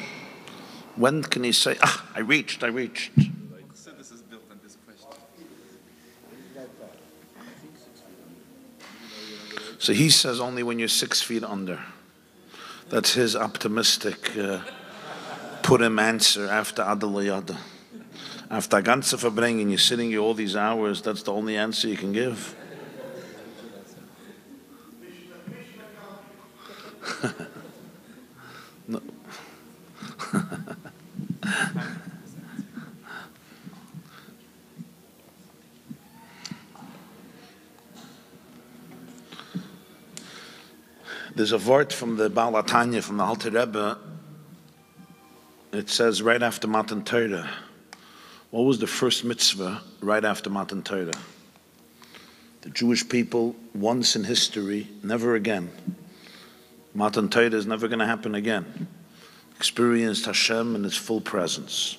When can he say, I reached? This is built on this question. So he says only when you're 6 feet under. That's his optimistic Purim answer after Adalayada. After ganze Farbrengen, you're sitting here all these hours, that's the only answer you can give. No. There's a word from the Baal HaTanya, from the Alter Rebbe. It says right after Matan Torah. What was the first mitzvah right after Matan Torah? The Jewish people, once in history, never again. Matan Torah is never going to happen again. Experienced Hashem in His full presence.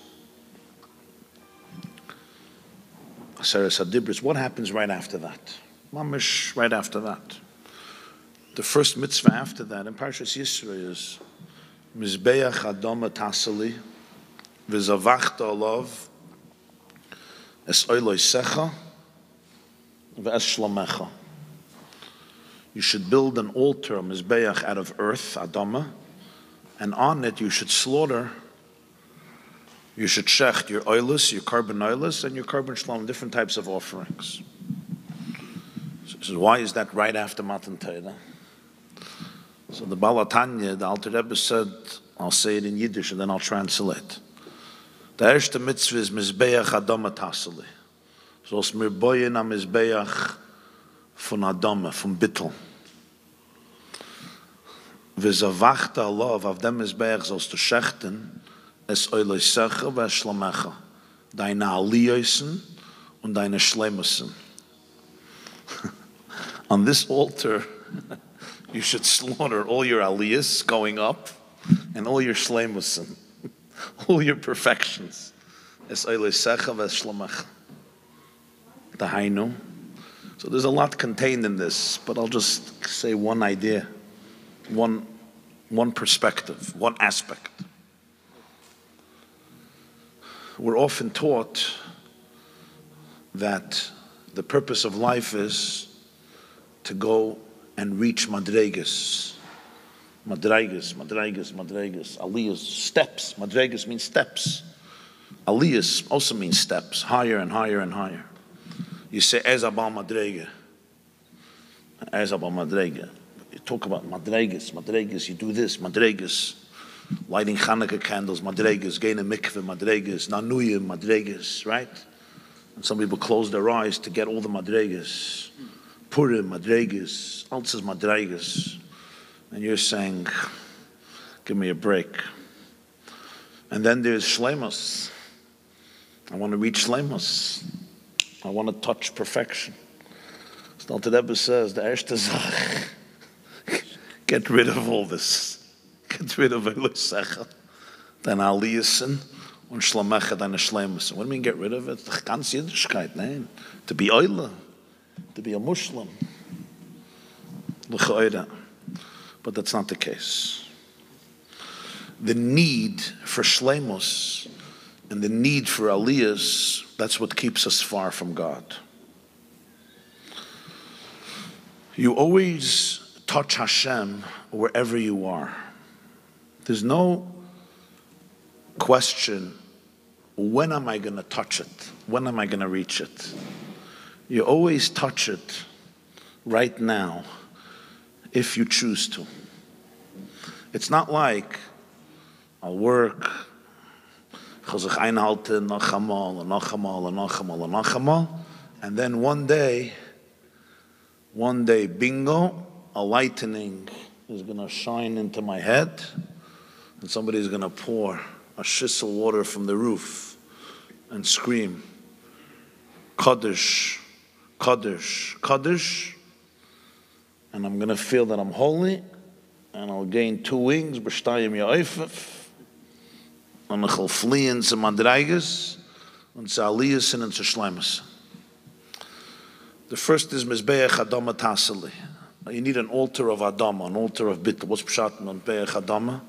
Aseres HaDibros. What happens right after that? Mamish, right after that. The first mitzvah after that in Parshas Yisro is Mizbeach Adama Tasali V'zavachta Olav Es Oiloi Secha V'es Shlomecha. You should build an altar, a Mizbeach, out of earth, Adama, and on it you should slaughter, you should shecht your oilus, your carbon oilus, and your carbon shlom, different types of offerings. So why is that right after Matan Torah? So the Baal HaTanya, the Alter Rebbe said, I'll say it in Yiddish and then I'll translate. The erste mitzvah is Mizbeach Adama Tasali. So it's mirboyen am Mizbeach von Adama, von Bittel. V'zavachta Allah, auf dem Mizbeach sollst du schechten, es oiloi secha v'es shlomecha. Deine Aliyosen und deine Schlemusen. On this altar, you should slaughter all your aliyahs going up and all your shlemusin, all your perfections. Es oiloi secha v'es shlomecha. The hainu. So there's a lot contained in this, but I'll just say one idea, one perspective, one aspect. We're often taught that the purpose of life is to go and reach madregas. Madregas, aliyahs, steps. Madregas means steps. Aliyahs also means steps, higher and higher and higher. You say, Ezabal Madrega. Ezabal Madrega. You talk about Madregas, you do this, Madregas. Lighting Hanukkah candles, Madregas. Gain a mikveh, Madregas. Nanuyim, Madregas, right? And some people close their eyes to get all the Madregas. Purim, Madregas. Altzes, Madregas. And you're saying, give me a break. And then there's Shlemus. I want to reach Shlemus. I want to touch perfection. So the Alter Rebbe says, the erste Zach, get rid of all this. Get rid of Eloi Secha, deine Aliyasen, und Shlomecha, deine Shlemusen. What do you mean get rid of it? Ganz Yiddishkeit, nein. To be Oile, to be a Muslim. But that's not the case. The need for Shlemus and the need for Aliyahs, that's what keeps us far from God. You always touch Hashem wherever you are. There's no question, when am I going to touch it? When am I going to reach it? You always touch it right now, if you choose to. It's not like, I'll work, and then one day, bingo, a lightning is going to shine into my head, and somebody's going to pour a shissel water from the roof and scream, Kaddish, Kaddish, Kaddish, and I'm going to feel that I'm holy, and I'll gain 2 wings, b'shtayim ya'ifef, and I'll flee into Madreiges, and to Aliyas and to Shleimus. The first is Mizbeach Adama Tasali. You need an altar of Adama, an altar of Bittul. What's Pshat on Mizbeach Adama?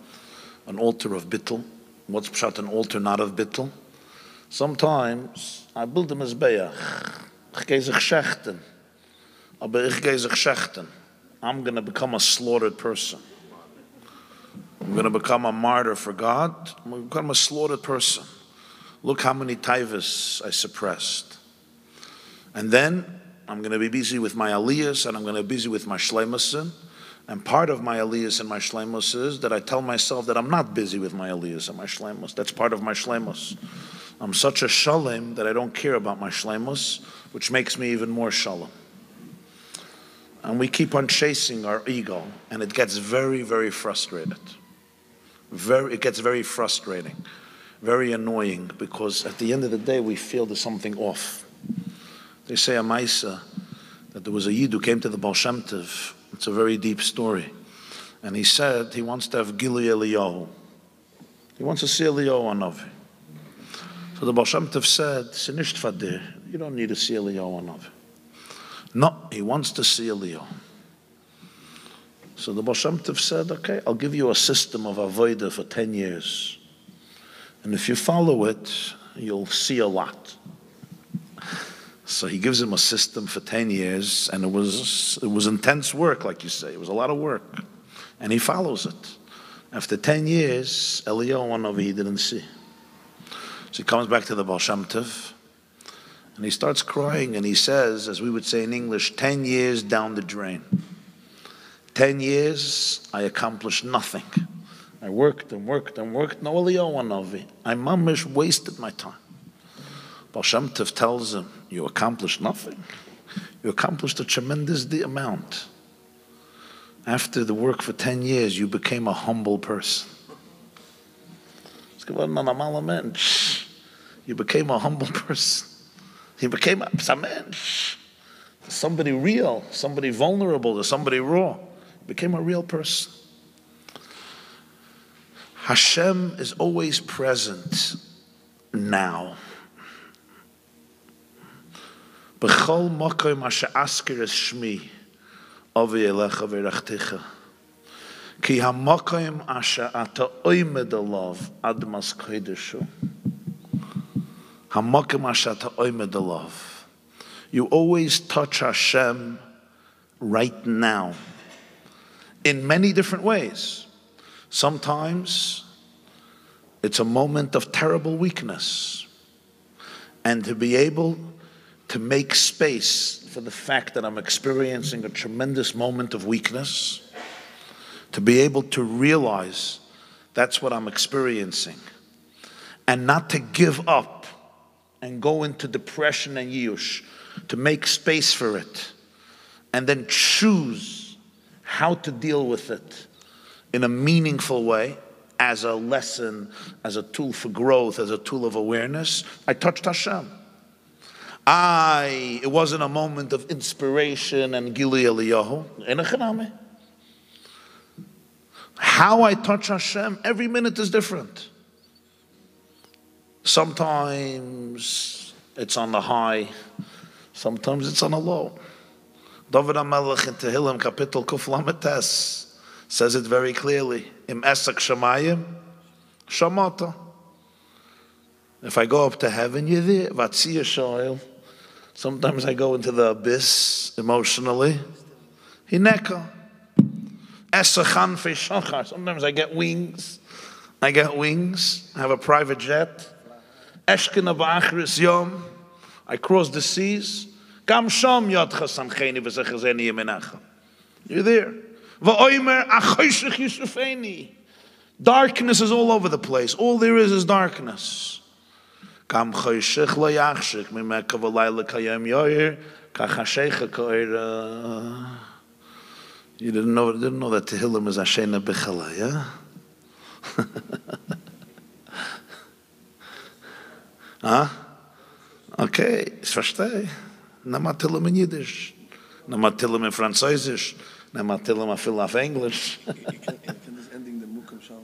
An altar of Bittul. What's Pshat, an altar not of Bittul? Sometimes I build a Mizbeach. Ich gehe sich schechten. Aber ich gehe sich schechten. I'm going to become a slaughtered person. I'm going to become a martyr for God. I'm going to become a slaughtered person. Look how many taivas I suppressed. And then I'm going to be busy with my aliyahs, and I'm going to be busy with my shleimus. And part of my aliyahs and my shleimus is that I tell myself that I'm not busy with my aliyahs and my shleimus. That's part of my shleimus. I'm such a shalom that I don't care about my shleimus, which makes me even more shalom. And we keep on chasing our ego, and it gets very, very frustrated. It gets very frustrating, very annoying, because at the end of the day, we feel there's something off. They say a Maisa that there was a Yid who came to the Baal Shem Tov. It's a very deep story. And he said he wants to have Gili Eliyahu. He wants to see Eliyahu Hanavi. So the Baal Shem Tov said, "Se nisht fadir. You don't need to see Eliyahu Hanavi." No, he wants to see Eliyahu. So the Baal Shem Tov said, "Okay, I'll give you a system of avodah for 10 years. And if you follow it, you'll see a lot." So he gives him a system for 10 years, and it was intense work, like you say. It was a lot of work. And he follows it. After 10 years, Eliyahu Hanavi he didn't see. So he comes back to the Baal Shem Tov, and he starts crying, and he says, as we would say in English, 10 years down the drain. 10 years, I accomplished nothing. I worked and worked and worked. No Eliyahu Hanavi. I mamish wasted my time. Baal Shem Tov tells him, you accomplished nothing. You accomplished a tremendous amount. After the work for 10 years, you became a humble person. You became a humble person. You became a mensch. Somebody real, somebody vulnerable, somebody raw. You became a real person. Hashem is always present now. B'chol makom asher asker es shmi, avi elecha v'rachtecha. Ki hamakom asher ata oimed alav admas koideshu. Hamakom asher ata oimed alav. You always touch Hashem right now in many different ways. Sometimes it's a moment of terrible weakness, and to be able to make space for the fact that I'm experiencing a tremendous moment of weakness, to be able to realize that's what I'm experiencing, and not to give up and go into depression and yush, to make space for it, and then choose how to deal with it in a meaningful way, as a lesson, as a tool for growth, as a tool of awareness. I touched Hashem. It wasn't a moment of inspiration and Gili Eliyahu. How I touch Hashem, every minute is different. Sometimes it's on the high, sometimes it's on the low. David HaMelech in Tehillim, Kapitel Kuf Lamed Tes, says it very clearly. Im Esak Shamayim, Shamata. If I go up to heaven, you're there. Vatziya Shoel. Sometimes I go into the abyss emotionally. Hineka. Esachan Fe Shachar. Sometimes I get wings. I have a private jet. Eshkina Ba'achris Yom. I cross the seas. Gam Sham Yadcha Samcheni V'Zechazeni Yemenacha. You're there. V'oimer Achoshech Yishufeni. Darkness is all over the place. All there is darkness. Gam Choshech Lo Yachshech Mimeka V'Layla Kayem Yoyer Kachashecha Koira. You didn't know that Tehillim is Ashena B'Chala, yeah? Huh? Okay, ich verstehe. Namatilum in Yiddish. Namatilum in Französisch. Namatilum afil auf English. Can this ending the Mukim Shat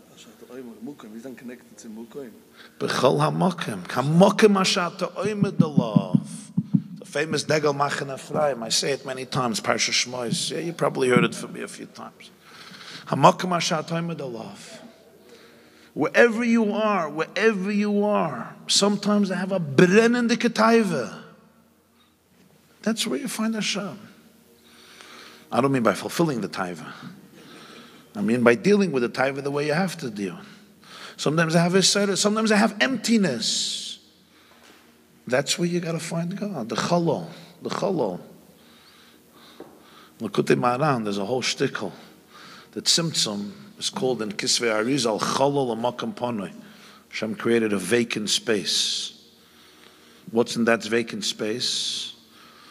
Mukim? He's unconnected to Mukim. Bechol HaMokim. HaMokim Ashat Oime the love. The famous Degel Machen Ephraim. I say it many times, Parsha Shmois. Yeah, you probably heard it from me a few times. HaMokim Ashat Oime the love. Wherever you are, sometimes they have a brennende ketaiva. That's where you find Hashem. I don't mean by fulfilling the taiva. I mean by dealing with the taiva the way you have to deal. Sometimes I have a sometimes I have emptiness. That's where you got to find God. The chalol. L'kutei Maran, there's a whole shtickle. The tzimtzum is called in Kisvei Arizal chalol l'makam panoi. Hashem created a vacant space. What's in that vacant space?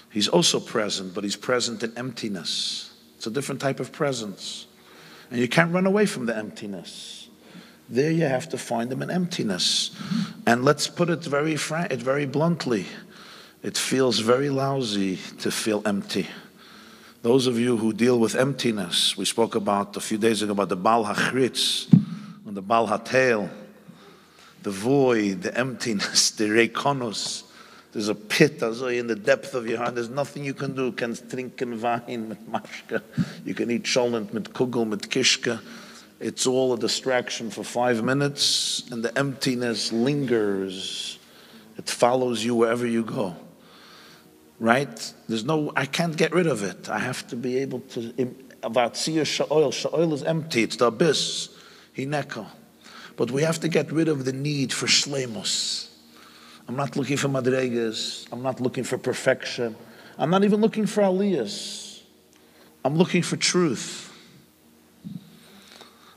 He's also present, but he's present in emptiness. It's a different type of presence. And you can't run away from the emptiness. There you have to find him in emptiness. And let's put it very bluntly. It feels very lousy to feel empty. Those of you who deal with emptiness, we spoke about a few days ago about the Baal HaChritz, and the Baal HaTeil, the void, the emptiness, the reikonus. There's a pit in the depth of your heart. There's nothing you can do. You can drink Wein mit Mashka. You can eat Sholom mit Kugel, mit Kishka. It's all a distraction for 5 minutes, and the emptiness lingers. It follows you wherever you go. Right? I can't get rid of it. I have to be able to. Avatzir Sha'oil. Sha'oil is empty. It's the abyss. Hineko. But we have to get rid of the need for shleimus. I'm not looking for madregas. I'm not looking for perfection. I'm not even looking for aliyahs. I'm looking for truth.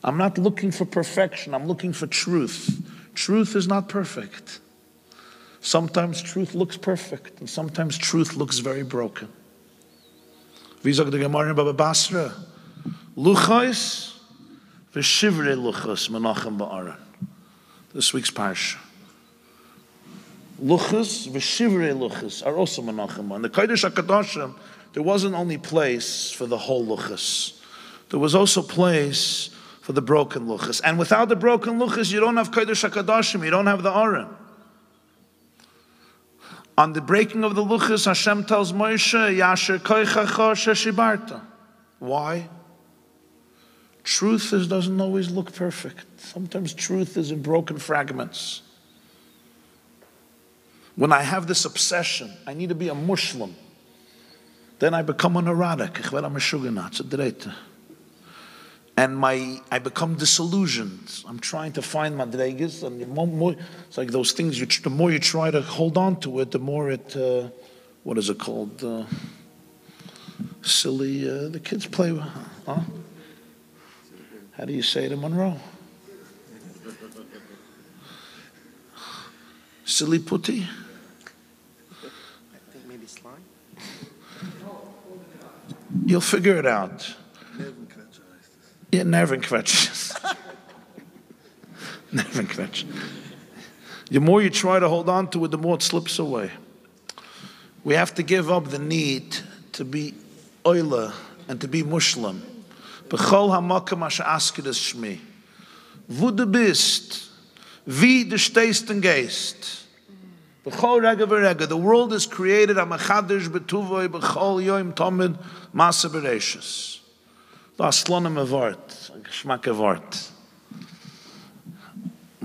I'm not looking for perfection. I'm looking for truth. Truth is not perfect. Sometimes truth looks perfect, and sometimes truth looks very broken. Wie sagt der Gemara in Baba Basra? Luchos v'shivrei luchos menachem ba'aron. This week's parsha. Luchos v'shivrei luchos are also menachem. In the Kodesh HaKadoshim, there wasn't only place for the whole luchos. There was also place for the broken luchos. And without the broken luchos, you don't have Kodesh HaKadoshim. You don't have the Aron. On the breaking of the luchos, Hashem tells Moshe, Yasher koichacha sheshibarta. Why? Truth doesn't always look perfect. Sometimes truth is in broken fragments. When I have this obsession, I need to be a Muslim, then I become a neurotic. Ich werde a Meshuggah, it's a dreita. And I become disillusioned. I'm trying to find madregas, and it's like those things. The more you try to hold on to it, the more it. What is it called? Silly. The kids play. Huh? How do you say it in Monroe? Silly putty. I think maybe slime. You'll figure it out. Yeah, nervenkvetch. Nervenkvetch. The more you try to hold on to it, the more it slips away. We have to give up the need to be oila and to be Muslim. Bechol hamakom asher askedes shmi. Wo du bist, wie du stehst und gehst. Bechol rega v'rega. The world is created amachadish betuvoi bechol yoim tomid masa bereishis. Aslonim a Wort, a Geschmack a Wort.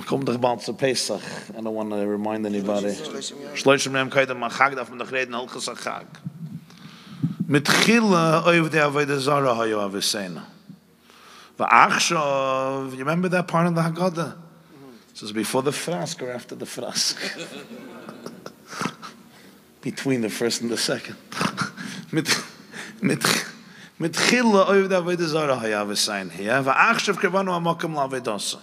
Kommt doch bald zu Pesach. I don't want to remind anybody. Shloshim Yom Kaidem Achag, darf man doch reden, Hilchos Achag. Mit Chila oiv de Avodah Zara hayo aviseina. Va'achshav, you remember that part of the Haggadah? It says before the frask or after the frask? Between the first and the second. Mit Chila oiv de Avodah Zara hayo aviseina. Va'achshav kevanu amakom la'avedasa.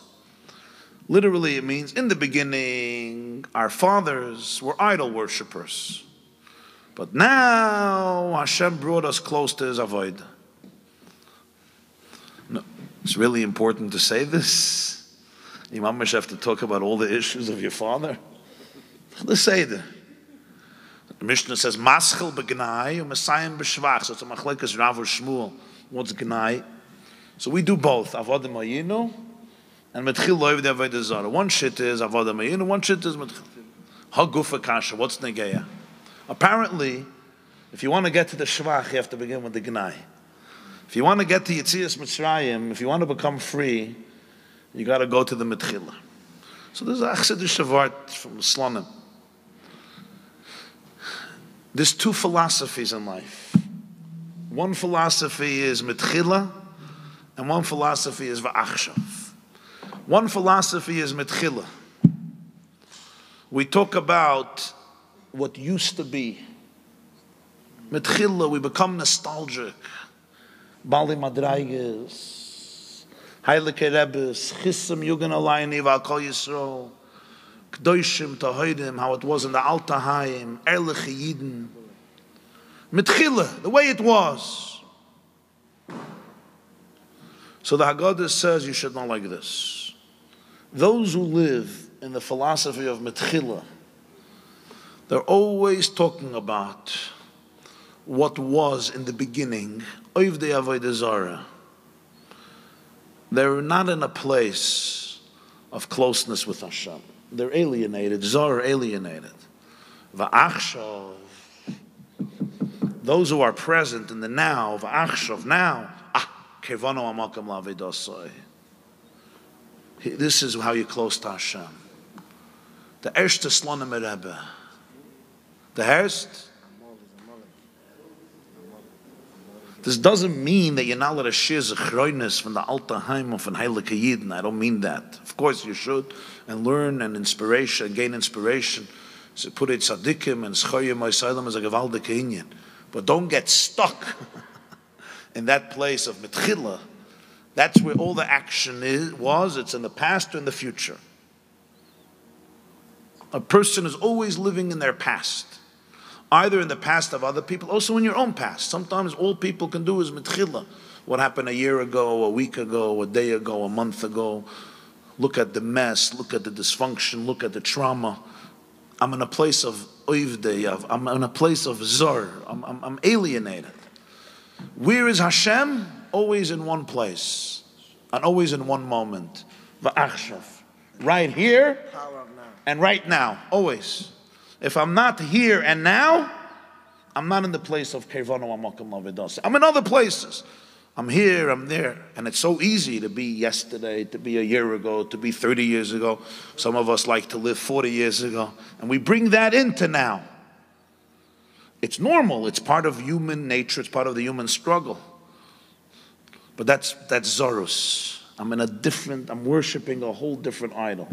Literally, it means in the beginning, our fathers were idol worshippers. But now, Hashem brought us close to His avodah. No, it's really important to say this. You mamish have to talk about all the issues of your father. The Seder. The Mishnah says, Maschel begnai, Messiah b'shvach. So it's a machlekes Rav or Shmuel. What's gnai? So we do both. Avodah Mayinu and Metchil Loiv de Avodah Zarah. One shit is Avodah Mayinu, one shit is Metchil. Hagufa Kasha. What's Negeya? Apparently, if you want to get to the Shvach, you have to begin with the gnai. If you want to get to Yetzias Mitzrayim, if you want to become free, you got to go to the Metchila. So there's a Chasidish Shavart from Slonim. There's two philosophies in life. One philosophy is Metchila, and one philosophy is Va'achshav. One philosophy is Metchila. We talk about what used to be. Metchila, we become nostalgic. Bali Madraiges, Heilige Rebbes, Chissim Yugan Alayni V'Akol Yisrael, Kdoishim Tahoidim, how it was in the Alta Hayim, Erlich Yidin. Metchila, the way it was. So the Haggadah says you should know like this. Those who live in the philosophy of Metchila, they're always talking about what was in the beginning, Oivdei Avodah Zarah. They're not in a place of closeness with Hashem. They're alienated, Zarah alienated. Va'achshav, those who are present in the now, Va'achshav, now, Kevano Amakam Lavedosai. This is how you're close to Hashem. The Erste Slonim Rebbe. The Herst. This doesn't mean that you're not allowed to share zechroinus from the Alta Heim or from Heilige Yidden. I don't mean that. Of course you should, and learn and inspiration, and gain inspiration. So put it tzaddikim and schoyim oisaylam as a gewaldige inyan. But don't get stuck in that place of metchila. That's where all the action was. It's in the past or in the future. A person is always living in their past. Either in the past of other people, also in your own past. Sometimes all people can do is metchila. What happened a year ago, a week ago, a day ago, a month ago. Look at the mess, look at the dysfunction, look at the trauma. I'm in a place of oivdei, I'm in a place of zor, I'm alienated. Where is Hashem? Always in one place, and always in one moment. Va'achshav. Right here, and right now, always. If I'm not here and now, I'm not in the place of Kevano Amakam Lavedos. I'm in other places. I'm here, I'm there. And it's so easy to be yesterday, to be a year ago, to be 30 years ago. Some of us like to live 40 years ago. And we bring that into now. It's normal. It's part of human nature. It's part of the human struggle. But that's Zorus. I'm worshiping a whole different idol.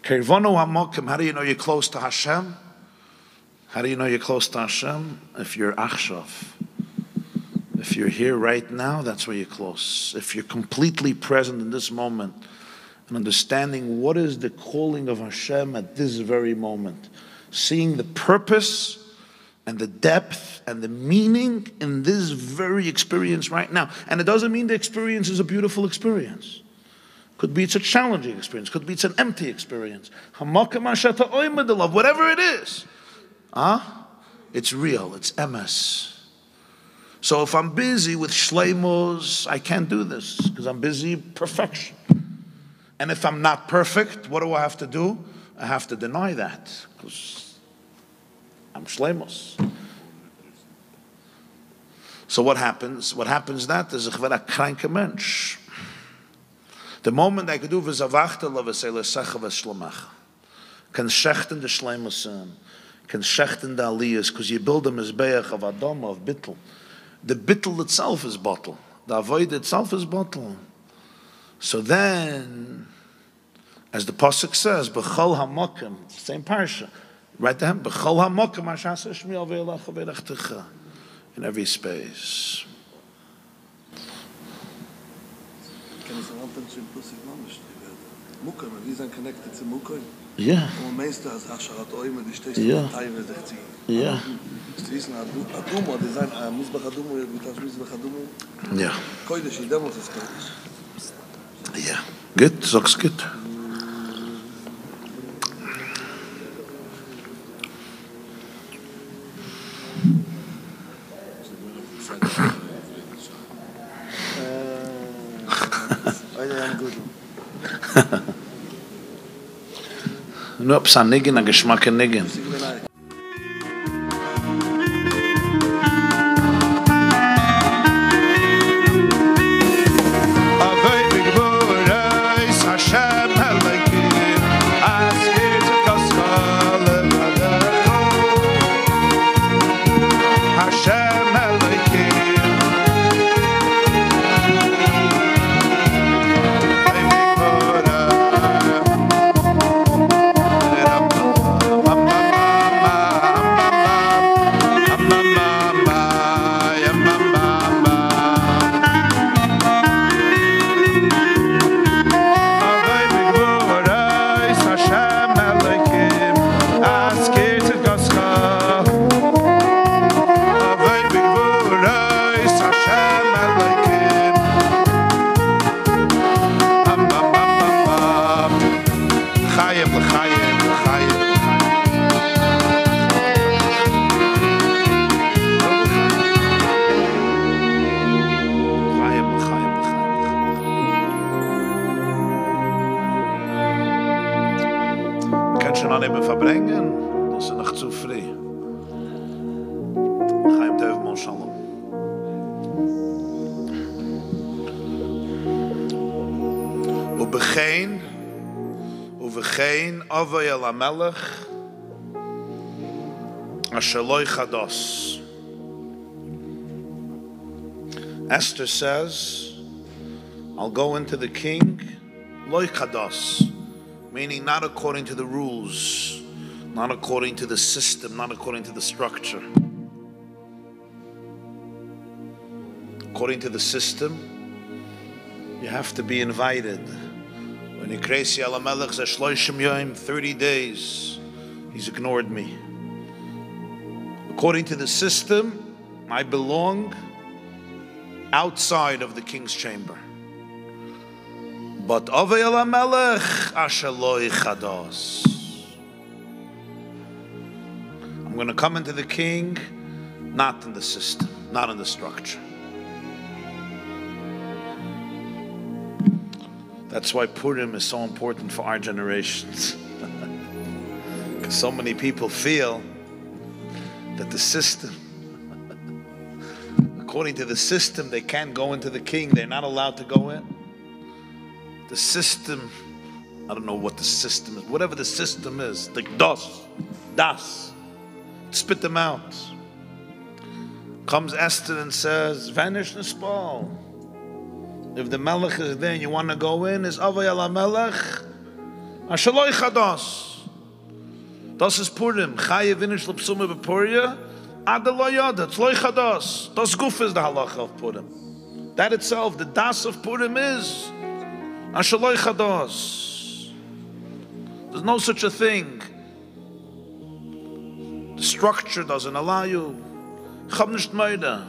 Kevano Hamokim, how do you know you're close to Hashem? How do you know you're close to Hashem? If you're Achshav. If you're here right now, that's where you're close. If you're completely present in this moment and understanding what is the calling of Hashem at this very moment, seeing the purpose and the depth and the meaning in this very experience right now. And it doesn't mean the experience is a beautiful experience. Could be it's a challenging experience. Could be it's an empty experience. Whatever it is. It's real. It's MS. So if I'm busy with shleimos, I can't do this because I'm busy perfection. And if I'm not perfect, what do I have to do? I have to deny that because I'm shleimos. So what happens? What happens that is a kranke mensch. The moment I could do v'zavachte l'v'sele secha v'shlomecha, can shechten the shleimusim, can shechten the aliyahs, because you build a mizbeach of Adam, of bittul. The bittul itself is bottle. The avoid itself is bottle. So then, as the pasuk says, b'chol hamokim, same parsha, right there, b'chol hamokim hashasa shmiel ve'elacha ve'lechtecha, in every space. Connected to Mukoy. Yeah. Yeah. Yeah. Yeah. Good. Sag's good. am good. Nur psa nigen, a geschmack nigen. Farbrengen, das ist noch zu früh. Chaim Tov Mon Sholom. Ubechein Avay el HaMelech Asher lo chados. Esther says, I'll go into the king lo chados, meaning not according to the rules, not according to the system, not according to the structure. According to the system, you have to be invited. When Yikresi al HaMelech says, 30 days, he's ignored me. According to the system, I belong outside of the king's chamber. But Avay el HaMelech asher lo chados. I'm going to come into the king, not in the system, not in the structure. That's why Purim is so important for our generations. Because so many people feel that the system, according to the system, they can't go into the king. They're not allowed to go in. The system, I don't know what the system is. Whatever the system is, like das, spit them out. Comes Esther and says, vanish the spall. If the Melech is there and you want to go in, is Avay el HaMelech asher lo chados. Das is Purim. Chaye vinish l'psuma b'Puria ad lo yada. It's lo chados. Das guf is the halacha of Purim. That itself, the das of Purim is asher lo chados. There's no such a thing. The structure doesn't allow you. Chab nisht meida.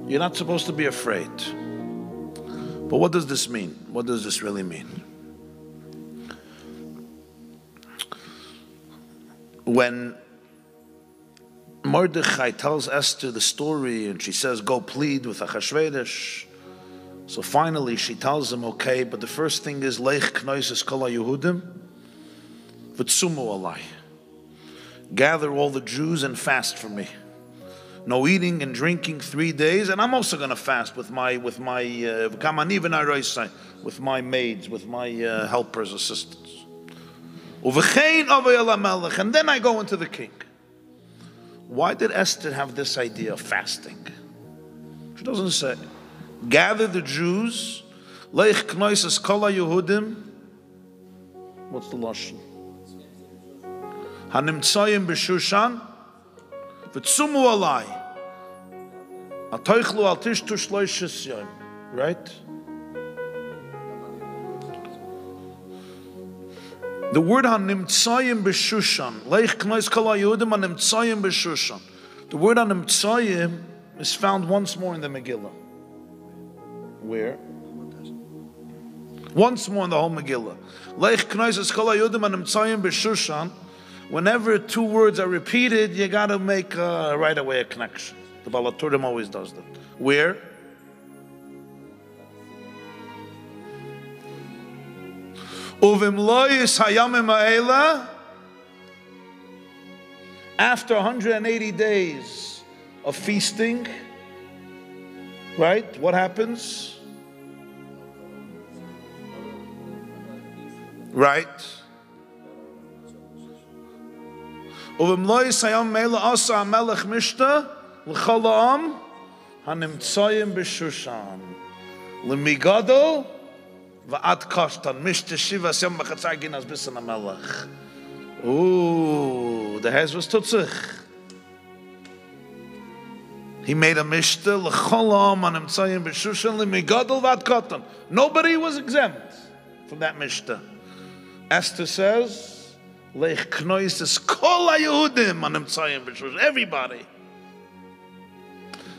You're not supposed to be afraid. But what does this mean? What does this really mean? When Mordechai tells Esther the story and she says, go plead with Achashverosh. So finally she tells him, okay, but the first thing is, Leich knoises kol ha-Yehudim v'tsumu alai. Gather all the Jews and fast for me. No eating and drinking 3 days, and I'm also going to fast with my maids, with my helpers, assistants. And then I go into the king. Why did Esther have this idea of fasting? She doesn't say, gather the Jews, leich knoises kol ha-Yehudim. What's the lashon? Hanimtzayim b'Shushan. V'tsumu alai. Atoichlu al tishtu shloishes yom. Right? The word hanimtzayim b'Shushan. Leich knois kol ha-Yehudim hanimtzayim b'Shushan. The word hanimtzayim is found once more in the Megillah. Where? Once more in the whole Megillah. Leich knois kol ha-Yehudim hanimtzayim b'Shushan. Whenever two words are repeated, you got to make right away a connection. The Baal HaTurim always does that. Where? Uvimloyis hayamim ha'ela, after 180 days of feasting, right? What happens? Right? Uvimloyis hayamim ha'ela asa hamelech mishta l'chol ha'am hanimtzayim b'Shushan l'migadol va'at kashtan mishta shivas yom b'chatzar ginas b'san hamelech. Ooh, the Hez was tutzich. He made a mishta l'chol ha'am hanimtzayim b'Shushan l'migadol va'at kashtan. Nobody was exempt from that mishta. Esther says, Lech knoises kol haYehudim hanimtzayim b'Shushan. Everybody.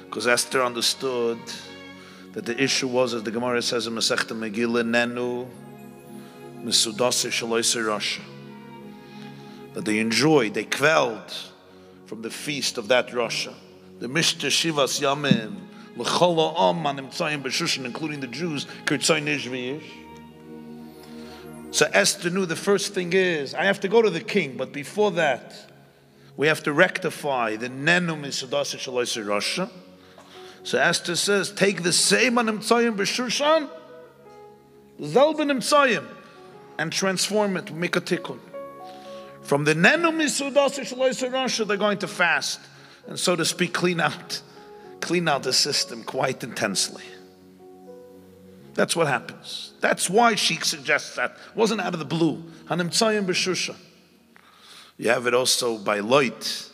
Because Esther understood that the issue was, as the Gemara says in Masechta Megillah, Nenu Misudase Shaloise Rasha, that they enjoyed, they quelled from the feast of that Rasha. The Mishta Shivas Yamim L'chol ha'am hanimtzayim b'Shushan, including the Jews, Kirtzay Nishviyish. So Esther knew the first thing is, I have to go to the king, but before that, we have to rectify the Nenu Misudase Shaloise Rasha. So Esther says, take the same hanimtzayim b'Shushan, zelben nimtzayim, and transform it, make a tikkun. From the Nenu Misudase Shaloise Rasha, they're going to fast, and so to speak, clean out the system quite intensely. That's what happens. That's why she suggests that. It wasn't out of the blue. Hanimtzayim b'Shushan. You have it also by Loit.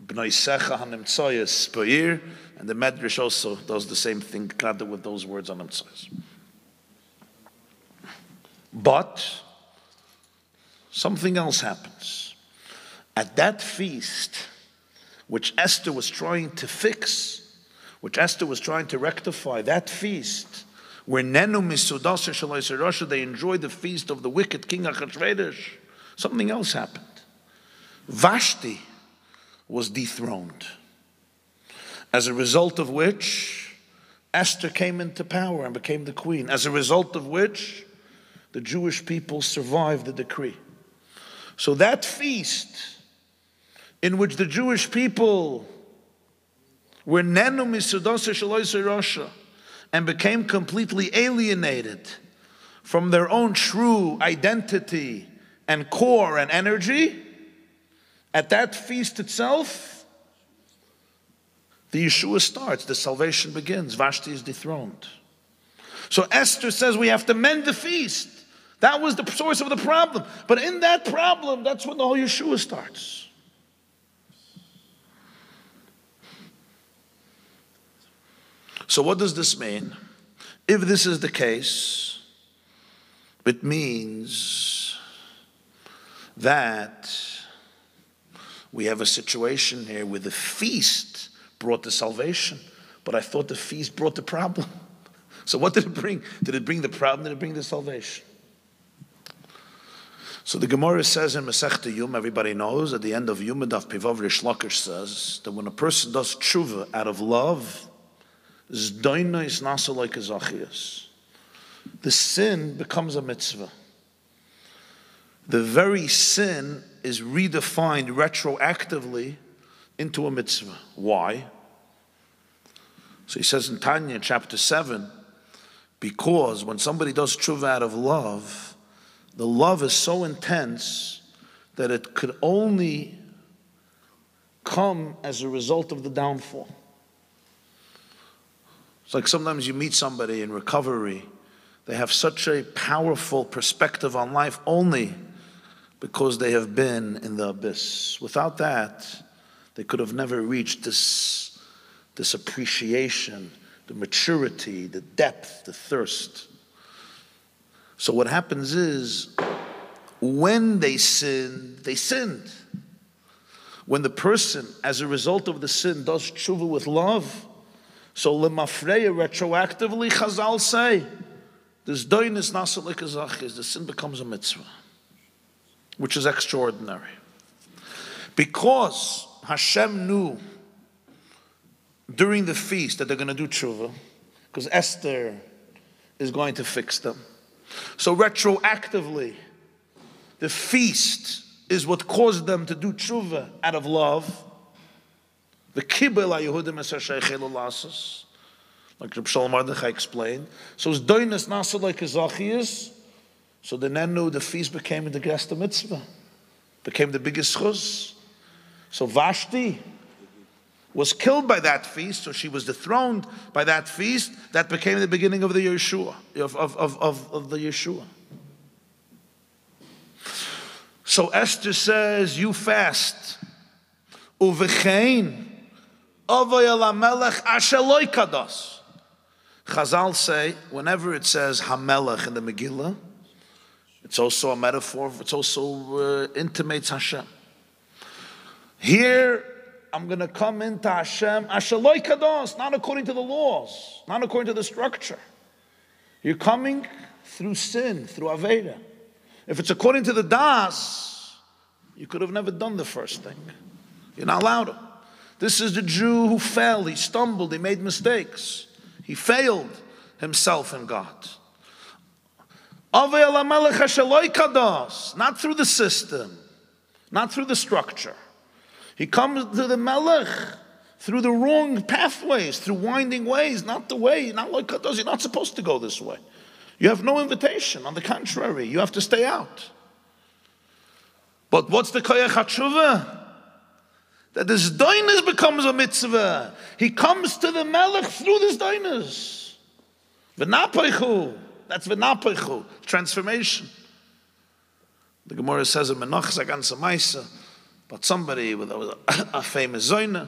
B'nai Secha hanimtzayis b'ir. And the Medrash also does the same thing, kind of with those words on nimtzayis. But something else happens. At that feast, which Esther was trying to fix, which Esther was trying to rectify, that feast, where Nenu Misudase Shaloise Rasha, they enjoyed the feast of the wicked king Achashverosh, something else happened. Vashti was dethroned, as a result of which Esther came into power and became the queen, as a result of which the Jewish people survived the decree. So that feast in which the Jewish people were Nenu Misudase Shaloise Rasha and became completely alienated from their own true identity and core and energy, at that feast itself, the Yeshua starts, the salvation begins. Vashti is dethroned. So Esther says we have to mend the feast. That was the source of the problem. But in that problem, that's when the whole Yeshua starts. So what does this mean? If this is the case, it means that we have a situation here where the feast brought the salvation, but I thought the feast brought the problem. So what did it bring? Did it bring the problem? Did it bring the salvation? So the Gemara says in Masechta Yom, everybody knows, at the end of Yom Daf Pivav Rish Lakish says that when a person does tshuva out of love, the sin becomes a mitzvah. The very sin is redefined retroactively into a mitzvah. Why? So he says in Tanya, chapter 7, because when somebody does tshuva out of love, the love is so intense that it could only come as a result of the downfall. It's like sometimes you meet somebody in recovery, they have such a powerful perspective on life only because they have been in the abyss. Without that, they could have never reached this appreciation, the maturity, the depth, the thirst. So what happens is, when they sinned, they sinned. When the person, as a result of the sin, does tshuva with love, so lemafreya, retroactively, Chazal say, this doinis nasa lekazachis, the sin becomes a mitzvah, which is extraordinary. Because Hashem knew during the feast that they're going to do tshuva, because Esther is going to fix them. So retroactively, the feast is what caused them to do tshuva out of love. The kibbel ha-Yehudim es ha-sheichel ulasus, like Rabbi Sholom Mordechai explained. So it's doinus nasa like Zachiyas. So the Nenu, the feast became the Gesta Mitzvah, became the biggest chuz. So Vashti was killed by that feast, so she was dethroned by that feast. That became the beginning of the Yeshua, of the Yeshua. So Esther says, you fast. Uvechein avay el hamelech asher lo kados. Chazal say, whenever it says Hamelech in the Megillah, it's also a metaphor, it's also intimates Hashem. Here, I'm going to come into Hashem, asher lo kados, not according to the laws, not according to the structure. You're coming through sin, through Aveda. If it's according to the Das, you could have never done the first thing. You're not allowed to. This is the Jew who fell, he stumbled, he made mistakes. He failed himself and God. Not through the system, not through the structure. He comes to the Melech through the wrong pathways, through winding ways, not the way, not like Kadosh. You're not supposed to go this way. You have no invitation. On the contrary, you have to stay out. But what's the Koyach HaTshuvah? That this doinus becomes a mitzvah. He comes to the Melech through this doinus. V'napechu. That's v'napechu. Transformation. The Gemara says in Menach Zagan Samaisa, but somebody with a famous zoyna,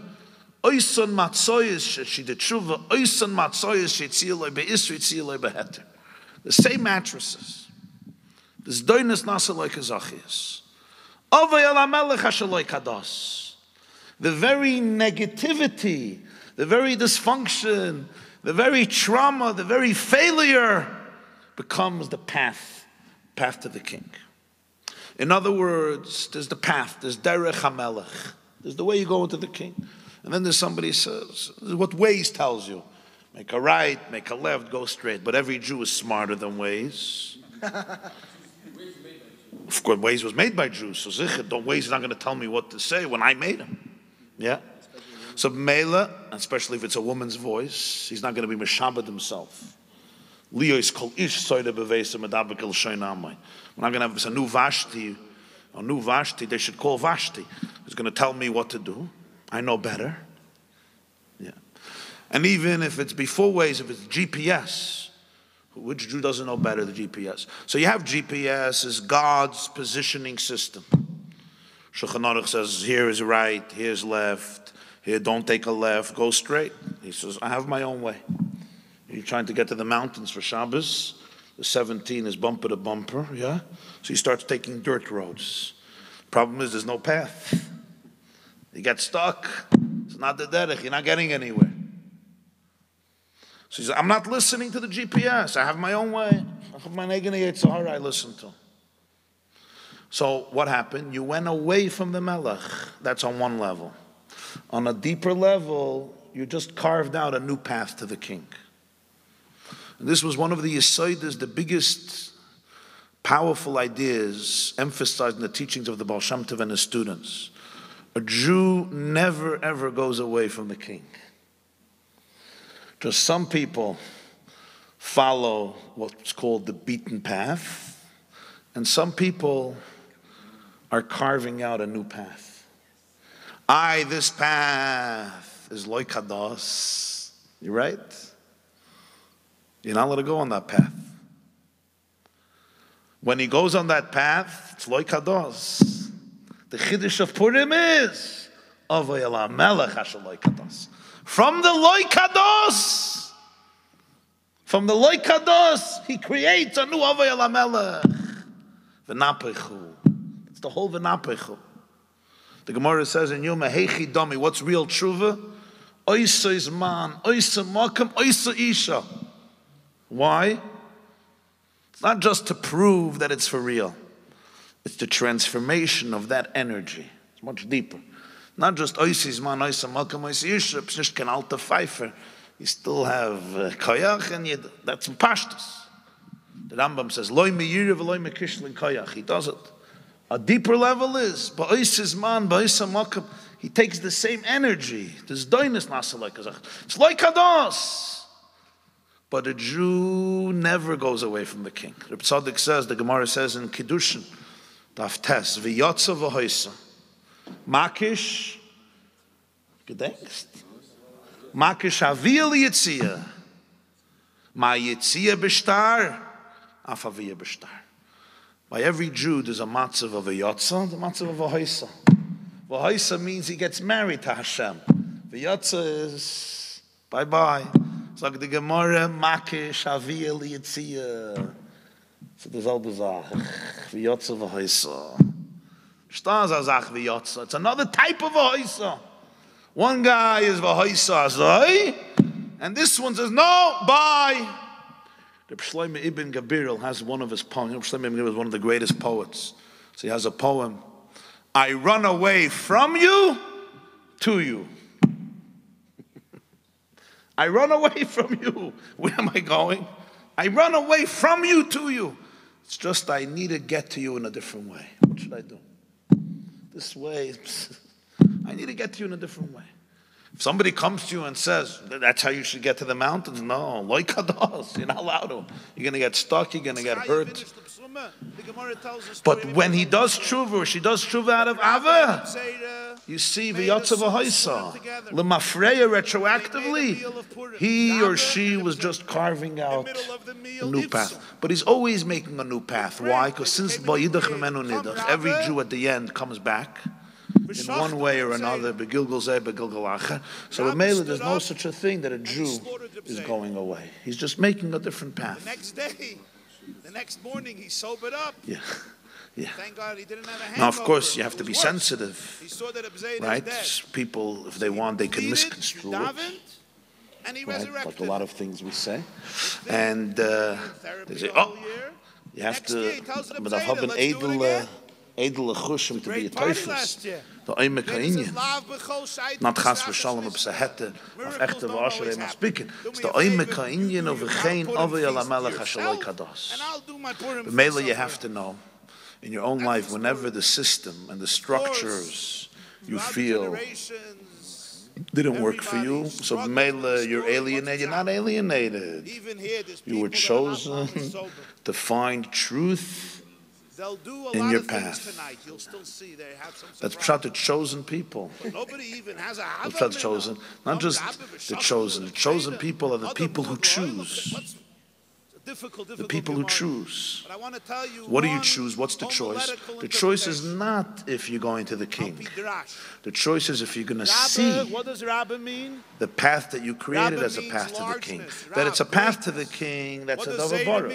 oison matzoyis she did tshuva, oison matzoyis she tziloi be'isri tziloi beheter. The same mattresses. This doinus nasa like a zachias. Avay el hamelech asher lo kados. The very negativity, the very dysfunction, the very trauma, the very failure becomes the path to the king. In other words, there's the path, there's derech hamelech, there's the way you go into the king. And then there's somebody says, what Waze tells you. Make a right, make a left, go straight. But every Jew is smarter than Waze. Of course, Waze was made by Jews, so Waze is not going to tell me what to say when I made him. Yeah? So Mela, especially if it's a woman's voice, he's not going to be Meshabed himself. Leo is called Ish Soida Bevesa Medabakil Shoinamai. We're not going to have a new Vashti, they should call Vashti. Who's going to tell me what to do. I know better. Yeah. And even if it's before Waze, if it's GPS, which Jew doesn't know better, the GPS? So you have GPS as God's positioning system. Shulchan Aruch says, here is right, here's left, here don't take a left, go straight. He says, I have my own way. You're trying to get to the mountains for Shabbos, the 17 is bumper to bumper, yeah? So he starts taking dirt roads. Problem is, there's no path. You get stuck, it's not the derech, you're not getting anywhere. So he says, I'm not listening to the GPS, I have my own way. I have my Negene Yetzirah I listen to. So what happened? You went away from the Melech. That's on one level. On a deeper level, you just carved out a new path to the king. And this was one of the Yesodis, the biggest powerful ideas emphasized in the teachings of the Baal Shem Tov and his students. A Jew never ever goes away from the king. Just some people follow what's called the beaten path, and some people are carving out a new path. This path is loy kados. You right? You're not allowed to go on that path. When he goes on that path, it's loy kados. The chiddush of Purim is avay el hamelech asher loy kados. From the loy kados, he creates a new avay el hamelech. V'napechu. The whole v'napechu. The Gemara says in Yom Heichi Dami, what's real tshuva? Oisa is man, oisa makam, oisa isha. Why? It's not just to prove that it's for real. It's the transformation of that energy. It's much deeper. Not just oisa is man, oisa makam, oisa isha. P'shish ken alta pfeifer. You still have koyach and that's pashtus. The Rambam says, Loi me'yiriv v'loi me'kishlin koyach. He does it. A deeper level is, ba'ois man, ba'ois ha'makam. He takes the same energy. There's doinus nasa like azach. It's like hadas. But a Jew never goes away from the king. Reb Tzaddik says, the Gemara says in Kiddushin, Daf Tes, v'yotza v'hoisa. Makish, gedenkst. Makish havia liyitzia. Ma yitzia b'shtar, af havia b'shtar. By every Jew, there's a matzav of a yotza, the matzav of a hoisa. Hoisa means he gets married to Hashem. V'yotza is bye-bye. It's like the Gemara, makish havia liyitzia. So there's all the zach. V'yotza v'hoisa. Shtar zach v'yotza. It's another type of hoisa. One guy is v'hoisa azoi, and this one says, no, bye. The Shlomo Ibn Gabirel has one of his poems. Shlomo Ibn Gabirel is one of the greatest poets. So he has a poem. I run away from you to you. I run away from you. Where am I going? I run away from you to you. It's just I need to get to you in a different way. What should I do? This way. I need to get to you in a different way. If somebody comes to you and says, that's how you should get to the mountains, no, like kados, you're not allowed to. You're going to get stuck, you're going to get hurt. But when he does tshuva, or she does tshuva out of ava, you see v'yotza v'hoisa, l'mafreya retroactively, he or she was just carving out a new path. But he's always making a new path. Why? Because since ba'yidach v'menu nidach, every Jew at the end comes back in one way or another, begilgal zeh, begilgal acher. So in Mela, there's no such a thing that a Jew is going away. He's just making a different path. The next day, the next morning, he sobered up. Yeah. Thank God he didn't have a hangover. Now, of course, you have to be sensitive, He saw that right? People, if they want, they can misconstrue it. And he Right? resurrected. Like a lot of things we say. And they say, oh, you have to, but I have an edel chushim to be a teufels. The oime ka'inyan. Not chas v'shalom of sehete, of echte v'asher ema speaking. It's the oime ka'inyan of v'chein ovei ala melech ha-shaloi kados. But mainly you have to know, in your own life, whenever the system and the structures you feel didn't work for you, so mainly you're alienated. You're not alienated. You were chosen to find truth in your path. That's pshat, the chosen people. That's pshat, chosen. Not just the chosen. The chosen people are the people who choose. The people who choose. What do you choose? What's the choice? The choice is not if you're going to the king. The choice is if you're going to see the path that you created as a path to the king. That it's a path to the king, that's a davar bara.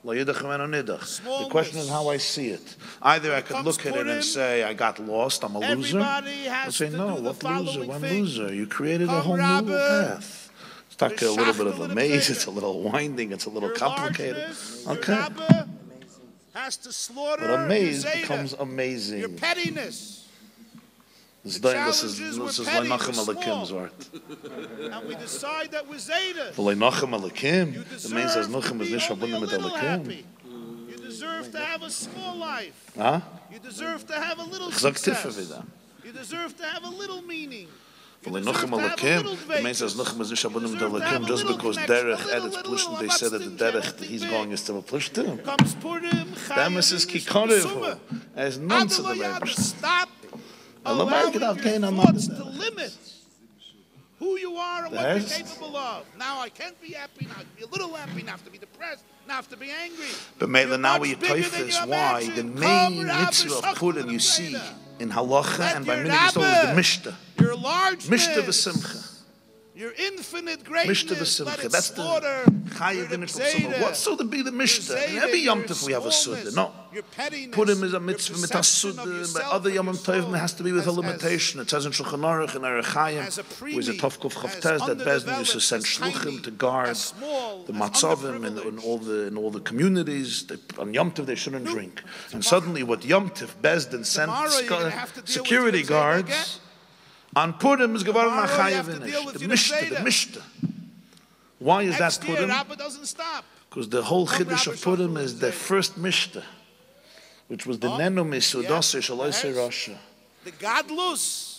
The question is how I see it. Either I could look at it and say, I got lost, I'm a loser. Or say, no, what loser? One loser. You created a whole new path. It's like a little bit of a maze, it's a little winding, it's a little complicated. Okay. But a maze becomes amazing. Your pettiness. This is Leinachem Alekim's word. And we decide that we're Zayda. Leinachem Alekim. The man says Nochem is Nishabunim with Alekim. You deserve to have a small life. Huh? You deserve to have a little success. You deserve to have a little meaning. The man says Nochem is Nishabunim with Alekim just because Derech edits Plushtim, they said that the Derech that he's going is to a Plushtim. Comes Purim, Damas is Kikorev. Has none to the Rebbe. Stop allowing your thoughts to limit who you are and what you're capable of. Now I can't be happy, now I have to be a little happy, now I have to be depressed, now I have to be angry. But Mela, now we teufels why the main mitzvah of Purim you see in halacha and by minhag is the mishta. Your largeness, mishta v'simcha. Your infinite greatness, let it that's slaughter. What's so to be the mishta? In every Yom Tov we have a suda. No. Purim is a mitzvah mit a suda. By other Yom Tovim it has to be with a limitation. It says in Shulchan Aruch and Erech Chaim, where is a Tovkuf Chavtez that Bezdin used to send shluchim to guard the matzavim in all the communities. On Yom Tov they shouldn't drink. And suddenly what Yom Tov Bezdin sent security guards. On Purim is Gevar Machayev in it. The Mishta. Why is that Purim? Doesn't stop. Because the whole Chiddush of Purim is the first Mishnah, which was the Nenu Misudase Shaloise Rasha. The Gadlus.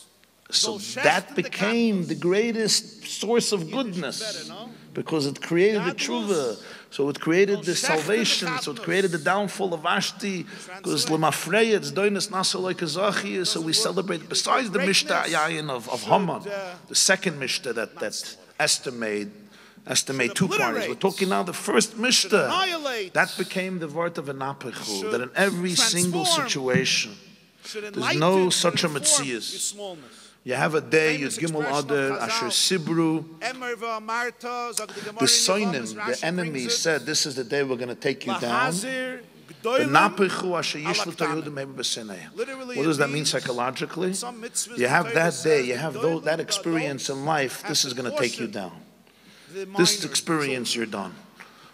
So that became the greatest source of goodness, because it created the tshuva, so it created the salvation, so it created the downfall of Ashti, because Lemafreya, it's Doinus Nasa like Azachi, so we celebrate, besides the Mishnah Yayin of Haman, the second Mishnah that estimate 2 parties. We're talking now the first Mishnah. That became the word of an apichu, that in every single situation, there's no such a metzias. You have a day, Yud Gimel Adar, Asher Sibru. The Soinim, the enemy, said, this is the day we're going to take you down. What does that mean psychologically? You have that day, you have that experience in life, this is going to take you down. This experience, you're done.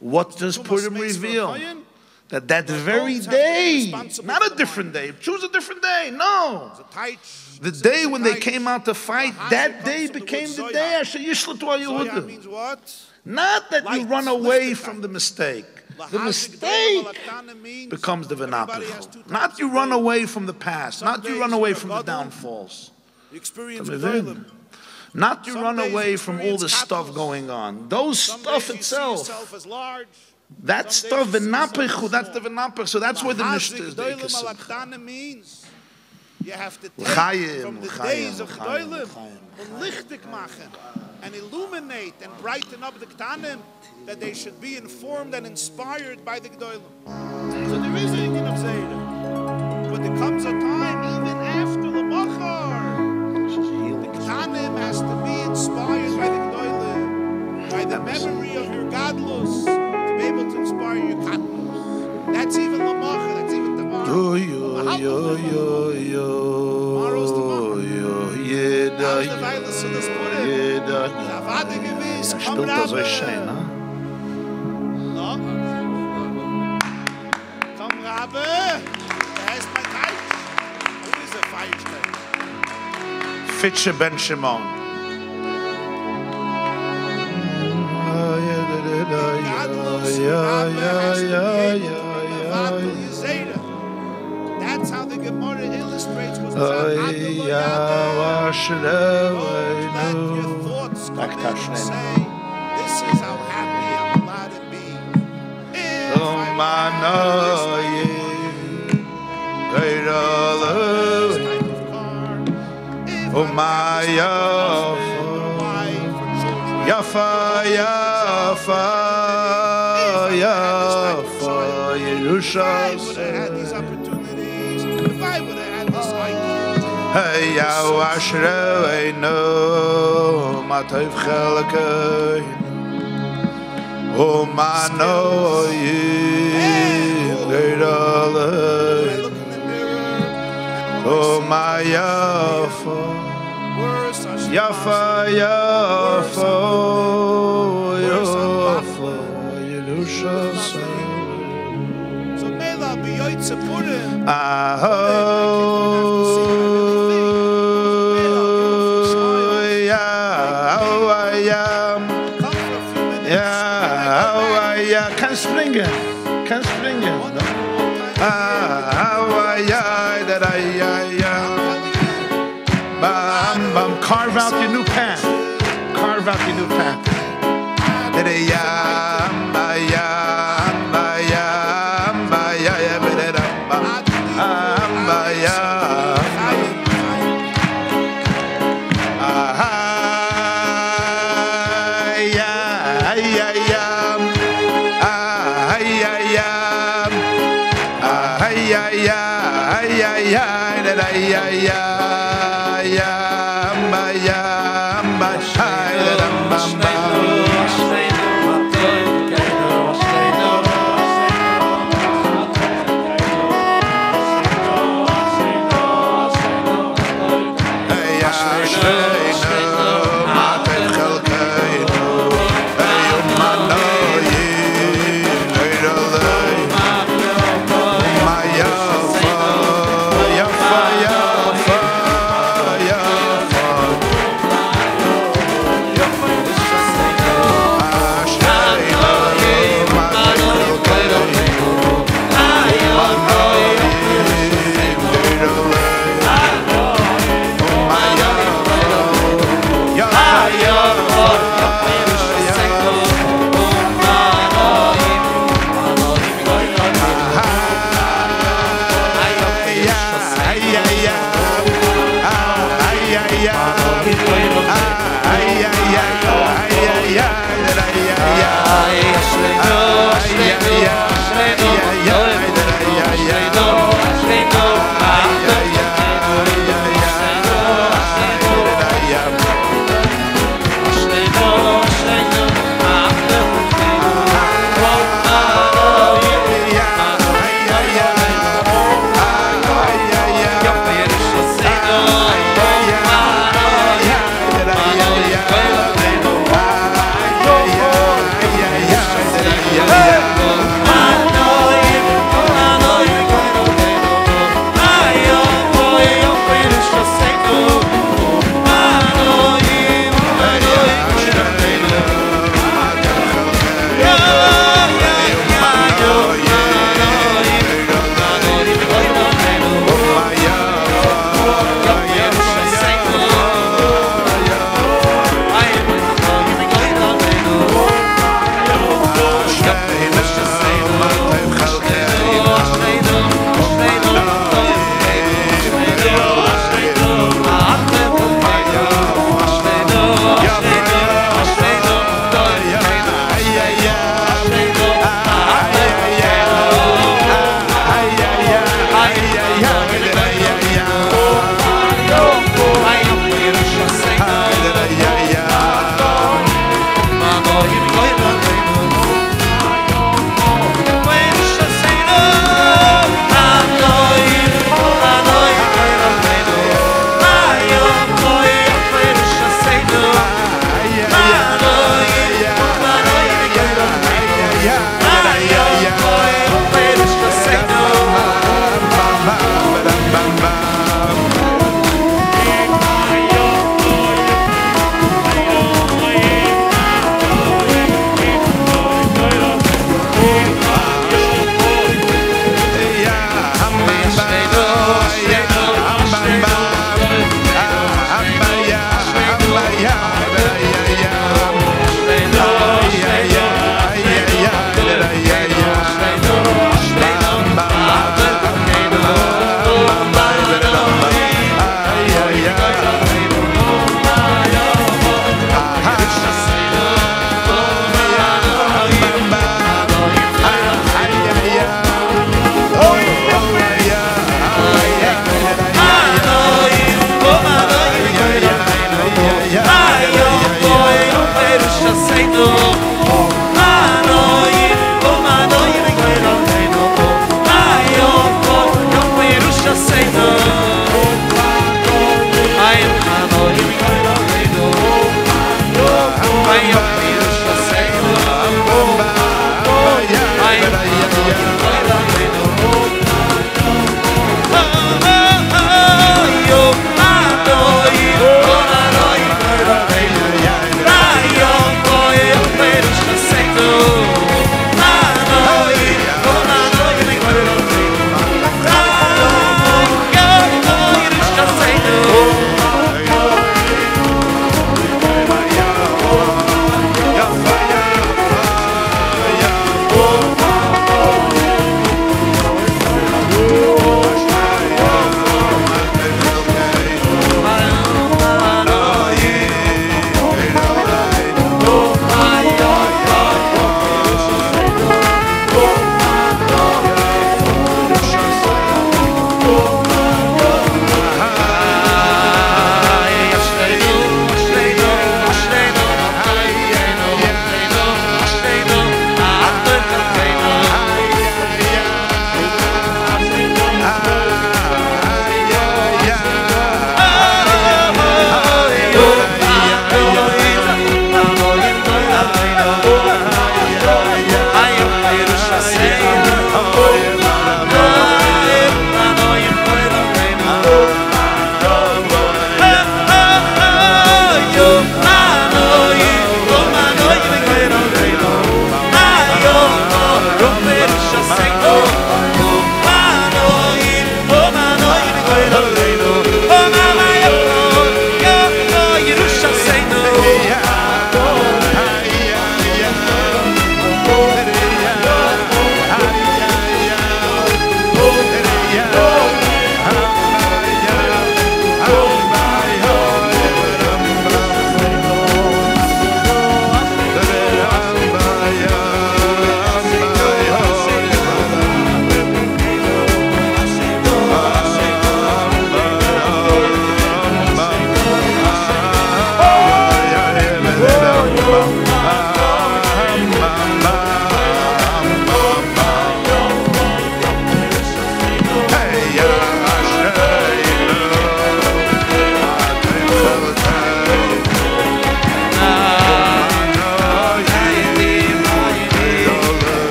What does Purim reveal? That very day, not a different day, choose a different day, no. The day when they came out to fight, that day became the day. Not that you run away from the mistake. The mistake becomes the v'napechu. Not you run away from the past. Not you run away from the downfalls. Not you run away from all the stuff going on. Those stuff itself. That stuff, v'napechu, that's the v'napechu. So that's where the Mishnah is. You have to take from the days of Gdolim and lichtig machen and illuminate and brighten up the Ktanim, that they should be informed and inspired by the Gdolim. So there is a Indian of Zayda. But there comes a time, even after the Machar, the Ktanim has to be inspired by the Gdolim, by the memory of your Gadlus, to be able to inspire your Gadlus. That's even the Machar, that's even the Machar. Tomorrow's tomorrow. How's the violence of this Purim? Zavada gewiss, komm Rabbi. No? Komm Rabbi. Da ist mein Teich. Wo ist der Feierstein? Fitsche Ben Shimon. That's how the Gemara illustrates what's Let your thoughts come in and say, this is how happy I'm allowed to be. If I'm Yafa, Yafa, Yafa, Yerusha. Hey, ya washrei no matayv chalakay. Oh, mano yim leidalay. Oh, my yafa, yafa, yafa, yafa, Yerusha. So Mela b'yoytze Purim. Kan springen. Bam, bam, carve out your new path. Carve out your new path. Yeah.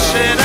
Shit.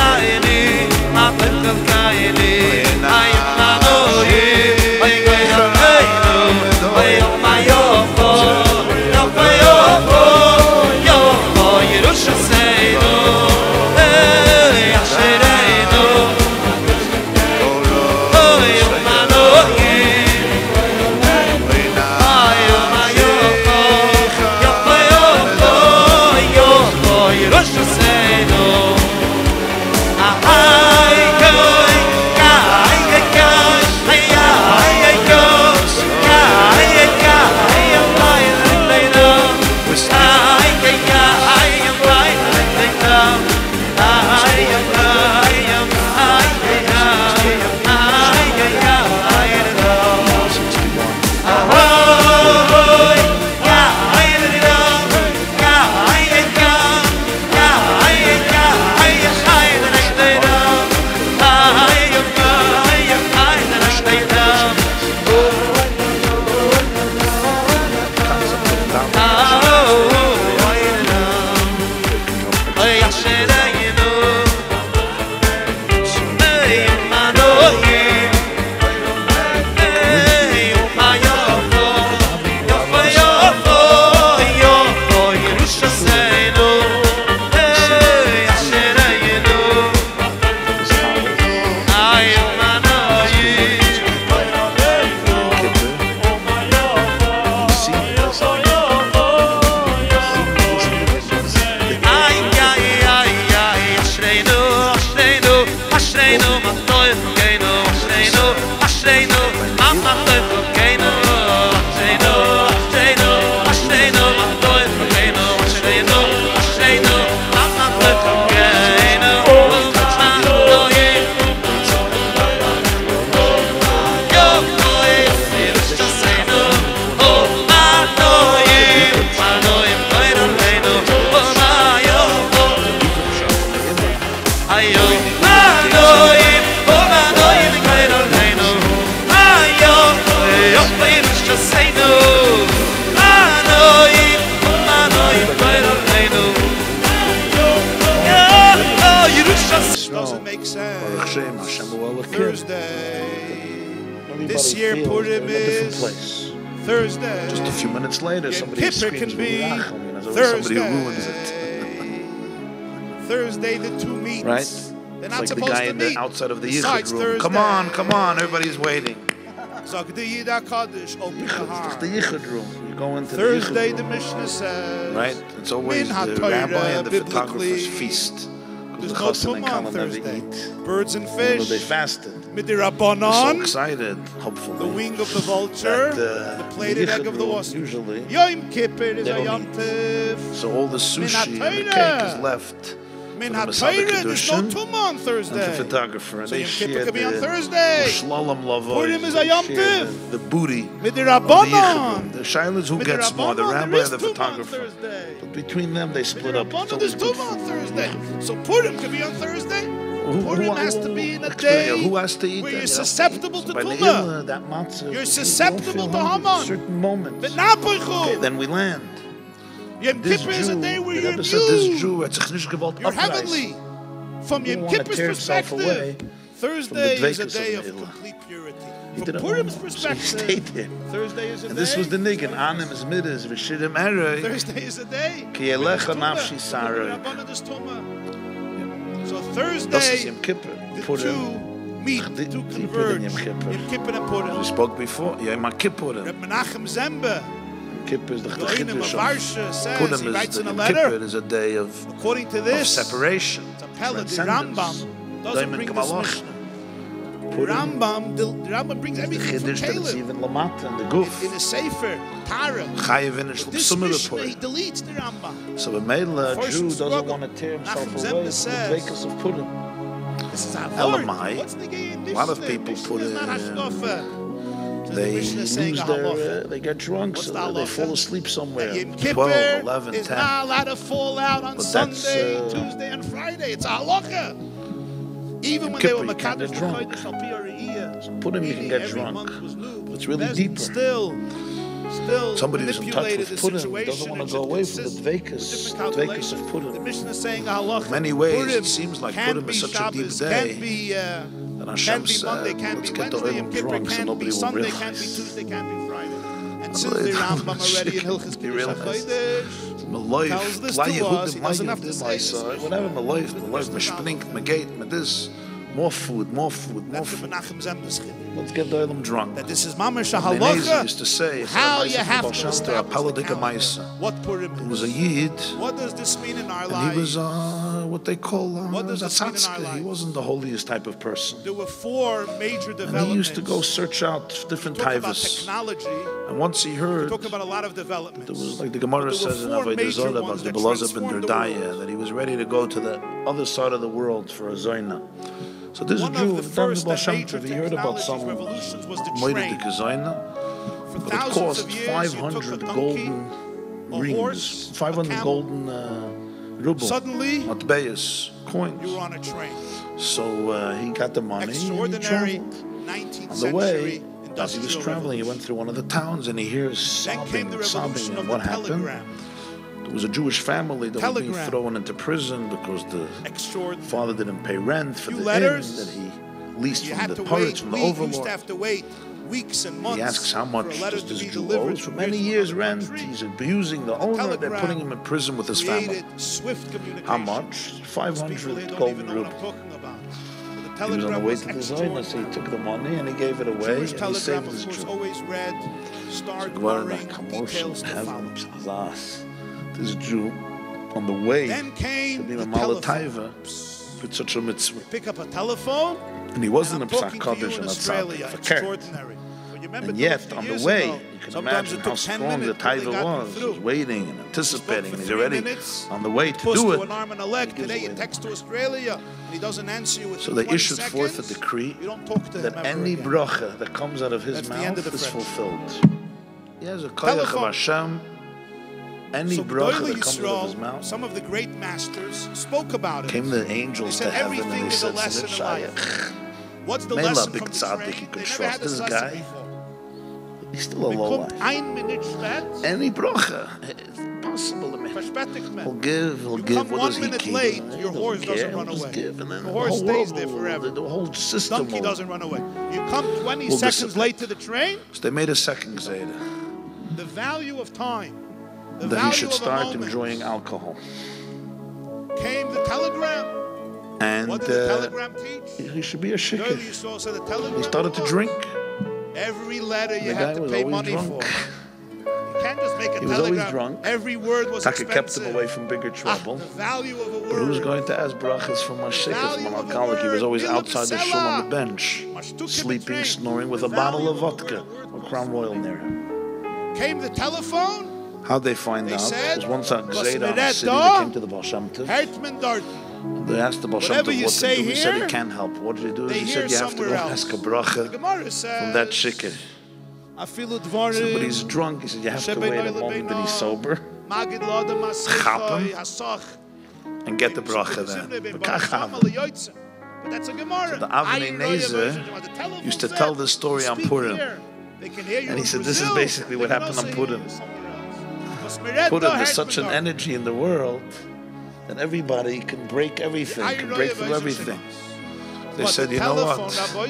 Doesn't make sense. Thursday. This year Purim is Thursday. Just a few minutes later, somebody screams, Thursday. Somebody ruins it. Thursday, the two meets. Right? They're It's not like the supposed guy to in the meet. outside of the Besides Yichud room. Thursday. Come on, everybody's waiting. Open the heart. The Yichud room. You go into Thursday, the the Yichud room. Mishnah says. Right? It's always Min the HaTorah, rabbi and the biblically, photographer's feast. There's The no chassan and tumah on kala never Thursday. eat. Birds and Even though fish. they fasted. Mit They're so Rabbanon. excited, hopefully. The wing of the vulture. That, The plated egg of the Yichud ostrich. usually, Yom Kippur is they a don't Yom Tiv. so all the sushi and the HaTorah. cake is left Min for the Masada HaTorah, there's no Kedushin tumah on and the Thursday. photographer. And So they Yom Kippur share could be on the Thursday. Sholom lavoy. Purim is a Yom They share Tiv. the booty Mit the of the Yichud room. Rabbanon. The Shaila is who Mit the gets more, the Rabbanon, rabbi there or the is tumah on photographer. Thursday. But between them, they split up. It's Rabbanon, always there's good tumah on food. Thursday. So Purim could be on Thursday. Purim has to be in a explain day it. Who has to eat where that? you're You have to susceptible eat. to By the tumah. Illa, that matzah, You're you susceptible don't to feel hungry Haman. at certain moments. But not B'chu. Okay, then we land. Yom This Kippur is a Jew, day where the you're Rebbe said this new. Jew, hat sich nicht gewollt You're abreißen. heavenly. From He Yom didn't want to Kippur's tear himself away perspective, Thursday from the is a dveikus day of of Meila. complete purity. He From didn't Purim's want to. So he perspective, stayed there. Thursday is a And day. this was the niggin. Anim is midas, v'shirim erei. Thursday is a day. Ki yelecha nafshi sarei. So Das ist Thursday, Yom Kippur. the Purim. two meet, the two Deeper than converge. Yom Kippur. Yom Kippur and Purim. We spoke before. Yom Kippurim. Reb Menachem Zembe, Yom Kippur is the the Oinem of Chiddush of Varsha, says, Purim. he writes in a Yom letter, Kippur is a day of according to this, separation. it's a pellet, the transcendence. Rambam doesn't Diamond bring this Kamalach. Mishnah. The Rambam brings The everything from Chiddush that it's Caleb. even Lamata and the Guf. In a Sefer, Tara. Chayiv in a This similar Mishnah, he point. deletes the Rambam. So a Meila First Jew doesn't struggle. want to tear himself Nachum away Zembe from the says, dveikus of Purim. This is our Elamai. word. What's the gay in A lot of Mishnah? people Mishnah put is it not in, hashkafa. So They the Mishnah is saying lose a their, halacha. they get drunk, What's so the they halacha? fall asleep somewhere. Yom Kippur 12, 11, is 10. not allowed to fall out on But that's, Sunday, Tuesday, and Friday. It's a halacha. Even Yom when Kippur, they were you can't Makadosh get drunk. Chodesh al Pi Ariyah, So Purim, you can meaning get every drunk. month was new, It's really Bezdin deeper. Still Somebody who's in touch manipulated with the Purim situation doesn't want and to go should away from the insist dveikus with different of calculations. Purim. The Mishnah is saying a halacha. In many ways, Purim it seems like can't Purim be is such a Shabbos, deep day. can't be, And can't Hashem be Monday, said, can't let's be get the Wednesday, Yom oil Kippur drunk so can't nobody be will Sunday, realize. can't be Tuesday, can't be Friday. And Well, since the it- Rambam already in Hilchos You Kiddush realize. HaChodesh tells this to us, he doesn't have to say this. Whatever, Maloif, Mishpnink, Megate, this. More food. That's the Menachem Zembe's chiddush. Let's get the oil drunk. That this is mamash a Menezi used to halacha. say, How you have to a establish the Paladika calendar. Maisa. What Purim He was a is. Yid, What does this mean in our and he was lives? what they call What does a this mean in our tzaddik. He lives? wasn't the holiest type of person. There were four major And developments. he used to go search out different Talk about taivas. technology. And once he heard, Talk about a lot of developments. there was like the Gemara But there were says in four Avodah major Zarah about ones the that Belazar ben transformed the Derdaya, world. that he was ready to go to the other side of the world for a Zoyna. So this One Jew, of the first Baal and Shem major Tov, he heard about technologies, some revolutions was the Moedik train. Zoyna, For but it thousands cost of years, you took a 500 donkey, golden a rings, horse, a 500 camel. golden ruble, Suddenly, matbeyas, coins. you were on a train. So he got the money and he Extraordinary traveled. 19th On the way, century as he was industrial traveling, he revolution. went through one of the towns and he hears Then came the sobbing, revolution of and the what happened? telegram. There was a Jewish family that was being Telegram. thrown into prison because the Extraordinary. father didn't pay rent for Few the letters. inn that he leased You from had the to pirates, wait. from the We used to overlord. have to wait weeks and months. He asks how much for a letter does to this be Jew delivered owe? For from many here to years another rent. country. He's abusing the owner. They're telegram putting him in prison with his family. Created swift communication. How much? These people, 500 they don't golden even know what I'm rubles. talking about. The He was on the telegram way was to the Zayna, extraordinary. so he took the money and he gave it away Jewish and he telegram, saved of his course, Jew. always read, star Gwar glaring, nach details to heaven, follow. this Jew on the way Then to came be the a telephone. Malataiva with such a mitzvah. Pick up a telephone, And he wasn't a and I'm Psak talking to you Kaddish in and a Australia. Tzaddik. Extraordinary. But you remember And yet, 50 on the years way, ago, you can sometimes imagine it how took 10 strong the minutes till they Taiva got him was. through. He's waiting and anticipating, for and he's 3 already minutes, on the way to Puss do to it. an arm and a leg. He gives Today you away text to Australia and he doesn't answer you within So they 20 issued forth a seconds. decree You don't talk to him that ever any again. bracha that comes out of his That's the end mouth of the is friendship. fulfilled. He has a koyach of Telephone. Hashem. Any So bracha G'dayli that comes out of his Yisrael, mouth. some of the great masters spoke about it. Came the angels They to said heaven everything and they is a said, lesson in life. "Shayach." What's the Mela, lesson big from the tzaddik, train? you could They never trust had this this lesson guy. before. He's still a low life. Any bracha, it's possible to make. He'll give. What does he keep? Late, your horse doesn't run away. Give, and then the horse stays there forever. The whole system. Donkey doesn't run away. You come 20 seconds late to the train. So they made a second Gzeda. The value of time. That he should start enjoying alcohol. Came the telegram. And what did the telegram teach? He should be a shikar. He started to drink. Every letter you have to pay money for. You can't just make a telegram. He was always drunk. Every word was expensive. kept him away from bigger trouble. The value of a word. But who's going to ask brachas from a shikar, from an alcoholic? He was always outside the shul on the bench, sleeping, snoring with a bottle of vodka or Crown Royal near him. Came the telephone. How'd they find out? There's one Gzeda on the city that came to the Baal Shem Tov. They asked the Baal Shem Tov what to do. He said he can't help. What did he do? He said you have to go ask a bracha from that shikar. Somebody's drunk. He said you have to wait a moment that he's sober. Chap him and get the bracha then. But that's a Gemara. So the Avnei Nezer used to tell this story on Purim. And he said this is basically what happened on Purim. Purim, there's such an energy in the world that everybody can break everything, can break through everything. They said, you know what? Till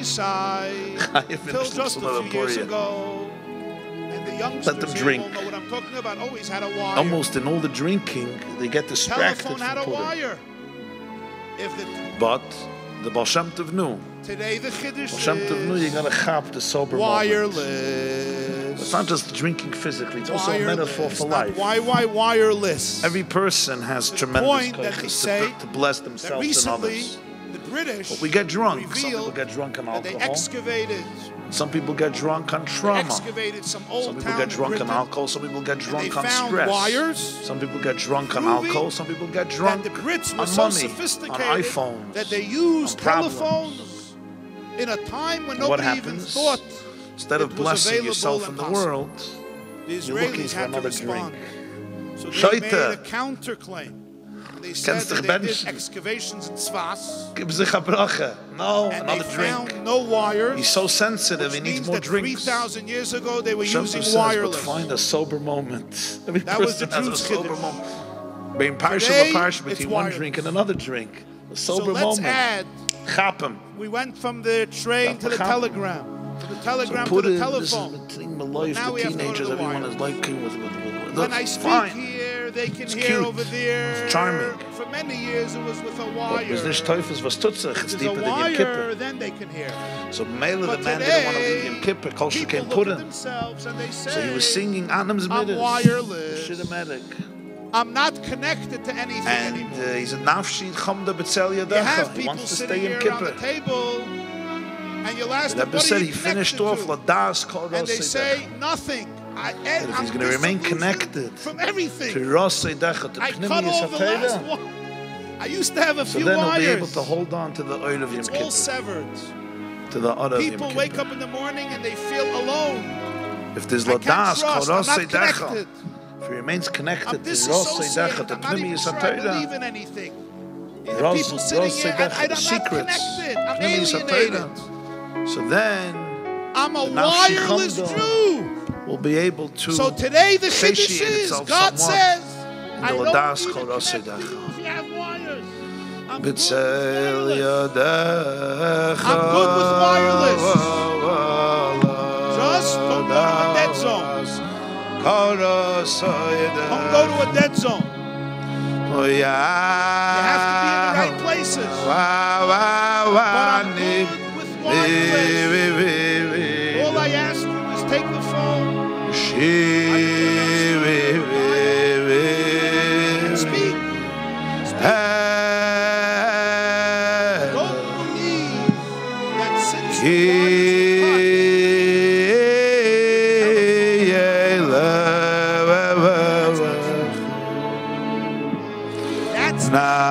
just a few years ago, and the youngsters let them drink. Know what I'm talking about. Always had a wire. Almost in all the drinking, they get distracted from Purim. But the Baal Shem Tov knew. Today the Chiddush Baal Shem Tov knew you gotta chap the sober wireless. Moment. It's not just drinking physically; it's also a metaphor for life. Why wireless? Every person has tremendous koyches to bless themselves and others. The British but we get drunk. Some people get drunk on alcohol. They excavated. Some people get drunk on trauma. Some people get drunk on alcohol. Some people get drunk on stress. Wires. Some people get drunk on alcohol. Some people get drunk on money, on iPhones, that they used telephones in a time when nobody even thought. Instead of blessing yourself in the world, you're looking for another drink. So they made a counterclaim. They said that they did excavations in Tzfas. No, and another they drink. Found no wires. He's so sensitive, he needs more drinks. 3,000 years ago, they were using says, wireless. But find a sober moment. Every that was the has a sober moment. Being partial between one drink and another drink. A sober moment. So let's add. Chapim. We went from the train to the telegram. From the telegram to the telephone. Now we have teenagers, everyone is liking with when I speak here, they can hear over there. It's charming. For many years, it was with a wire. It's deeper than Yom Kippur. Then they can hear. So Mela, the man didn't want to leave Yom Kippur. Kosher came Purim. So he was singing Anim's Midas. I'm wireless. Shidamatic. I'm not connected to anything anymore. And he's a nafshi chamda b'tzel yadecha. He wants to stay in Kippur. On the table, and you'll ask them, what said he finished off ladas kol and they say nothing. If he's going to remain connected from everything, to Rosei Decha, to Pnimius HaTorah, I used to have a few then wires. he'll be able to hold on to the Oil of Yom Kippur. It's all severed. To the Oil of Yom Kippur. People wake up in the morning and they feel alone. If there's ladas kol Rosei Decha, if he remains connected to Rosei Decha, to Pnimius HaTorah, I believe in anything. People sitting here, I'm not connected. I'm alienated. So then, I'm a wireless Jew. Will be able to. So today the Chiddush is God says, I don't need to connect you if you have wires. I'm good with wireless. Just don't go to a dead zone. Don't go to a dead zone. You have to be in the right places. But I'm good with wireless. All I ask you is take the phone. Speak. Don't believe that since the that's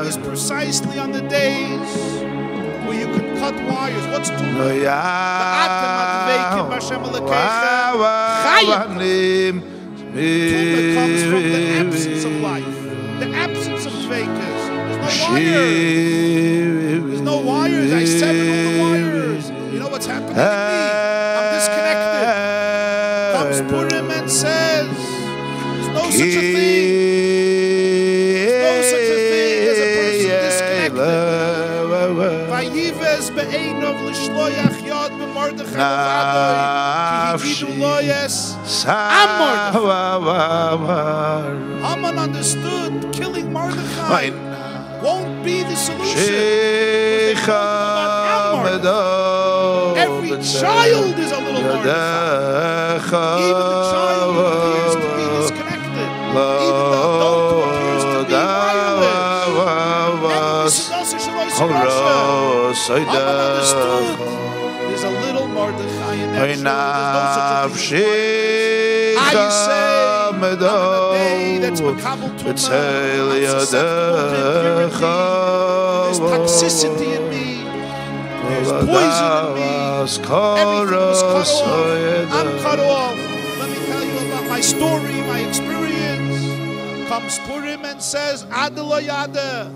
is precisely on the days where you can cut wires. What's too much? Tuma comes from the absence of life, the absence of fakers. There's no wires. There's no wires. I severed all the no such a thing. There's no such a thing as a person disconnected. Vayives be'einov l'shloyach yad b'Mordechai l'vadoi ki hividu lo yes am Mordechai. Haman understood killing Mordechai won't be the solution. Every child is a little Mordechai. Even the child who appears to be disconnected, even the adult who appears to be violent. Haman understood there's a little Mordechai in that show. There's no such a thing. I say, I'm in a day that's makabel tumah, I'm susceptible to impurity, there's toxicity in me, there's poison in me, everything was cut off, I'm cut off. Let me tell you about my story, my experience. Comes Purim and says, Adela Yada.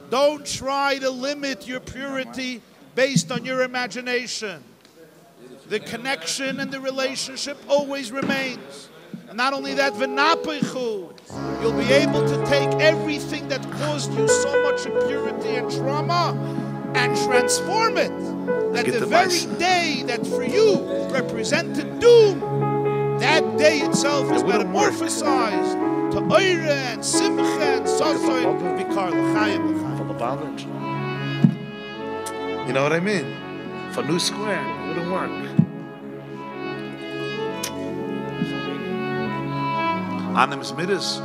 Don't try to limit your purity based on your imagination. The connection and the relationship always remains. And not only that, v'napichu, you'll be able to take everything that caused you so much impurity and trauma and transform it. That the very day that for you represented doom, that day itself is metamorphosized to oire and simcha and sosoy vikar l'chaim l'chaim. You know what I mean? For New Square, it wouldn't work. Anems Midas,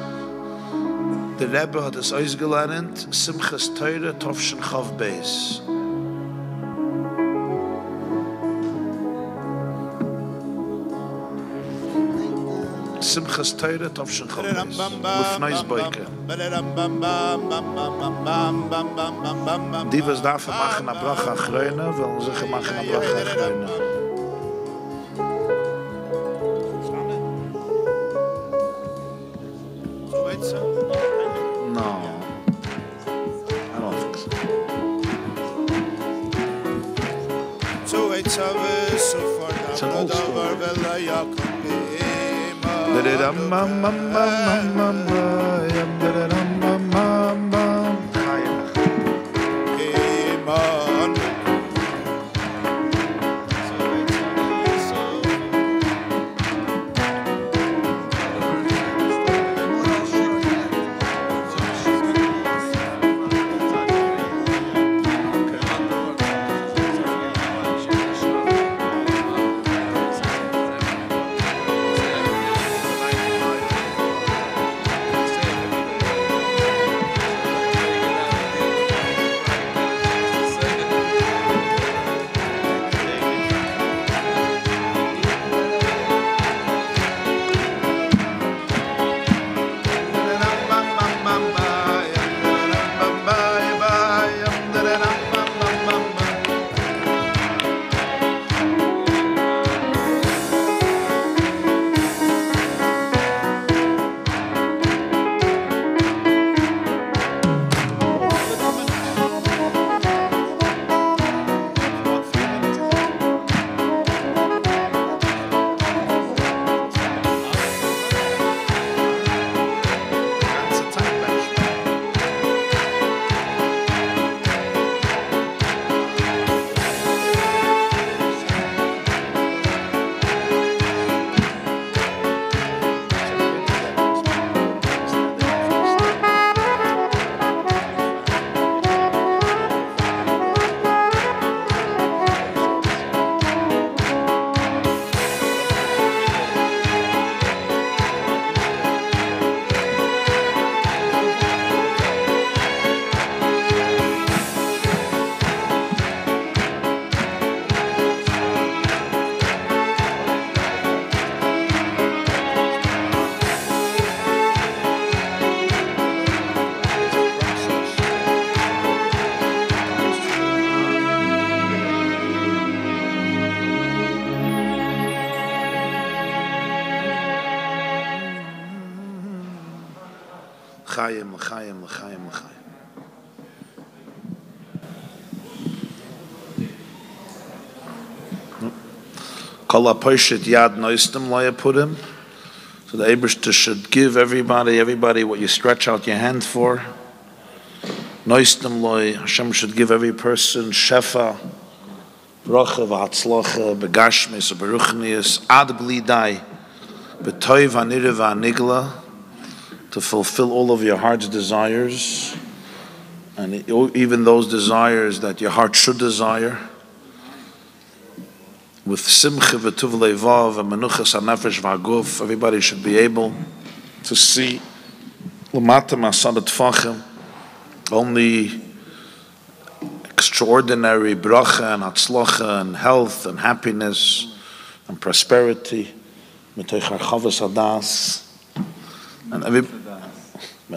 the Rebbe hat es ausgelernt, Simchas Teure, Tovshin Chav Beis. Simchas Teure, Tovshin Chav Beis. Lufnais Boike. Die was dafür machen a Bracha Achreine, wollen sich machen a Bracha Achreine. No, I don't think so. It's an old L'chaim, l'chaim, l'chaim, l'chaim. Kol ha-poshet yad noistem lo Purim. So the Eibishter should give everybody what you stretch out your hand for. Noistem loy, Hashem should give every person shefa, bracha v'hatzlacha, begashmis, beruchnius, ad bli dai, b'toiv ha'nira v'hanigla, to fulfill all of your heart's desires, and even those desires that your heart should desire, with simcha v'tuv levav and menuchas hanefesh v'haguf. Everybody should be able to see l'mata ma'asad tfachim, only extraordinary bracha and hatzlacha and health and happiness and prosperity, mitoich harchavas hadas, and every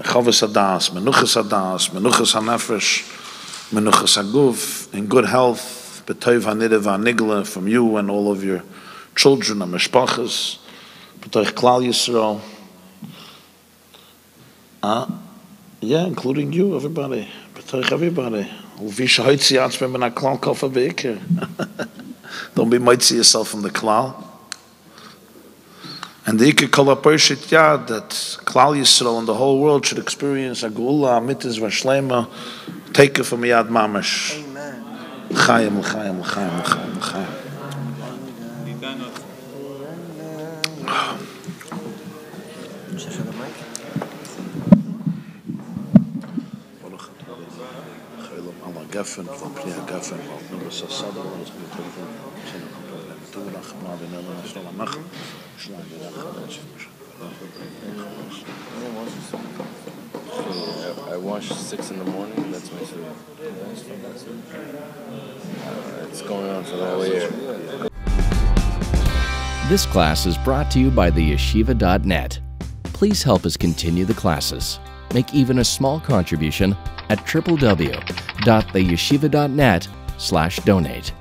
chavas hadas, menuchas hadas, menuchas hanefesh, menuchas haguf, in good health, b'toiv hanira v'hanigla, from you and all of your children and mishpachas, b'toich klal Yisrael. Yeah, including you, everybody. B'toich everybody. Don't be mitzi yourself from the klal. And the Ikar Kol HaPoshit Yad, that Klal Yisrael and the whole world should experience a Geula, Amitis Vashlema, take it from Yad Mamash. Amen. L'chaim, l'chaim, l'chaim, l'chaim, l'chaim. Geffen, von Priya Geffen, von Nummer Sassada, was wir treffen, sind noch nach Nabi Sholom nach I wash 6 in the morning, that's my sleep. It's going on for the whole year. This class is brought to you by theyeshiva.net. Please help us continue the classes. Make even a small contribution at www.theyeshiva.net/donate.